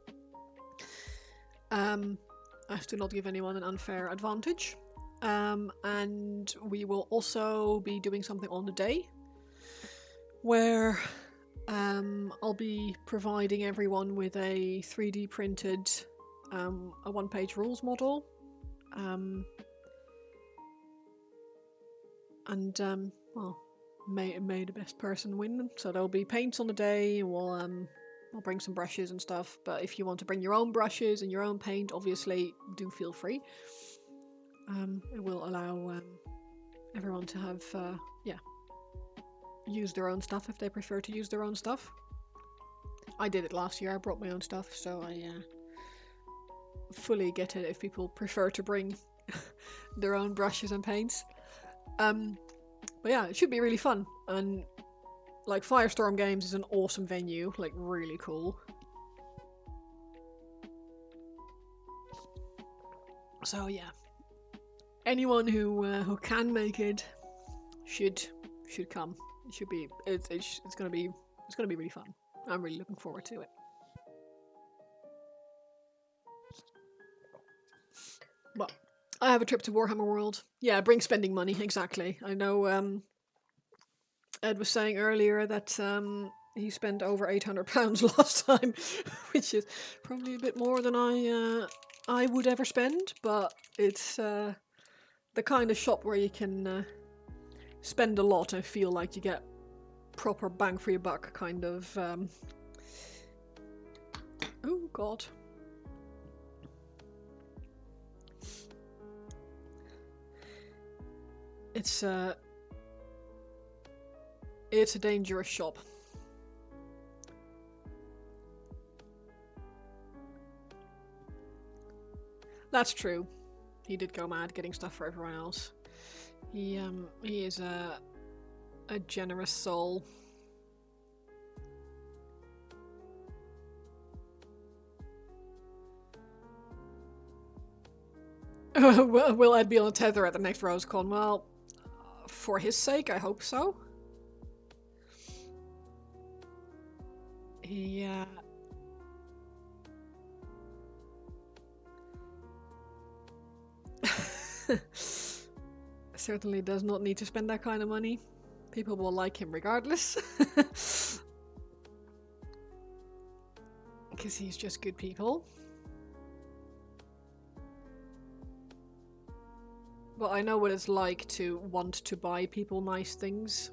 As to not give anyone an unfair advantage. And we will also be doing something on the day where I'll be providing everyone with a 3D printed a one-page rules model. Well, may the best person win. So there'll be paints on the day, and I'll bring some brushes and stuff. But if you want to bring your own brushes and your own paint, obviously do feel free. It will allow everyone to have use their own stuff if they prefer to use their own stuff. I did it last year. I brought my own stuff, so I fully get it if people prefer to bring their own brushes and paints. But yeah, it should be really fun. And like Firestorm Games is an awesome venue, like really cool. So yeah, anyone who can make it should come. It should be it's gonna be really fun. I'm really looking forward to it. But I have a trip to Warhammer World. Yeah, bring spending money, exactly. I know Ed was saying earlier that he spent over £800 last time, which is probably a bit more than I would ever spend, but it's the kind of shop where you can spend a lot and feel like you get proper bang for your buck kind of oh god. It's a dangerous shop. That's true. He did go mad getting stuff for everyone else. He is a generous soul. Will Ed be on a tether at the next RoseCon? Well, for his sake, I hope so. He certainly does not need to spend that kind of money. People will like him regardless. Because he's just good people. But I know what it's like to want to buy people nice things.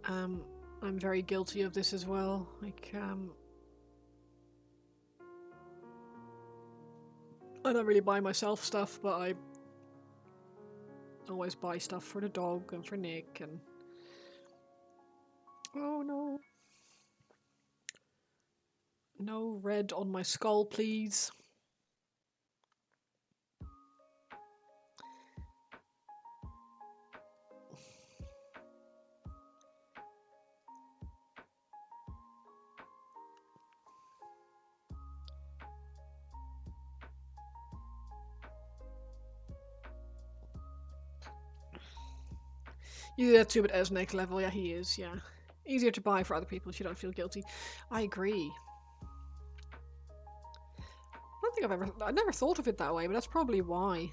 I'm very guilty of this as well. Like, I don't really buy myself stuff, but I always buy stuff for the dog and for Nick and... Oh no. No red on my skull, please. You do that too, but as next level, yeah, he is, yeah. Easier to buy for other people so you don't feel guilty. I agree. I never thought of it that way, but that's probably why.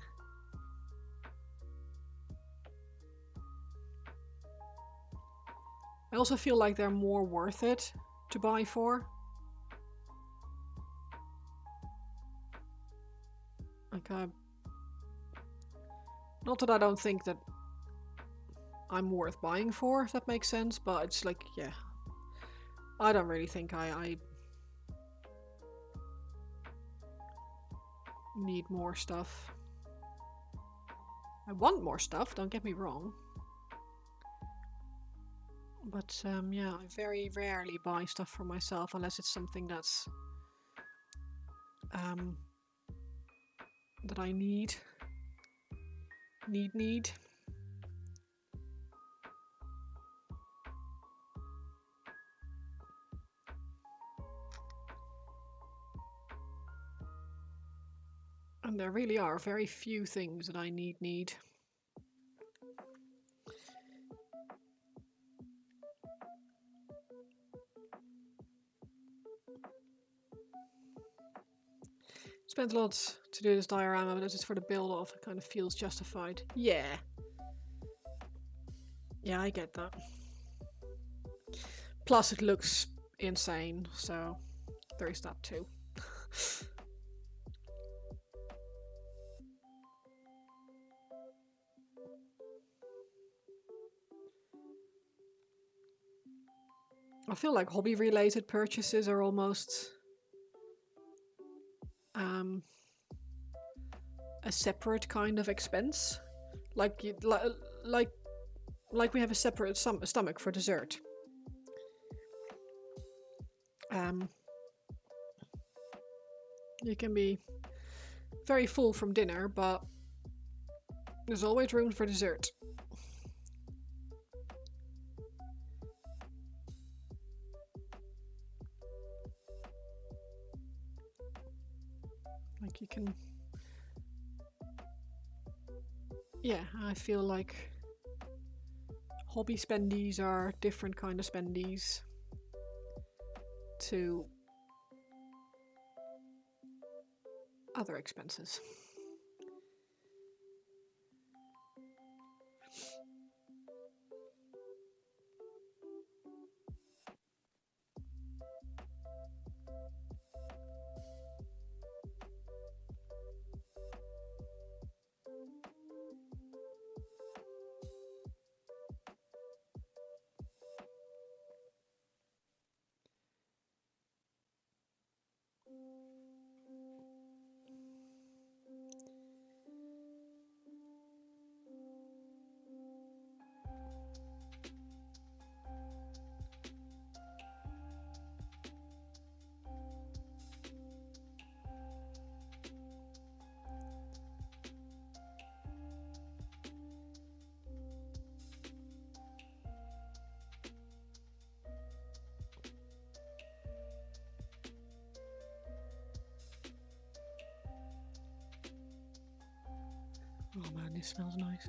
I also feel like they're more worth it to buy for. Like, not that I don't think that I'm worth buying for, if that makes sense, but it's like, yeah. I don't really think I need more stuff. I want more stuff, don't get me wrong. But yeah, I very rarely buy stuff for myself unless it's something that's that I need. Need. And there really are very few things that I need. Spent a lot to do this diorama, but just for the build off, it kind of feels justified. Yeah. Yeah, I get that. Plus, it looks insane, so there is that too. I feel like hobby-related purchases are almost a separate kind of expense. Like we have a separate stomach for dessert. You can be very full from dinner, but there's always room for dessert. Like you can... Yeah, I feel like hobby spendies are different kind of spendies to other expenses. Oh man, this smells nice.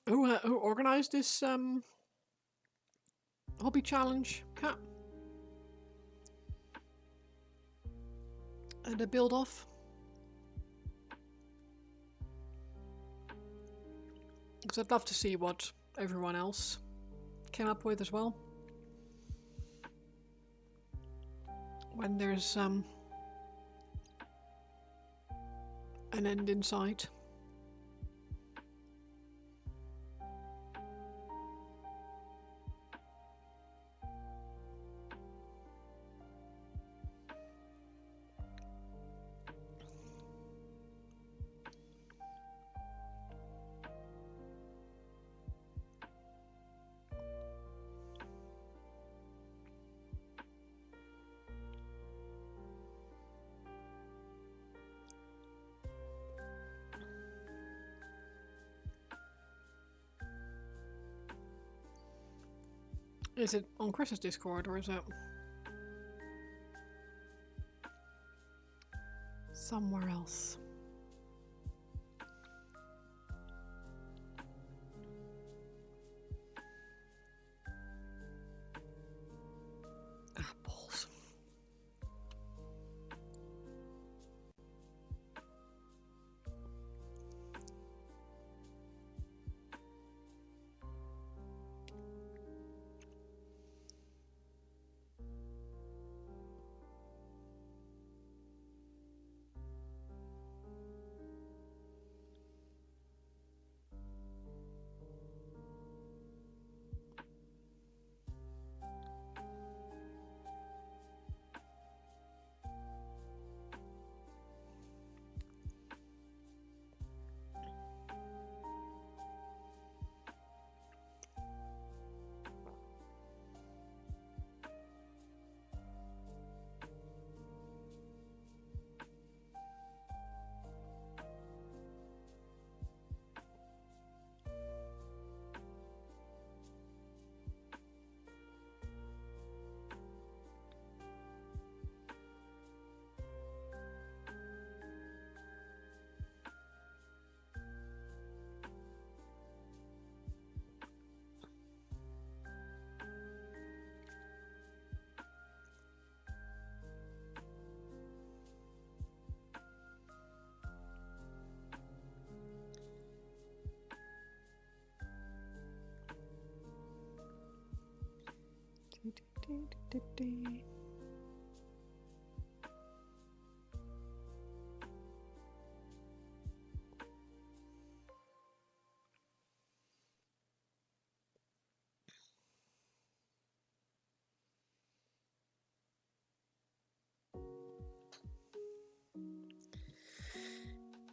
Who organized this hobby challenge, Cat? The build off? Because I'd love to see what everyone else came up with as well. When there's an end in sight. Is it on Chris's Discord or is it somewhere else? Ah, balls.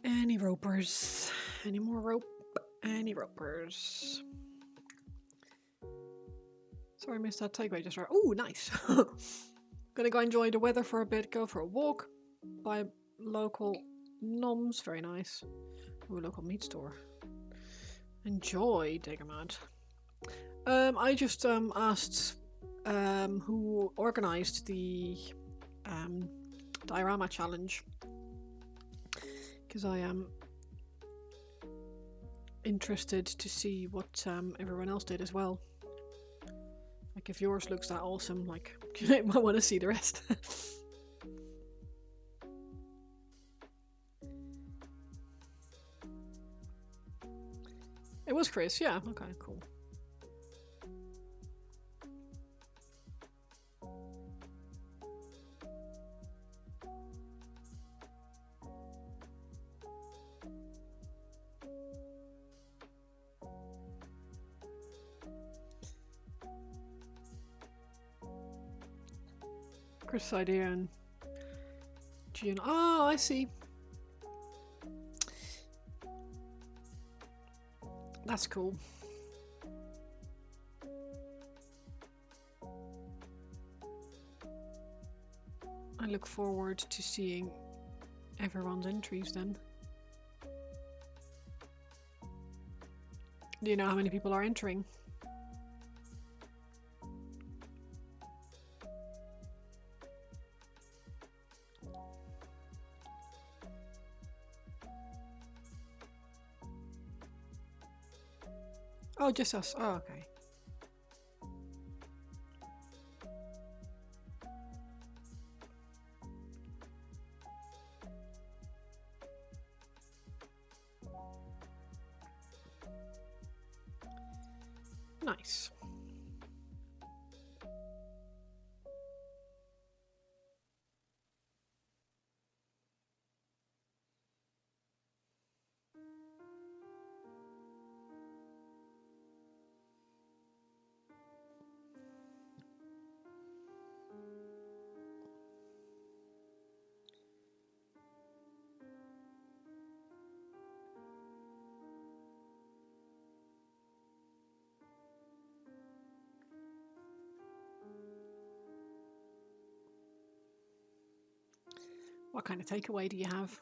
Any ropers? Any more rope? Any ropers? Sorry, I missed that takeaway just right. Oh, nice. Gonna go enjoy the weather for a bit, go for a walk, buy local noms, very nice. Ooh, local meat store. Enjoy, Diggermad. I just asked who organised the diorama challenge, because I am interested to see what everyone else did as well. Like, if yours looks that awesome, like, I want to see the rest. It was Chris, yeah. Okay, cool. Chris' idea and Gian. Oh, I see. That's cool. I look forward to seeing everyone's entries then. Do you know how many people are entering? Oh, just us. Oh, okay. Nice. What kind of takeaway do you have?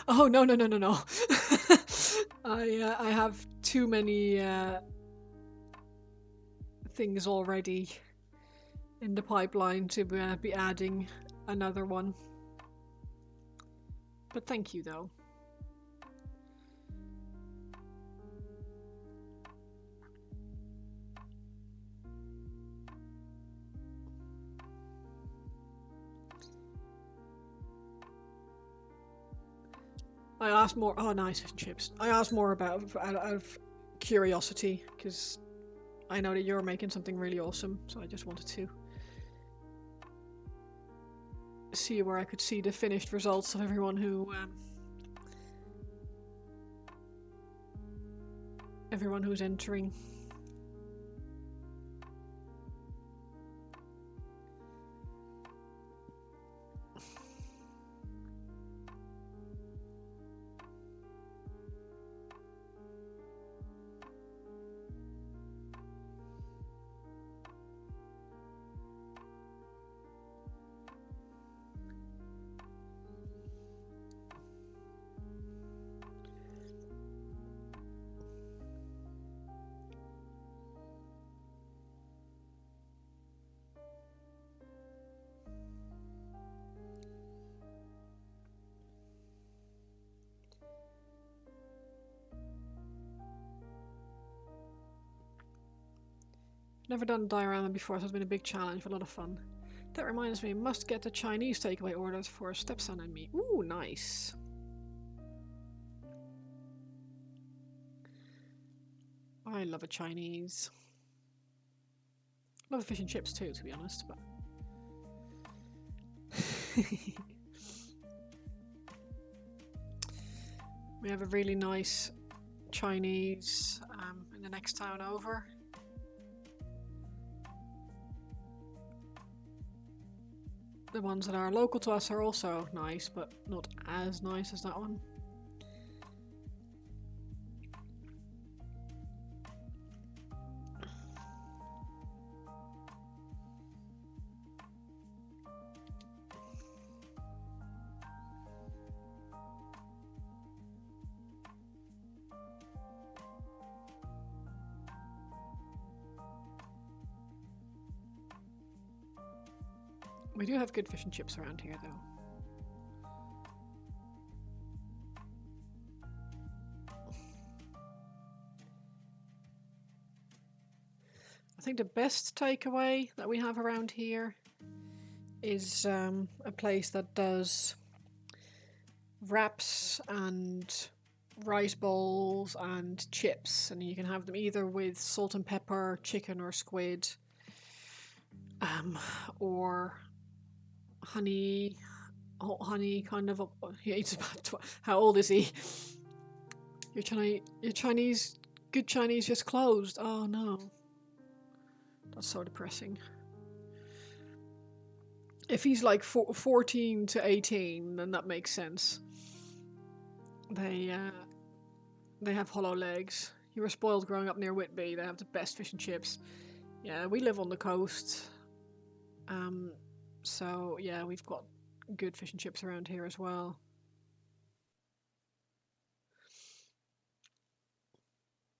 Oh, no, no, no, no, no. I have too many things already in the pipeline to be adding another one. But thank you, though. I asked more. Oh, nice chips. I asked more about out of curiosity, because I know that you're making something really awesome. So I just wanted to see where I could see the finished results of everyone who's entering. Never done a diorama before, so it's been a big challenge, a lot of fun. That reminds me, must get the Chinese takeaway orders for stepson and me. Ooh, nice. I love a Chinese. Love the fish and chips too, to be honest. But we have a really nice Chinese in the next town over. The ones that are local to us are also nice, but not as nice as that one. We do have good fish and chips around here, though. I think the best takeaway that we have around here is a place that does wraps and rice bowls and chips, and you can have them either with salt and pepper, chicken or squid, or honey, hot honey kind of. He eats about how old is he? Your Chinese, good Chinese just closed. Oh no, that's so depressing. If he's like 14 to 18, then that makes sense. They have hollow legs. You were spoiled growing up near Whitby. They have the best fish and chips. Yeah, we live on the coast. So yeah, we've got good fish and chips around here as well.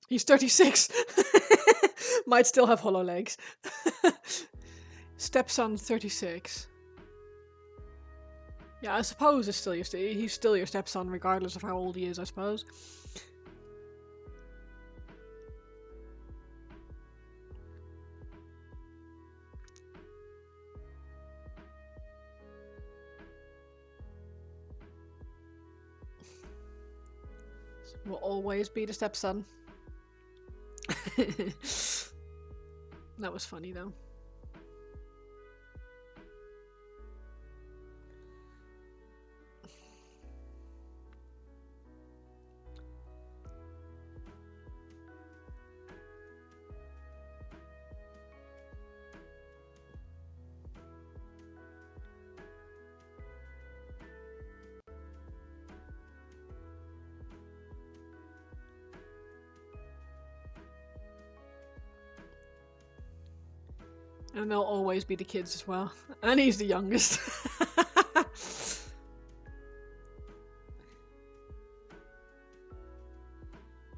He's 36. Might still have hollow legs. Stepson 36. Yeah, I suppose he's still your stepson regardless of how old he is, I suppose. Will always be the stepson. That was funny though. And they'll always be the kids as well. And he's the youngest.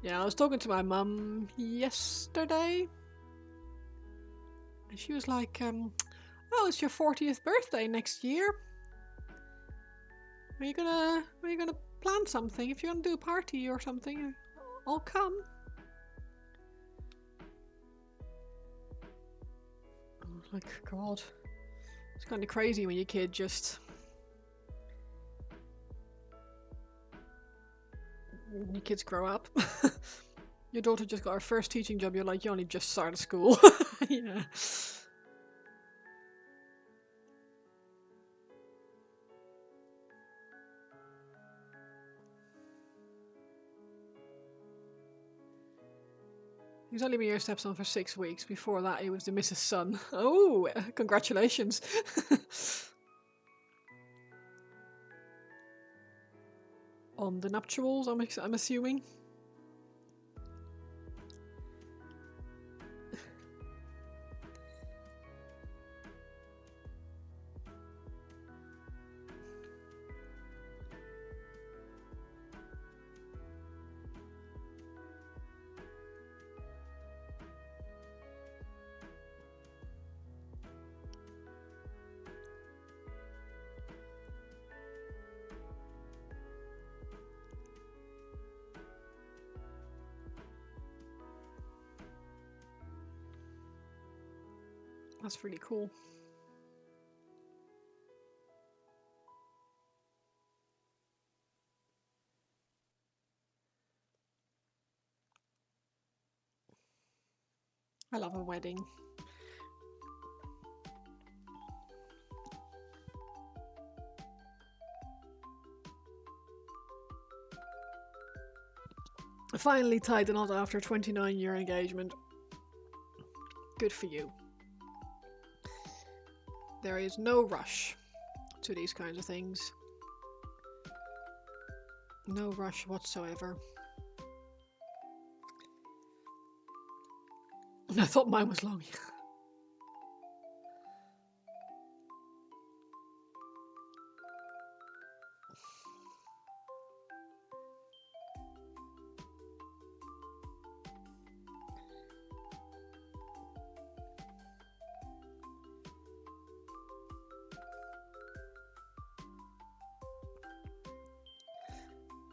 Yeah, I was talking to my mum yesterday. And she was like, oh, it's your 40th birthday next year. Are you gonna plan something? If you're gonna do a party or something, I'll come. Like, God, it's kind of crazy when your kid just... When your kids grow up. Your daughter just got her first teaching job, you're like, you only just started school. Yeah. He's only been your stepson for 6 weeks. Before that, he was the Mrs. Son. Oh, congratulations. On the nuptials, I'm assuming. That's really cool. I love a wedding. I finally tied the knot after a 29-year engagement. Good for you. There is no rush to these kinds of things. No rush whatsoever. And I thought mine was long.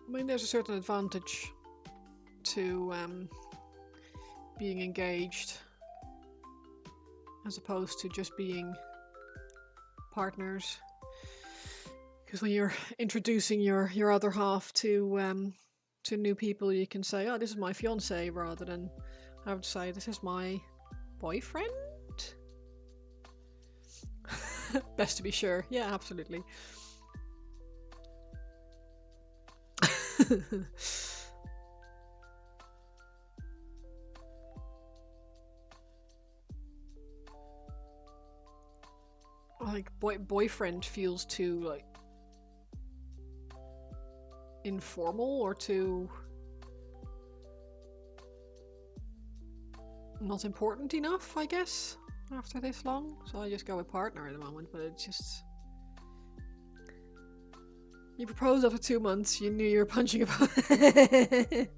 I mean, there's a certain advantage to being engaged as opposed to just being partners. Because when you're introducing your other half to new people, you can say, "Oh, this is my fiance," rather than have to say, "This is my boyfriend." Best to be sure. Yeah, absolutely. Like boyfriend feels too like informal or too not important enough, I guess, after this long. So I just go with partner at the moment, but it's just you proposed after 2 months, you knew you were punching above. It's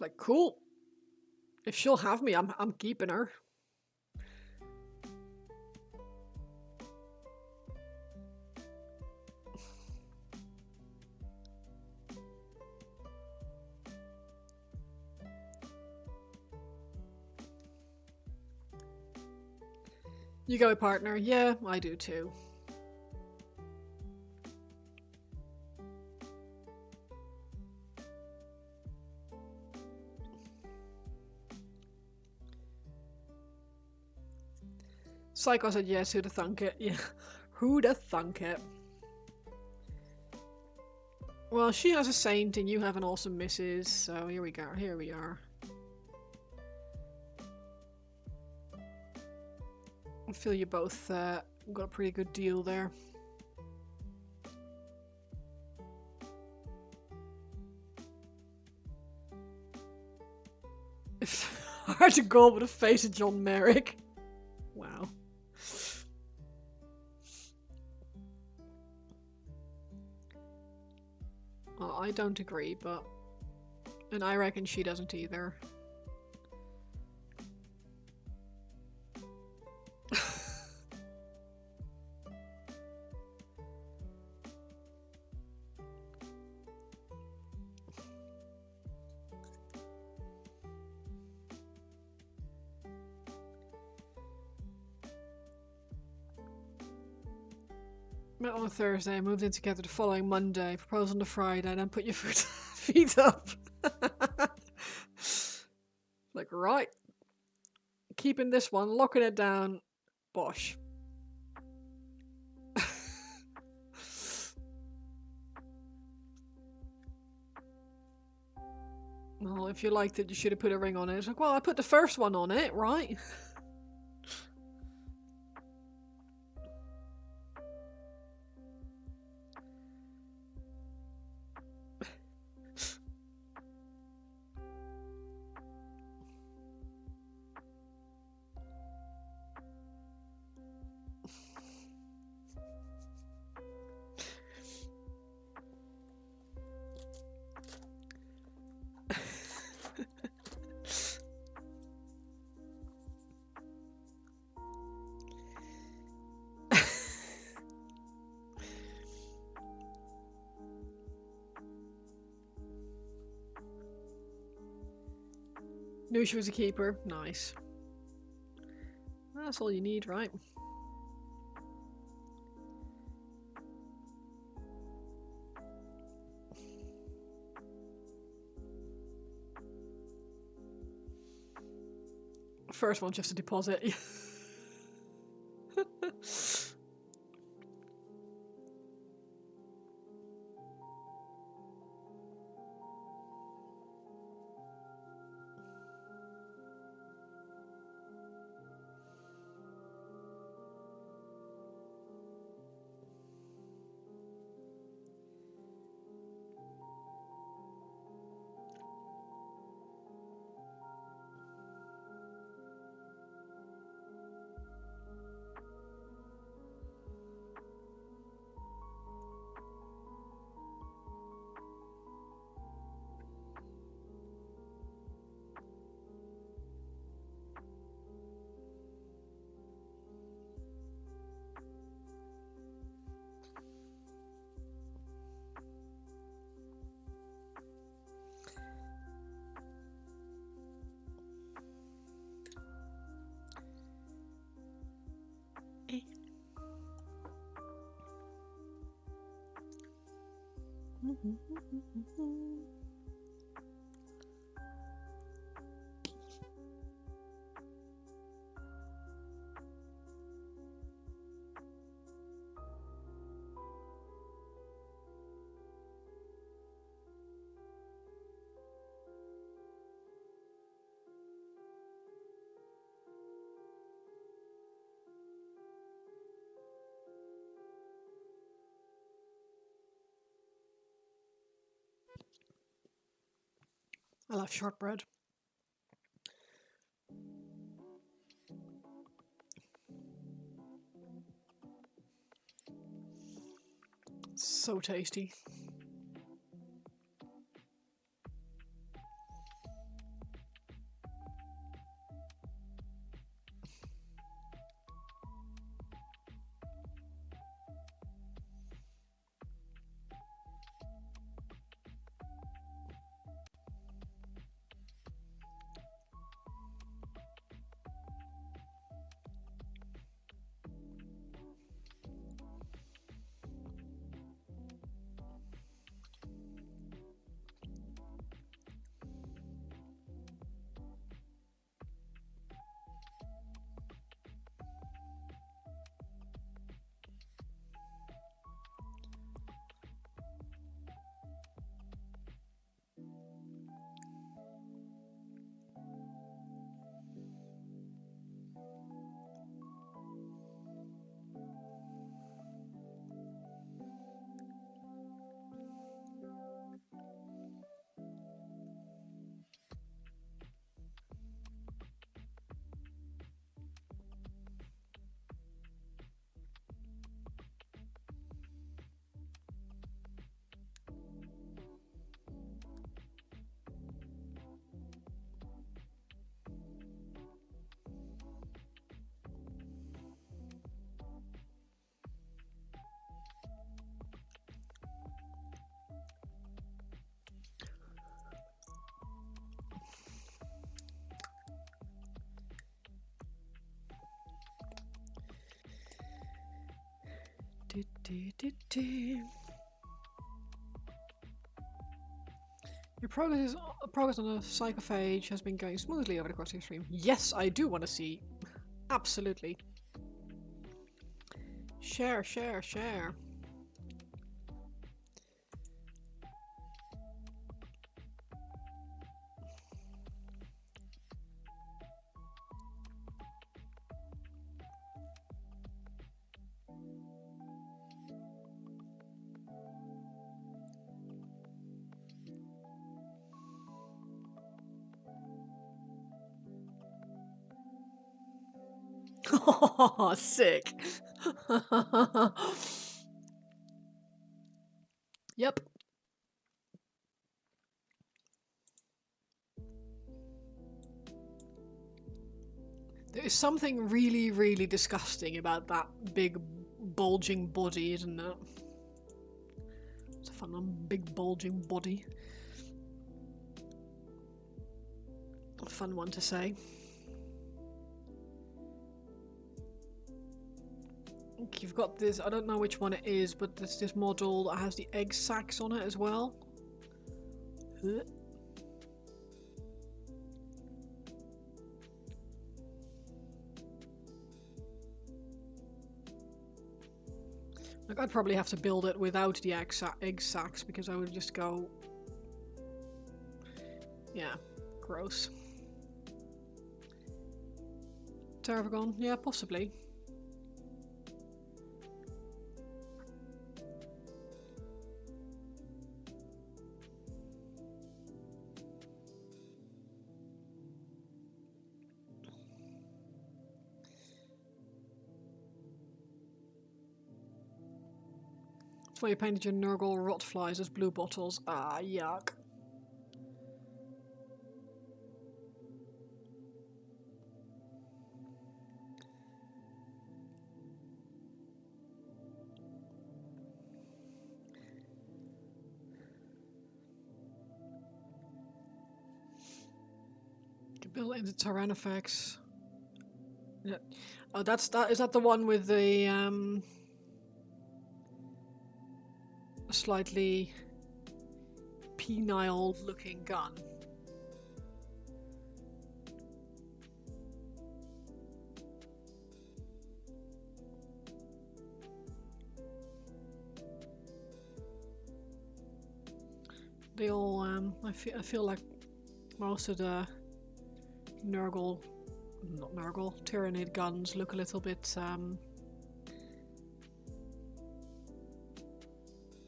like, cool. If she'll have me, I'm keeping her. You go with partner? Yeah, I do too. Psycho said yes, who'da thunk it? Yeah, who'da thunk it? Well, she has a saint and you have an awesome missus, so here we go, here we are. I feel you both got a pretty good deal there. It's hard to go with the face of John Merrick. Wow. Well, I don't agree, but... And I reckon she doesn't either. Met on a Thursday, moved in together the following Monday, proposed on the Friday, then put your feet up. Like, right. Keeping this one, locking it down. Bosh. Well, if you liked it, you should have put a ring on it. It's like, well, I put the first one on it, right? Knew she was a keeper. Nice. That's all you need, right? First one just a deposit. I love shortbread. So tasty. Your progress on the psychophage has been going smoothly over the course of your stream. Yes, I do want to see. Absolutely. Share, share, share. Oh, sick. Yep. There is something really, really disgusting about that big bulging body, isn't it? It's a fun one, big bulging body. A fun one to say. You've got this, I don't know which one it is, but there's this model that has the egg sacs on it as well. Like, I'd probably have to build it without the egg sacs because I would just go... Yeah, gross. Terragon? Yeah, possibly. That's why you painted your Nurgle rotflies as blue bottles. Ah, yuck. You can build it into Tyrannofex. Yeah. Oh, is that the one with the slightly penile looking gun? They all I feel like most of the Nurgle, not Nurgle, Tyrannid guns look a little bit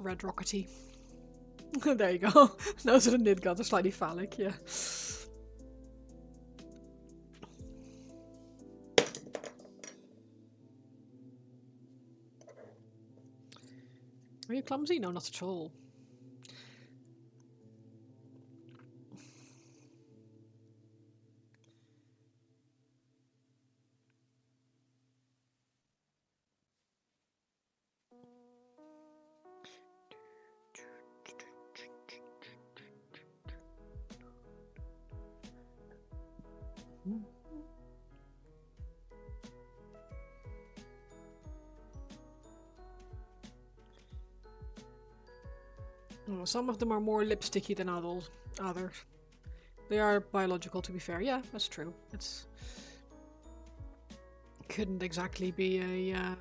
red rockety. There you go. Those are the Nid guns, are slightly phallic, yeah. Are you clumsy? No, not at all. Oh, some of them are more lipsticky than others. They are biological, to be fair. Yeah, that's true. It's couldn't exactly be a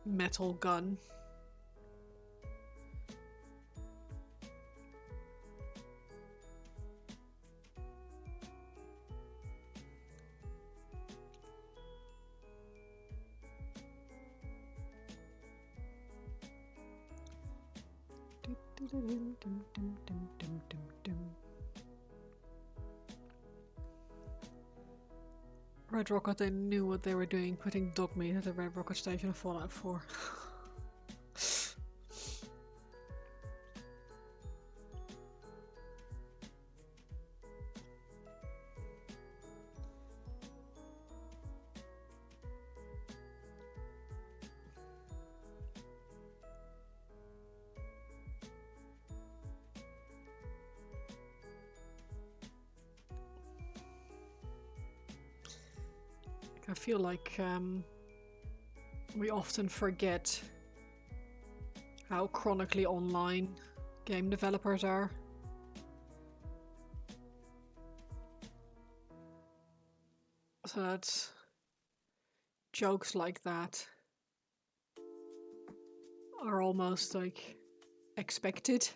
metal gun. Red Rocket, they knew what they were doing, putting dog meat at the Red Rocket station of Fallout 4. I feel like we often forget how chronically online game developers are. So that's jokes like that are almost like expected.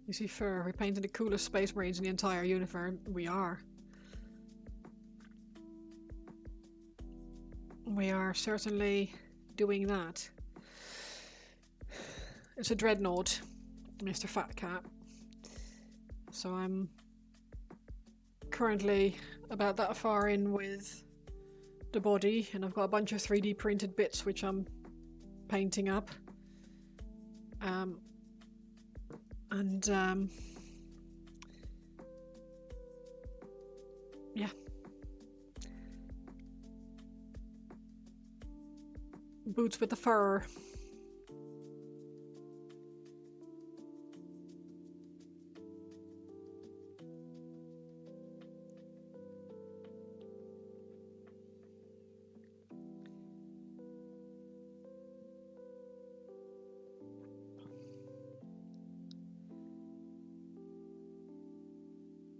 You see, Fur, we painted the coolest Space Marines in the entire universe. We are. We are certainly doing that. It's a Dreadnought, Mr. Fat Cat. So I'm currently about that far in with the body, and I've got a bunch of 3D printed bits which I'm painting up. Yeah. Boots with the fur.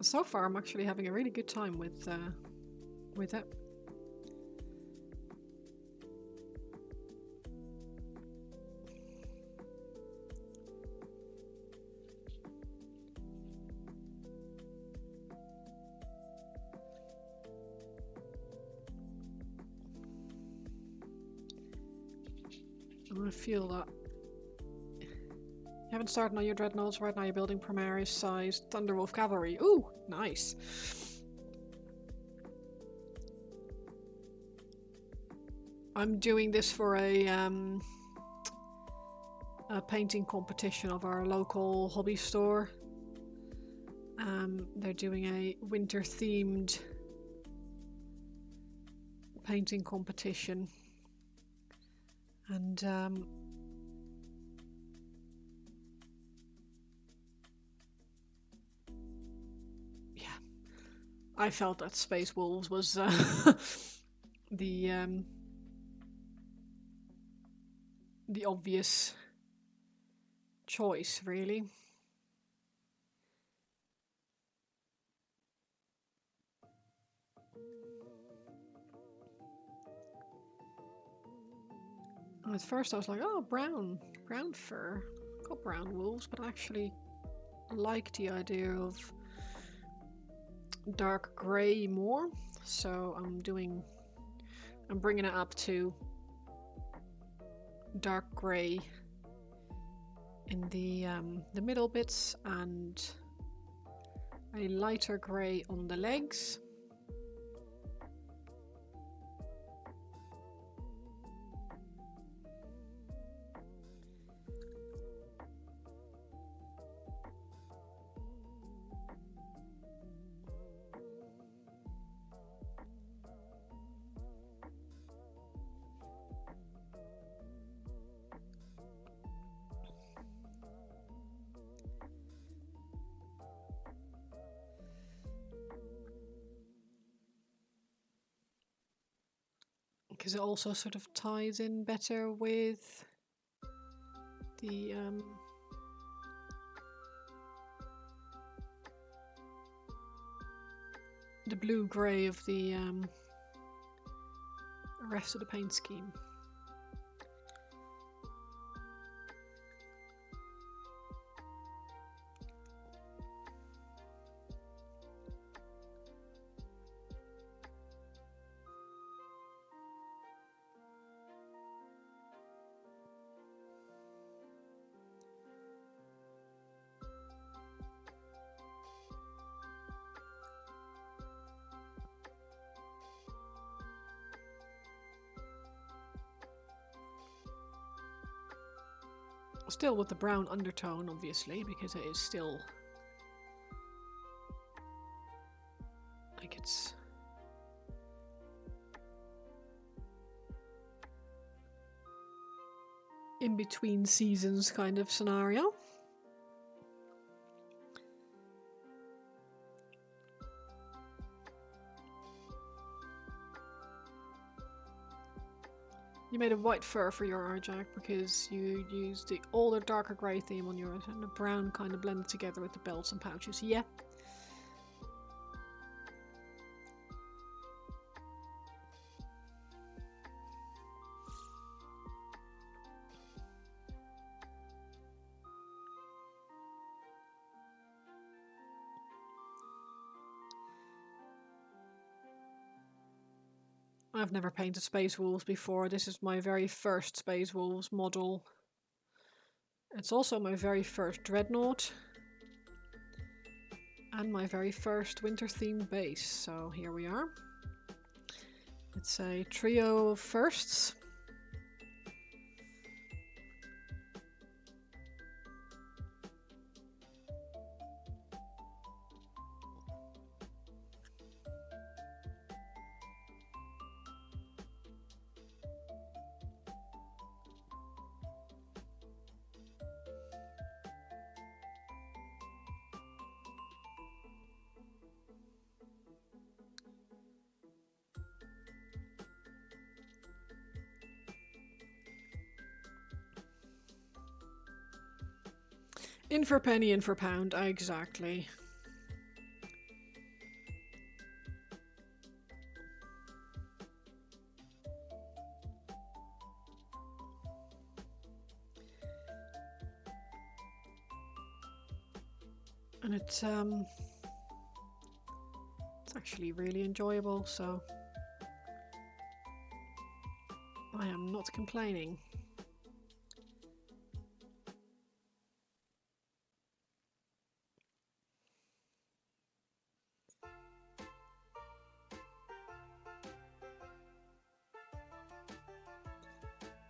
So far, I'm actually having a really good time with it. I feel that. You haven't started on your dreadnoughts right now. You're building Primaris-sized Thunderwolf cavalry. Ooh, nice. I'm doing this for a painting competition of our local hobby store. They're doing a winter-themed painting competition, and yeah, I felt that Space Wolves was the obvious choice, really. At first I was like, oh, brown fur, got brown wolves, but I actually like the idea of dark grey more, so I'm bringing it up to dark grey in the middle bits and a lighter grey on the legs. Because it also sort of ties in better with the blue-grey of the rest of the paint scheme. Still with the brown undertone, obviously, because it is still like it's in between seasons kind of scenario. You made a white fur for your Arjack because you used the older, darker grey theme on yours, and the brown kind of blended together with the belts and pouches. Yeah. I've never painted Space Wolves before. This is my very first Space Wolves model. It's also my very first Dreadnought. And my very first winter-themed base. So here we are. It's a trio of firsts. In for penny, in for pound, exactly. And it's actually really enjoyable, so I am not complaining.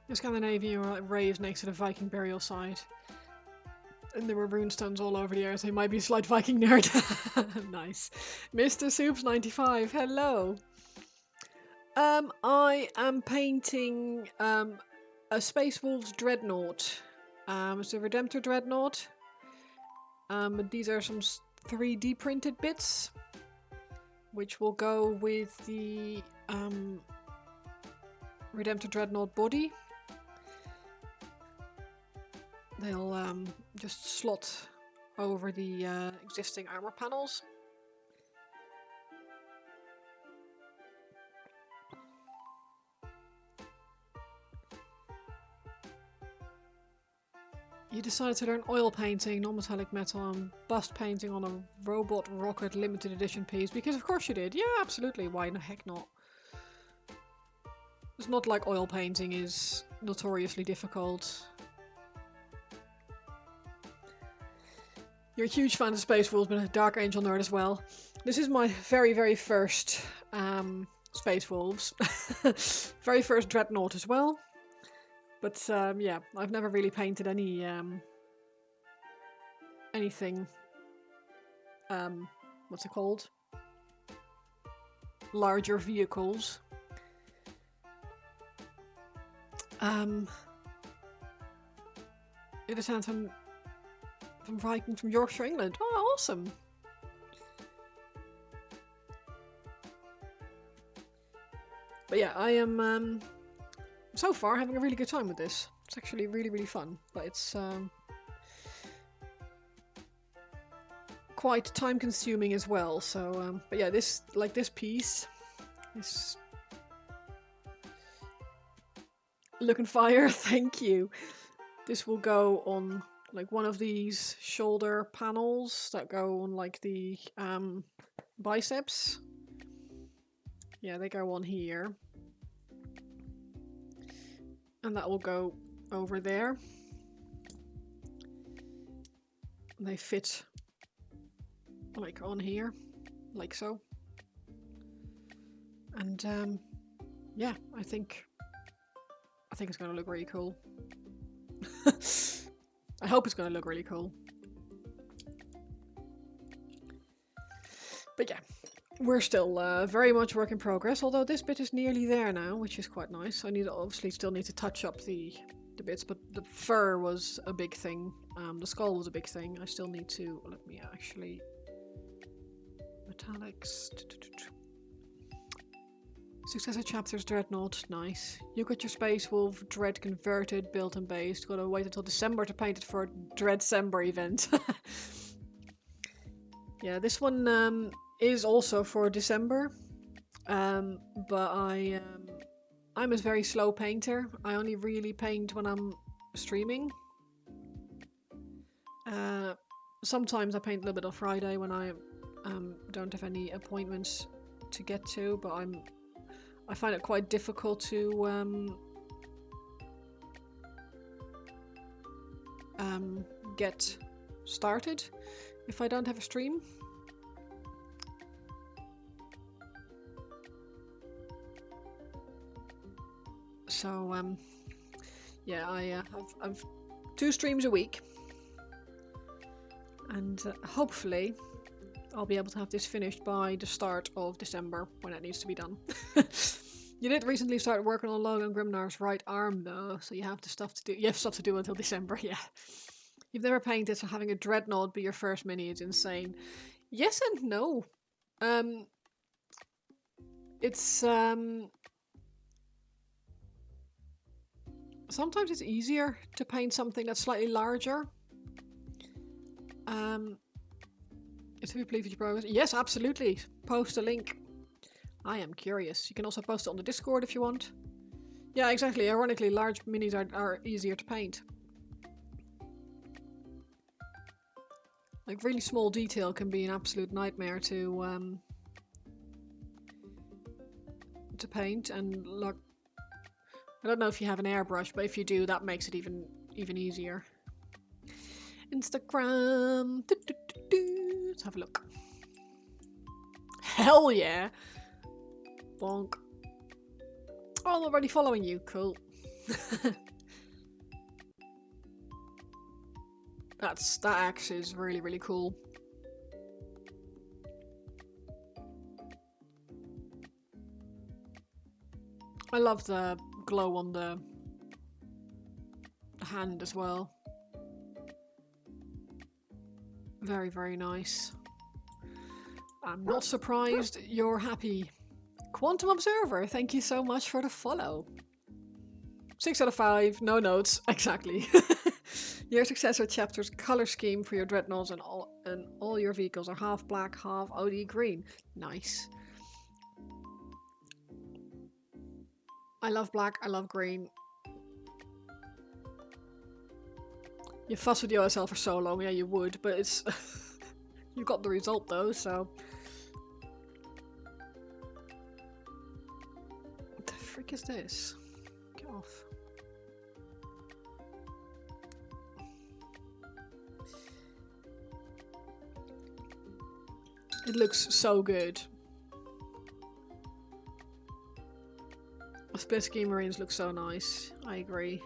The Scandinavian array is next to the Viking burial site. And there were runestones all over the area, so he might be a slight Viking nerd. Nice. Mr. Soups 95, hello. I am painting a Space Wolves Dreadnought. It's a Redemptor Dreadnought. These are some 3D printed bits, which will go with the Redemptor Dreadnought body. They'll just slot over the existing armor panels. You decided to learn oil painting, non-metallic metal, and bust painting on a robot rocket limited edition piece because of course you did. Yeah, absolutely. Why the heck not? It's not like oil painting is notoriously difficult. You're a huge fan of Space Wolves, but a Dark Angel nerd as well. This is my very, very first Space Wolves. Very first Dreadnought as well. But yeah, I've never really painted any anything. What's it called? Larger vehicles. It is from Vikings from Yorkshire, England. Oh, awesome! But yeah, I am so far having a really good time with this. It's actually really, really fun, but it's quite time consuming as well. So, but yeah, this piece, this look and fire. Thank you. This will go on like one of these shoulder panels that go on like the biceps. Yeah, they go on here. And that will go over there. They fit like on here, like so. And yeah, I think it's gonna look really cool. I hope it's gonna look really cool. But yeah, we're still very much work in progress, although this bit is nearly there now, which is quite nice. I obviously still need to touch up the bits, but the fur was a big thing. The skull was a big thing. I still need to, let me actually, metallics. Successor chapters Dreadnought, nice. You got your Space Wolf Dread converted, built and based. Gotta wait until December to paint it for a Dreadcember event. Yeah, this one is also for December, but I'm a very slow painter. I only really paint when I'm streaming. Sometimes I paint a little bit on Friday when I don't have any appointments to get to, but I find it quite difficult to get started if I don't have a stream. So yeah, I've 2 streams a week, and hopefully I'll be able to have this finished by the start of December when it needs to be done. You did recently start working on Logan Grimnar's right arm though, so you have stuff to do. You have stuff to do until December. Yeah. You've never painted, so having a Dreadnought be your first mini is insane. Yes and no. It's sometimes it's easier to paint something that's slightly larger. If you please with your progress. Yes, absolutely. Post a link. I am curious. You can also post it on the Discord if you want. Yeah, exactly. Ironically, large minis are easier to paint. Like, really small detail can be an absolute nightmare to paint. And look, I don't know if you have an airbrush, but if you do, that makes it even easier. Instagram. Let's have a look. Hell yeah! Bonk. Oh, I'm already following you. Cool. That axe is really, really cool. I love the glow on the hand as well. Very, very nice. I'm not surprised you're happy. Quantum Observer, thank you so much for the follow. 6 out of 5, no notes, exactly. Your successor chapter's color scheme for your dreadnoughts and all your vehicles are half black, half OD green. Nice. I love black, I love green. You fuss with the OSL for so long, yeah you would, but it's... you got the result though, so... What the frick is this? Get off. It looks so good. Split Scheme Marines look so nice. I agree.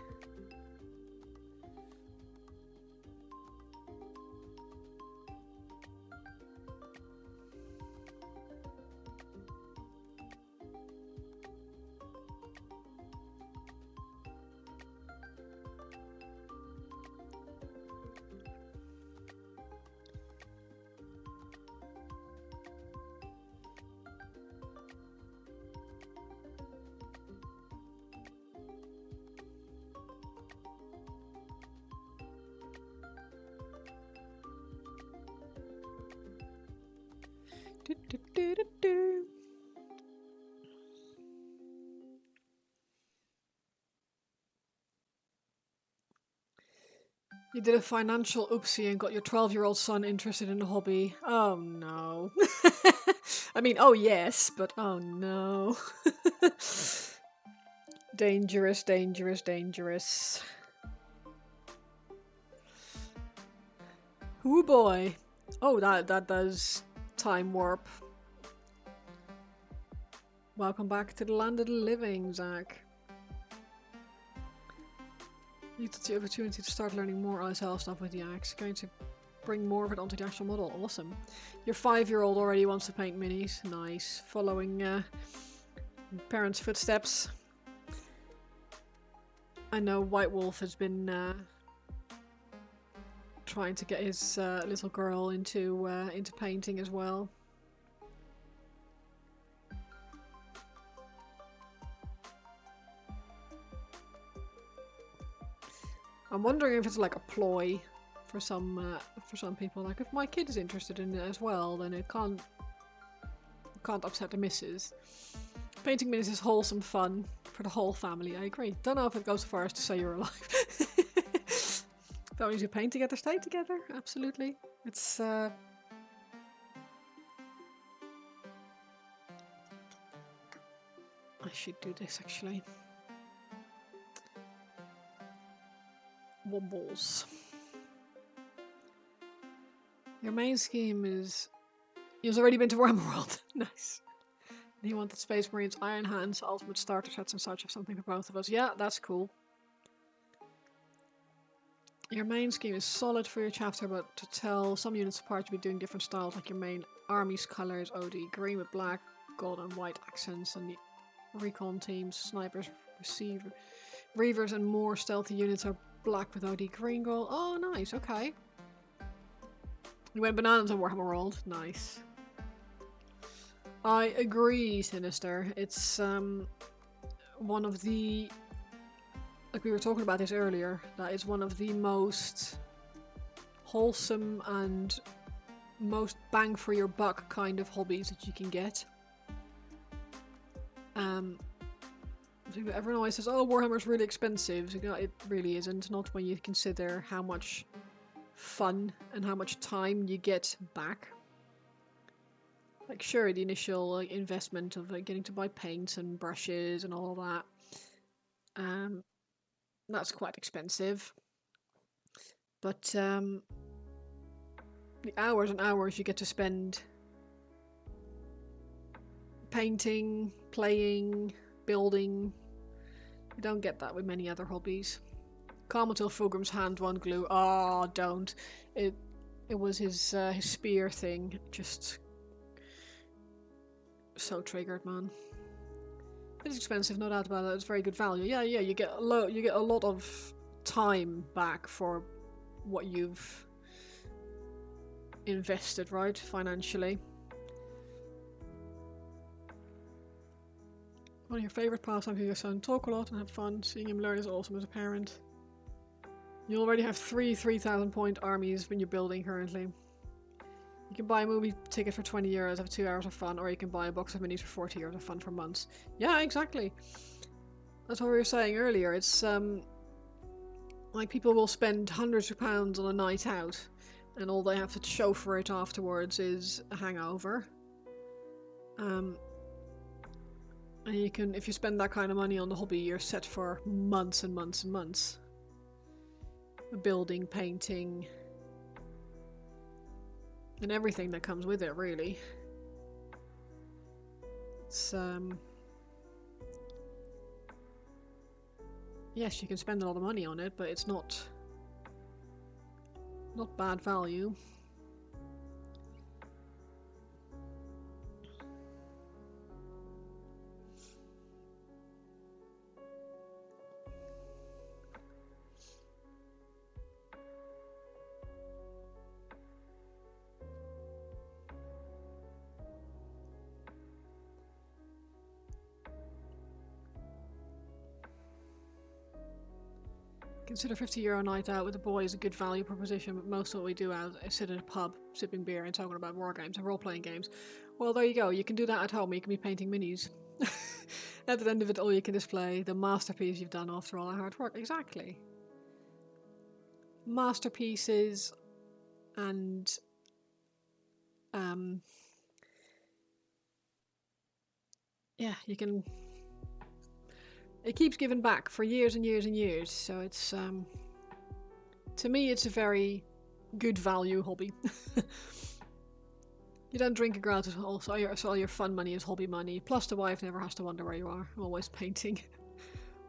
You did a financial oopsie and got your 12-year-old son interested in the hobby. Oh no. I mean, oh yes, but oh no. Dangerous, dangerous, dangerous. Ooh boy. Oh, that does time warp. Welcome back to the land of the living, Zach. You took the opportunity to start learning more OSL stuff with the axe. Going to bring more of it onto the actual model. Awesome. Your 5-year-old already wants to paint minis. Nice. Following parents' footsteps. I know White Wolf has been trying to get his little girl into painting as well. I'm wondering if it's like a ploy for some people. Like, if my kid is interested in it as well, then it can't upset the missus. Painting minis is wholesome fun for the whole family. I agree. Don't know if it goes so far as to say you're alive. Families who paint together stay together. Absolutely. It's I should do this actually. Wobbles. Your main scheme is... You've already been to Warhammer World. Nice. He wanted Space Marines, Iron Hands, Ultimate Starter Sets and such, of something for both of us. Yeah, that's cool. Your main scheme is solid for your chapter, but to tell some units apart, you'll be doing different styles, like your main army's colours, OD, green with black, gold and white accents, and the recon teams, snipers, reavers and more stealthy units are black with OD green gold. Oh, nice, okay. You went bananas on Warhammer World. Nice. I agree, Sinister. It's one of the... Like we were talking about this earlier, that is one of the most wholesome and most bang for your buck kind of hobbies that you can get. Everyone always says, oh, Warhammer's really expensive. You know, it really isn't. Not when you consider how much fun and how much time you get back. Like, sure, the initial investment of getting to buy paints and brushes and all that, that's quite expensive. But the hours and hours you get to spend painting, playing, building, you don't get that with many other hobbies. Carmeltil Fulgrim's hand won't glue. Oh, don't. It was his spear thing. Just so triggered, man. It is expensive, no doubt about it. It's very good value. Yeah, you get a lot of time back for what you've invested, right, financially. One of your favourite pastimes with your son. Talk a lot and have fun. Seeing him learn is awesome as a parent. You already have 3,000 point armies when you're building currently. You can buy a movie ticket for 20 euros, have 2 hours of fun, or you can buy a box of minis for 40 euros of fun for months. Yeah, exactly. That's what we were saying earlier. It's like people will spend hundreds of pounds on a night out, and all they have to show for it afterwards is a hangover. And you can, if you spend that kind of money on the hobby, you're set for months and months and months. Building, painting, and everything that comes with it, really. It's yes, you can spend a lot of money on it, but it's not bad value. Consider €50 night out with the boys a good value proposition, but most of what we do out is sit at a pub, sipping beer and talking about war games and role-playing games. Well, there you go. You can do that at home. You can be painting minis. At the end of it all, you can display the masterpiece you've done after all that hard work. Exactly. Masterpieces and yeah, you can. It keeps giving back for years and years and years, so it's to me it's a very good value hobby. You don't drink and go out, so all your fun money is hobby money, plus the wife never has to wonder where you are. I'm always painting.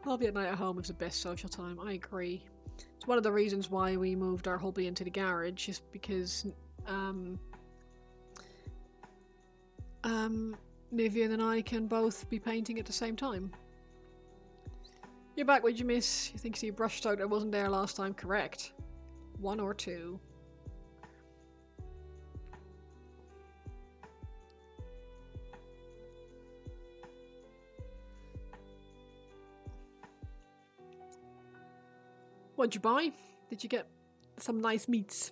Hobby at night at home is the best social time. I agree. It's one of the reasons why we moved our hobby into the garage, is because Nivian and I can both be painting at the same time. You're back, what'd you miss? You think you see a brushstroke that wasn't there last time? Correct. 1 or 2. What'd you buy? Did you get some nice meats?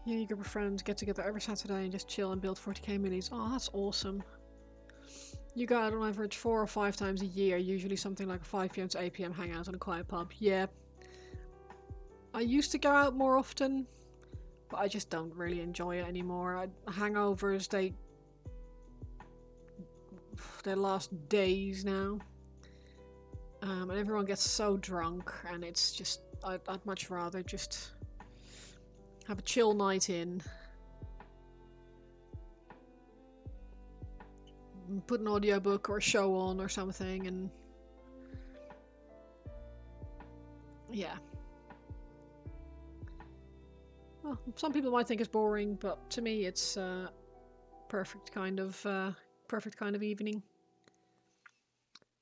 Yeah, your group of friends get together every Saturday and just chill and build 40k minis. Oh, that's awesome. You go out on average 4 or 5 times a year, usually something like a 5 PM to 8 PM hangout in a quiet pub. Yeah. I used to go out more often, but I just don't really enjoy it anymore. Hangovers, they last days now. And everyone gets so drunk, and it's just, I'd much rather just have a chill night in. Put an audiobook or a show on or something, and yeah. Well, some people might think it's boring, but to me it's perfect kind of evening.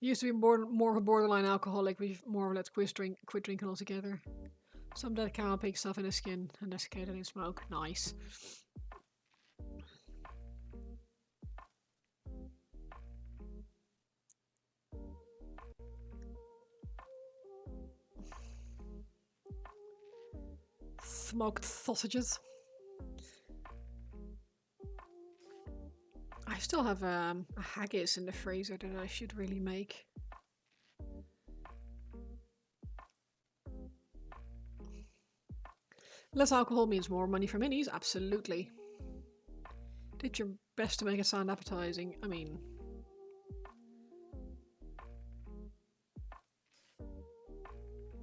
Used to be more of a borderline alcoholic, we've more or less quit drinking altogether. Some dead cow pig stuff in his skin and desiccated in smoke. Nice. Smoked sausages. I still have a haggis in the freezer that I should really make. Less alcohol means more money for minis, absolutely. Did your best to make it sound appetizing. I mean...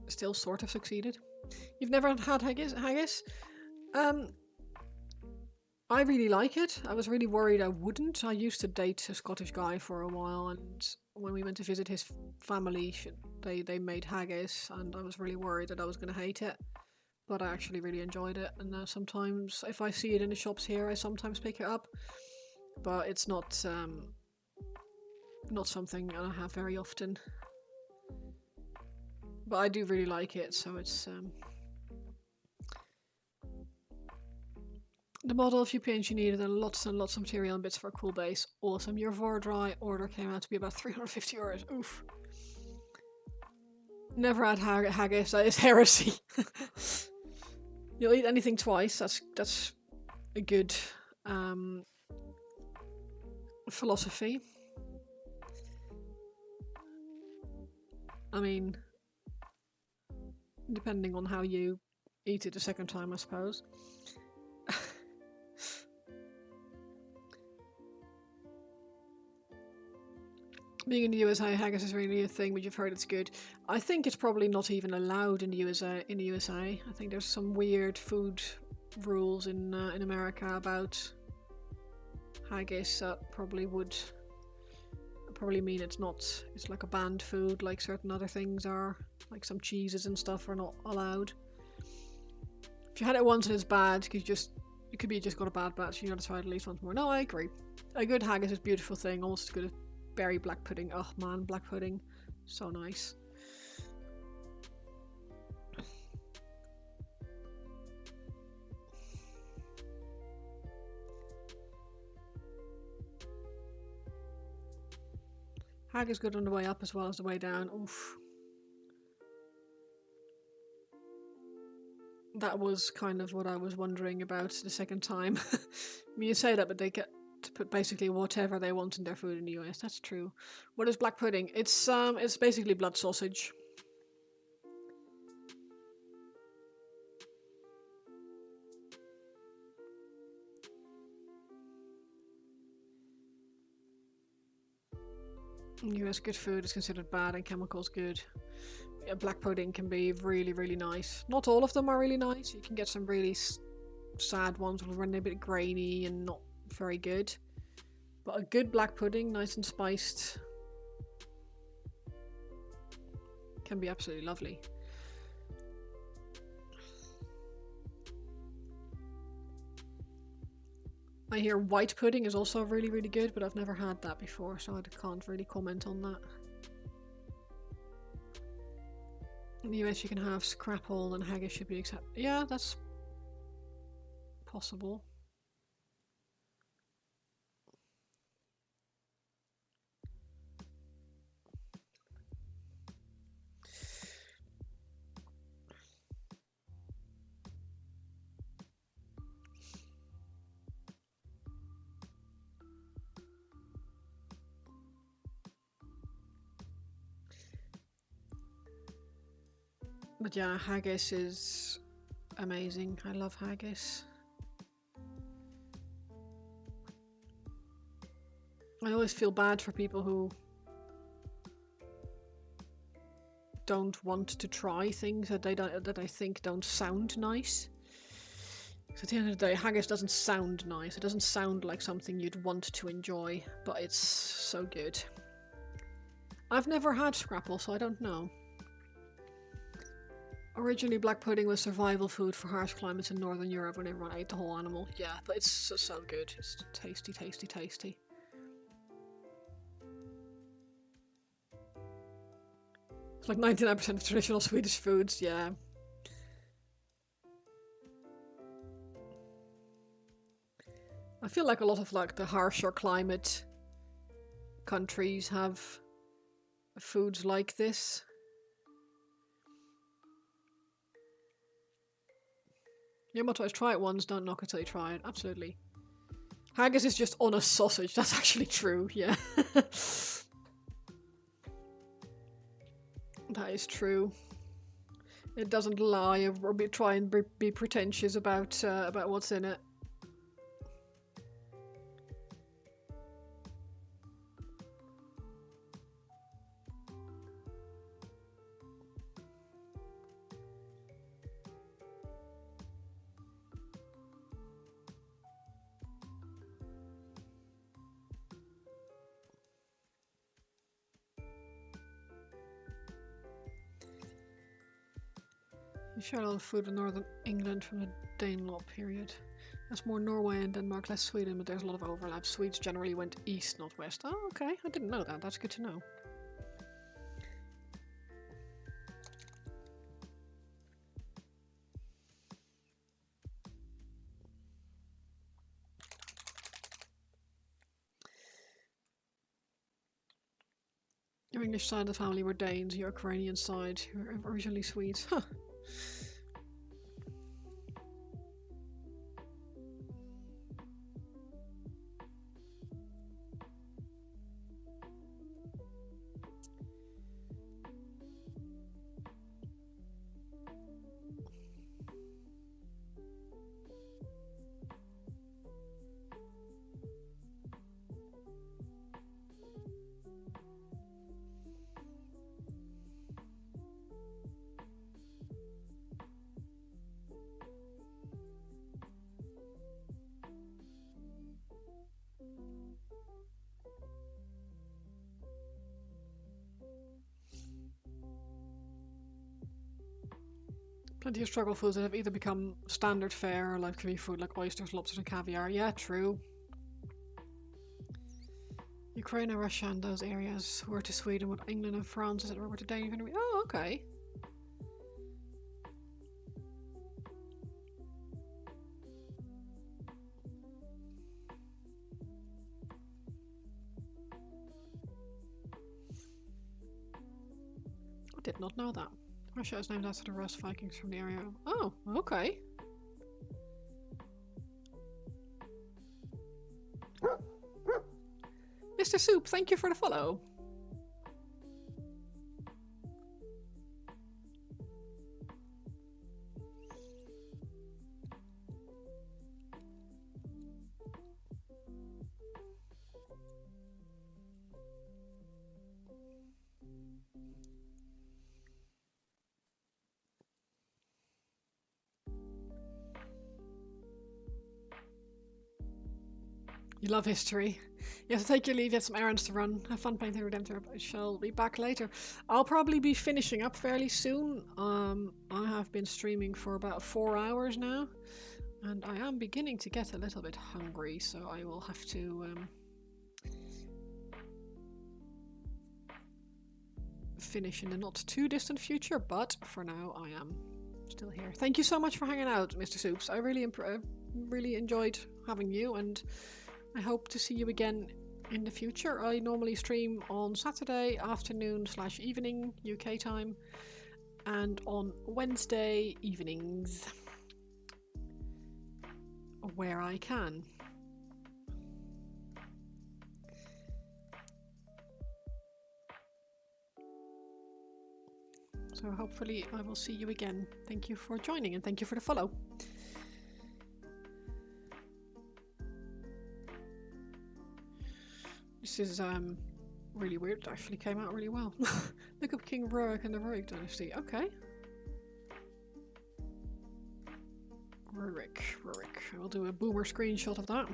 Still sort of succeeded. You've never had haggis? I really like it. I was really worried I wouldn't. I used to date a Scottish guy for a while, and when we went to visit his family, they made haggis, and I was really worried that I was going to hate it. But I actually really enjoyed it, and sometimes, if I see it in the shops here, I sometimes pick it up. But it's not something I have very often. But I do really like it, so it's... The model, a few paints you needed, and lots of material and bits for a cool base. Awesome. Your Vordry order came out to be about 350 euros. Oof. Never had haggis. That is heresy. You'll eat anything twice. That's a good philosophy. I mean, depending on how you eat it the second time, I suppose. Being in the USA, haggis is really a thing, but you've heard it's good. I think it's probably not even allowed in the USA. I think there's some weird food rules in America about haggis that probably mean it's not. It's like a banned food, like certain other things are. Like some cheeses and stuff are not allowed. If you had it once and it's bad, it could be you just got a bad batch. You gotta try it at least once more. No, I agree. A good haggis is a beautiful thing, almost as good as berry black pudding. Oh man, black pudding. So nice. Haggis good on the way up as well as the way down. Oof. That was kind of what I was wondering about the second time. I mean, you say that, but they get to put basically whatever they want in their food in the US. That's true. What is black pudding? It's basically blood sausage. In the US, good food is considered bad and chemicals good. Yeah, black pudding can be really, really nice. Not all of them are really nice. You can get some really sad ones when they're a bit grainy and not very good. But a good black pudding, nice and spiced, can be absolutely lovely. I hear white pudding is also really, really good, but I've never had that before, so I can't really comment on that. In the US you can have scrapple and haggis should be accepted. Yeah, that's possible. But yeah, haggis is amazing. I love haggis. I always feel bad for people who don't want to try things that I think don't sound nice. Because at the end of the day, haggis doesn't sound nice. It doesn't sound like something you'd want to enjoy, but it's so good. I've never had scrapple, so I don't know. Originally, black pudding was survival food for harsh climates in Northern Europe when everyone ate the whole animal. Yeah, but it's so good. It's tasty, tasty, tasty. It's like 99% of traditional Swedish foods, yeah. I feel like a lot of like the harsher climate countries have foods like this. Your motto is try it once, don't knock it till you try it. Absolutely. Haggis is just on a sausage. That's actually true, yeah. That is true. It doesn't lie or try and be pretentious about what's in it. You share a lot of food in northern England from the Danelaw period. That's more Norway and Denmark, less Sweden, but there's a lot of overlap. Swedes generally went east, not west. Oh, okay. I didn't know that. That's good to know. Your English side of the family were Danes, your Ukrainian side were originally Swedes. Huh. Plenty of struggle foods that have either become standard fare or like free food like oysters, lobsters and caviar. Yeah, true. Ukraine and Russia and those areas were to Sweden, what England and France is it were to Denmark. Oh, okay. I did not know that. Russia is named after the Rus Vikings from the area. Oh, okay. Mr. Soup, thank you for the follow. You love history. You have to take your leave, you have some errands to run. Have fun playing through Redemptor. I shall be back later. I'll probably be finishing up fairly soon. I have been streaming for about 4 hours now. And I am beginning to get a little bit hungry, so I will have to finish in the not too distant future, but for now I am still here. Thank you so much for hanging out, Mr. Soups. I really enjoyed having you, and I hope to see you again in the future. I normally stream on Saturday afternoon/evening UK time and on Wednesday evenings where I can. So hopefully I will see you again. Thank you for joining and thank you for the follow. This is really weird. It actually came out really well. Look up King Rurik and the Rurik dynasty. Okay. Rurik. I'll do a boomer screenshot of that.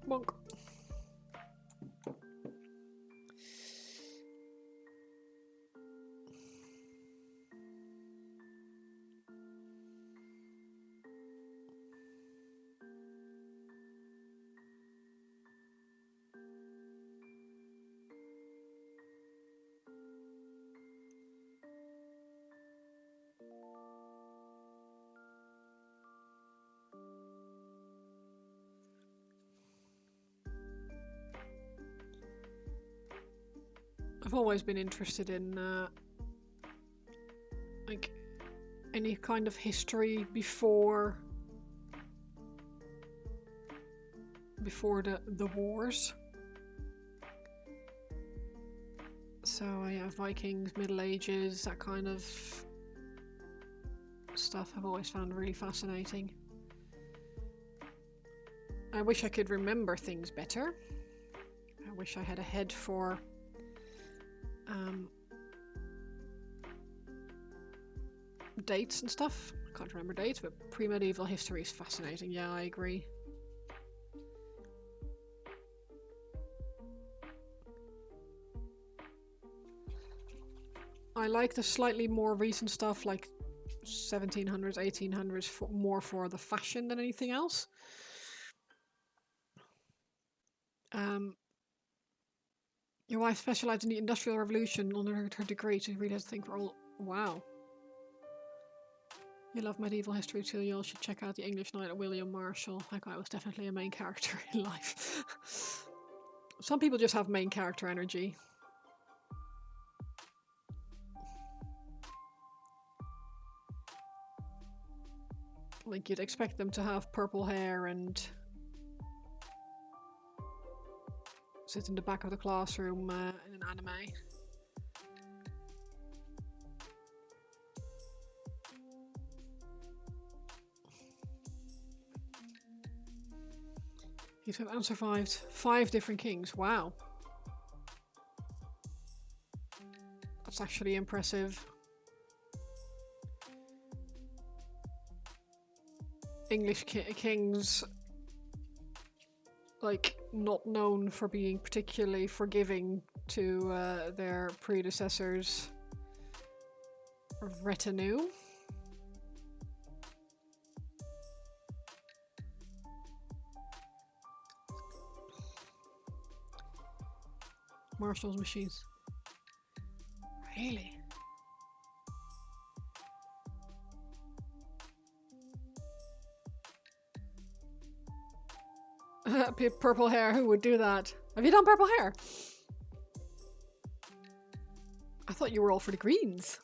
Bonk. I've always been interested in like any kind of history before before the wars. So yeah, Vikings, Middle Ages, that kind of stuff I've always found really fascinating. I wish I could remember things better. I wish I had a head for dates and stuff. I can't remember dates, but pre-medieval history is fascinating. Yeah, I agree. I like the slightly more recent stuff, like 1700s, 1800s, more for the fashion than anything else. Your wife specialized in the Industrial Revolution on her degree. She really has to think for all. Wow. You love medieval history too. You all should check out The English Knight of William Marshall. That guy was definitely a main character in life. Some people just have main character energy. Like, you'd expect them to have purple hair and sit in the back of the classroom in an anime. He's survived 5 different kings. Wow. That's actually impressive. English kings, like, not known for being particularly forgiving to their predecessors' retinue. Marshall's machines. Really? Purple hair, who would do that? Have you done purple hair? I thought you were all for the greens.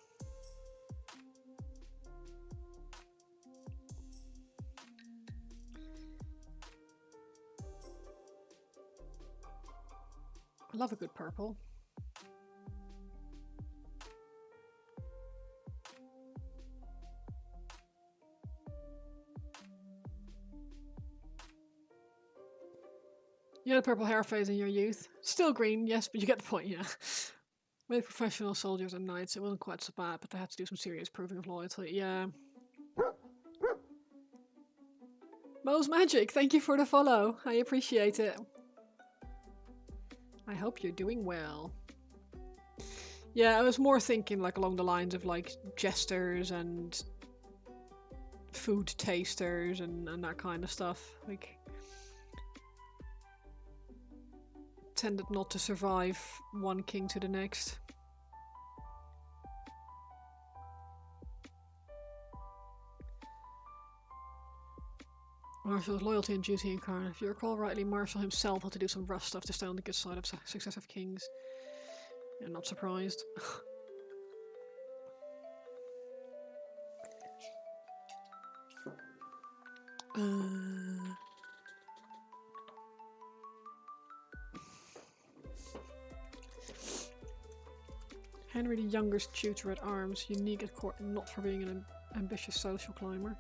I love a good purple. You had a purple hair phase in your youth. Still green, yes, but you get the point, yeah. With professional soldiers and knights, it wasn't quite so bad, but they had to do some serious proving of loyalty, yeah. Mo's Magic, thank you for the follow. I appreciate it. I hope you're doing well. Yeah, I was more thinking like along the lines of like jesters and food tasters and that kind of stuff. Like, tended not to survive one king to the next. Marshall's loyalty and duty incarnate. If you recall rightly, Marshall himself had to do some rough stuff to stay on the good side of successive kings. I'm not surprised. Henry the Younger's tutor at arms, unique at court and not for being an ambitious social climber.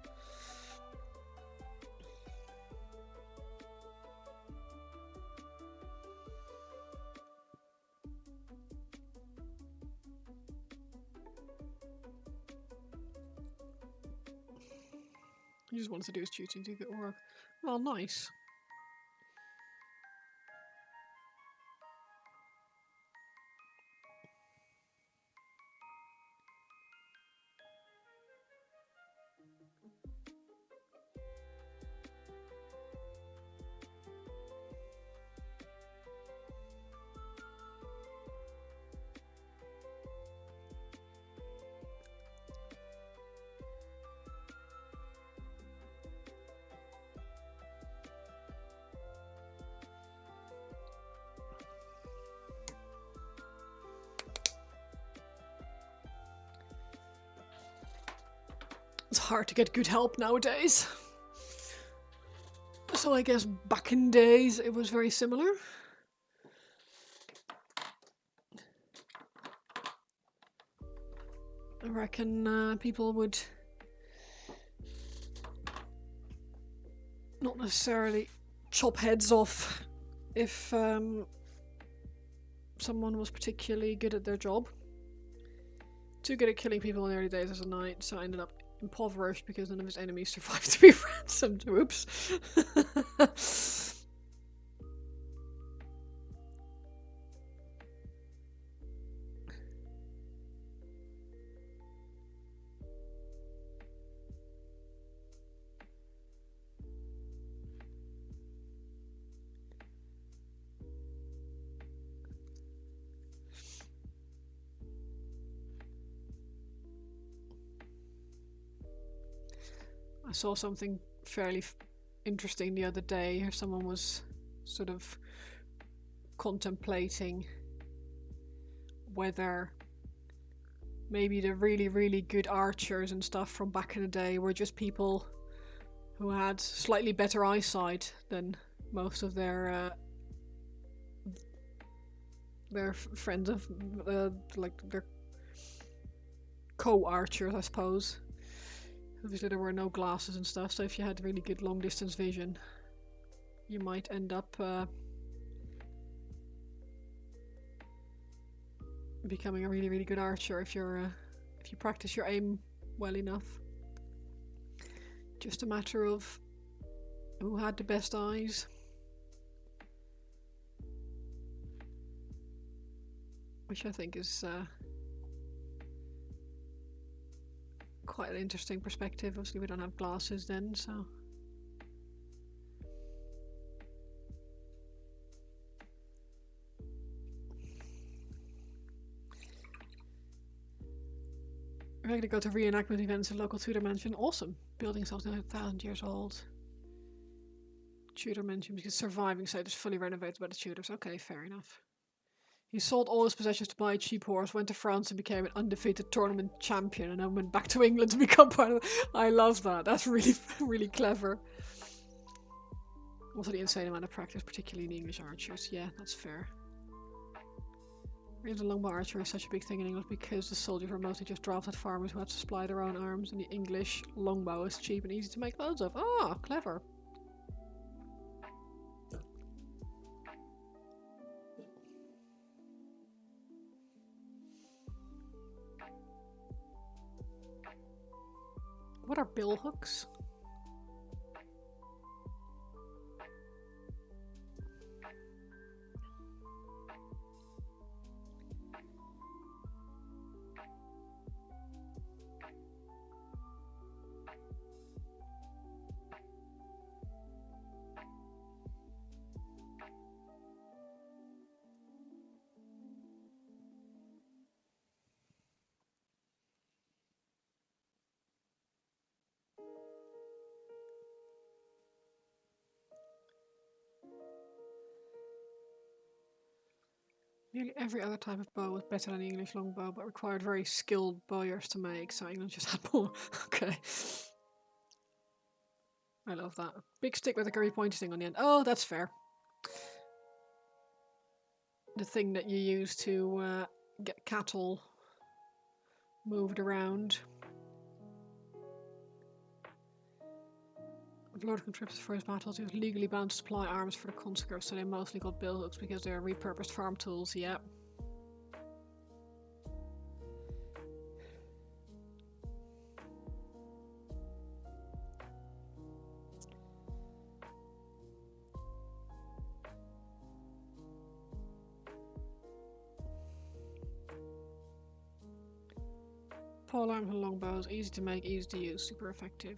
He just wanted to do his duty and do good work. Well, nice. It's hard to get good help nowadays. So I guess back in days it was very similar. I reckon people would not necessarily chop heads off if someone was particularly good at their job. Too good at killing people in the early days as a knight, so I ended up impoverished because none of his enemies survived to be ransomed. Oops. I saw something fairly interesting the other day. Someone was sort of contemplating whether maybe the really good archers and stuff from back in the day were just people who had slightly better eyesight than most of their friends of like their co-archers, I suppose. Obviously there were no glasses and stuff, so if you had really good long distance vision, you might end up becoming a really good archer if you practice your aim well enough. Just a matter of who had the best eyes. Which I think is quite an interesting perspective. Obviously we don't have glasses then, so... We're going to go to reenactment events in local Tudor mansion. Awesome. Building something like 1,000 years old. Tudor mansion because surviving site is fully renovated by the Tudors. Okay, fair enough. He sold all his possessions to buy a cheap horse, went to France and became an undefeated tournament champion, and then went back to England to become part of it. I love that. That's really clever. Also the insane amount of practice, particularly in the English archers. Yeah, that's fair. The longbow archery is such a big thing in England because the soldiers were mostly just drafted farmers who had to supply their own arms, and the English longbow is cheap and easy to make loads of. Ah, clever. What are bill hooks? Nearly every other type of bow was better than the English longbow, but required very skilled bowyers to make, so England just had more. Okay. I love that. Big stick with a curvy pointy thing on the end. Oh, that's fair. The thing that you use to get cattle moved around. Lord contributed for his battles. He was legally bound to supply arms for the conscripts, so they mostly got bill hooks because they are repurposed farm tools. Yep. Pole arms and longbows, easy to make, easy to use, super effective.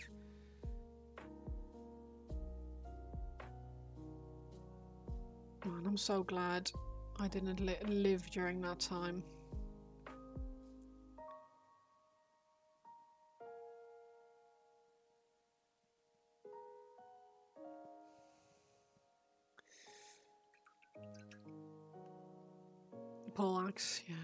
Man, I'm so glad I didn't live during that time. Poleaxe, yeah.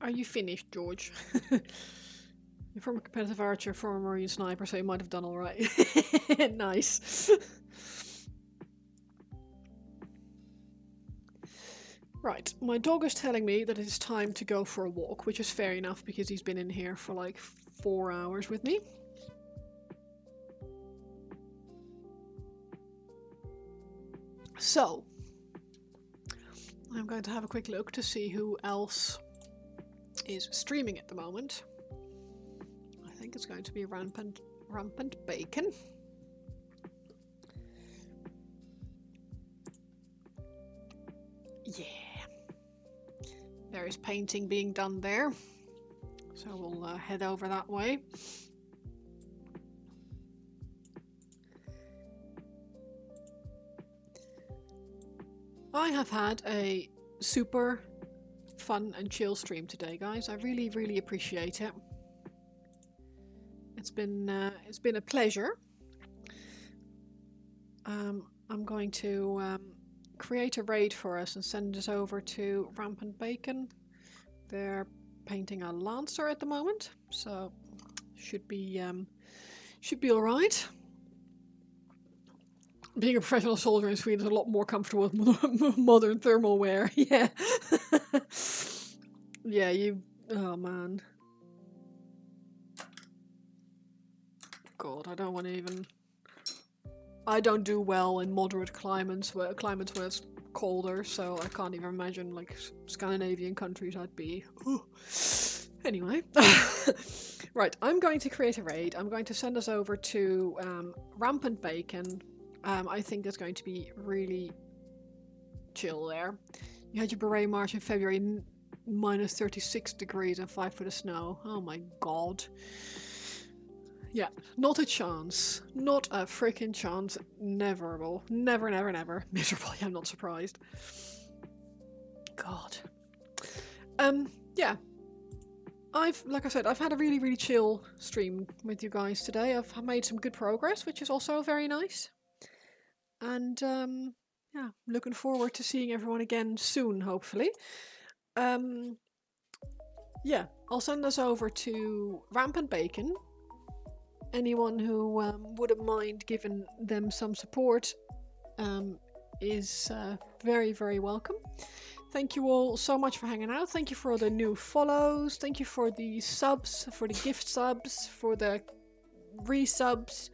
Are you finished, George? You're former competitive archer, former marine sniper, so you might have done all right. Nice. Right, my dog is telling me that it's time to go for a walk, which is fair enough because he's been in here for like 4 hours with me. So, I'm going to have a quick look to see who else is streaming at the moment. I think it's going to be Rampant Bacon. Yeah. There is painting being done there. So we'll head over that way. I have had a super fun and chill stream today, guys. I really, really appreciate it. It's been a pleasure. I'm going to create a raid for us and send it over to Rampant Bacon. They're painting a Lancer at the moment, so should be all right. Being a professional soldier in Sweden is a lot more comfortable with modern thermal wear. Yeah. Yeah, you... Oh, man. God, I don't want to even... I don't do well in moderate climates where it's colder, so I can't even imagine, like, Scandinavian countries I'd be. Ooh. Anyway. Right, I'm going to create a raid. I'm going to send us over to Rampant Bacon. I think it's going to be really chill there. You had your beret march in February, minus 36 degrees and 5 foot of snow. Oh my god. Yeah, not a chance. Not a freaking chance. Never. Never, never, never. Miserable, I'm not surprised. God. Yeah. Like I said, I've had a really, really chill stream with you guys today. I've made some good progress, which is also very nice. And yeah, looking forward to seeing everyone again soon, hopefully. Yeah, I'll send this over to Rampant Bacon. Anyone who wouldn't mind giving them some support is very, very welcome. Thank you all so much for hanging out. Thank you for all the new follows. Thank you for the subs, for the gift subs, for the resubs.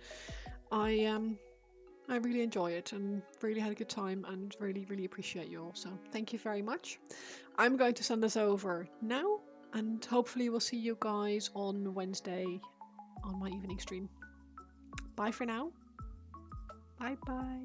I really enjoy it and really had a good time and really, really appreciate you all. So thank you very much. I'm going to send this over now and hopefully we'll see you guys on Wednesday on my evening stream. Bye for now. Bye bye.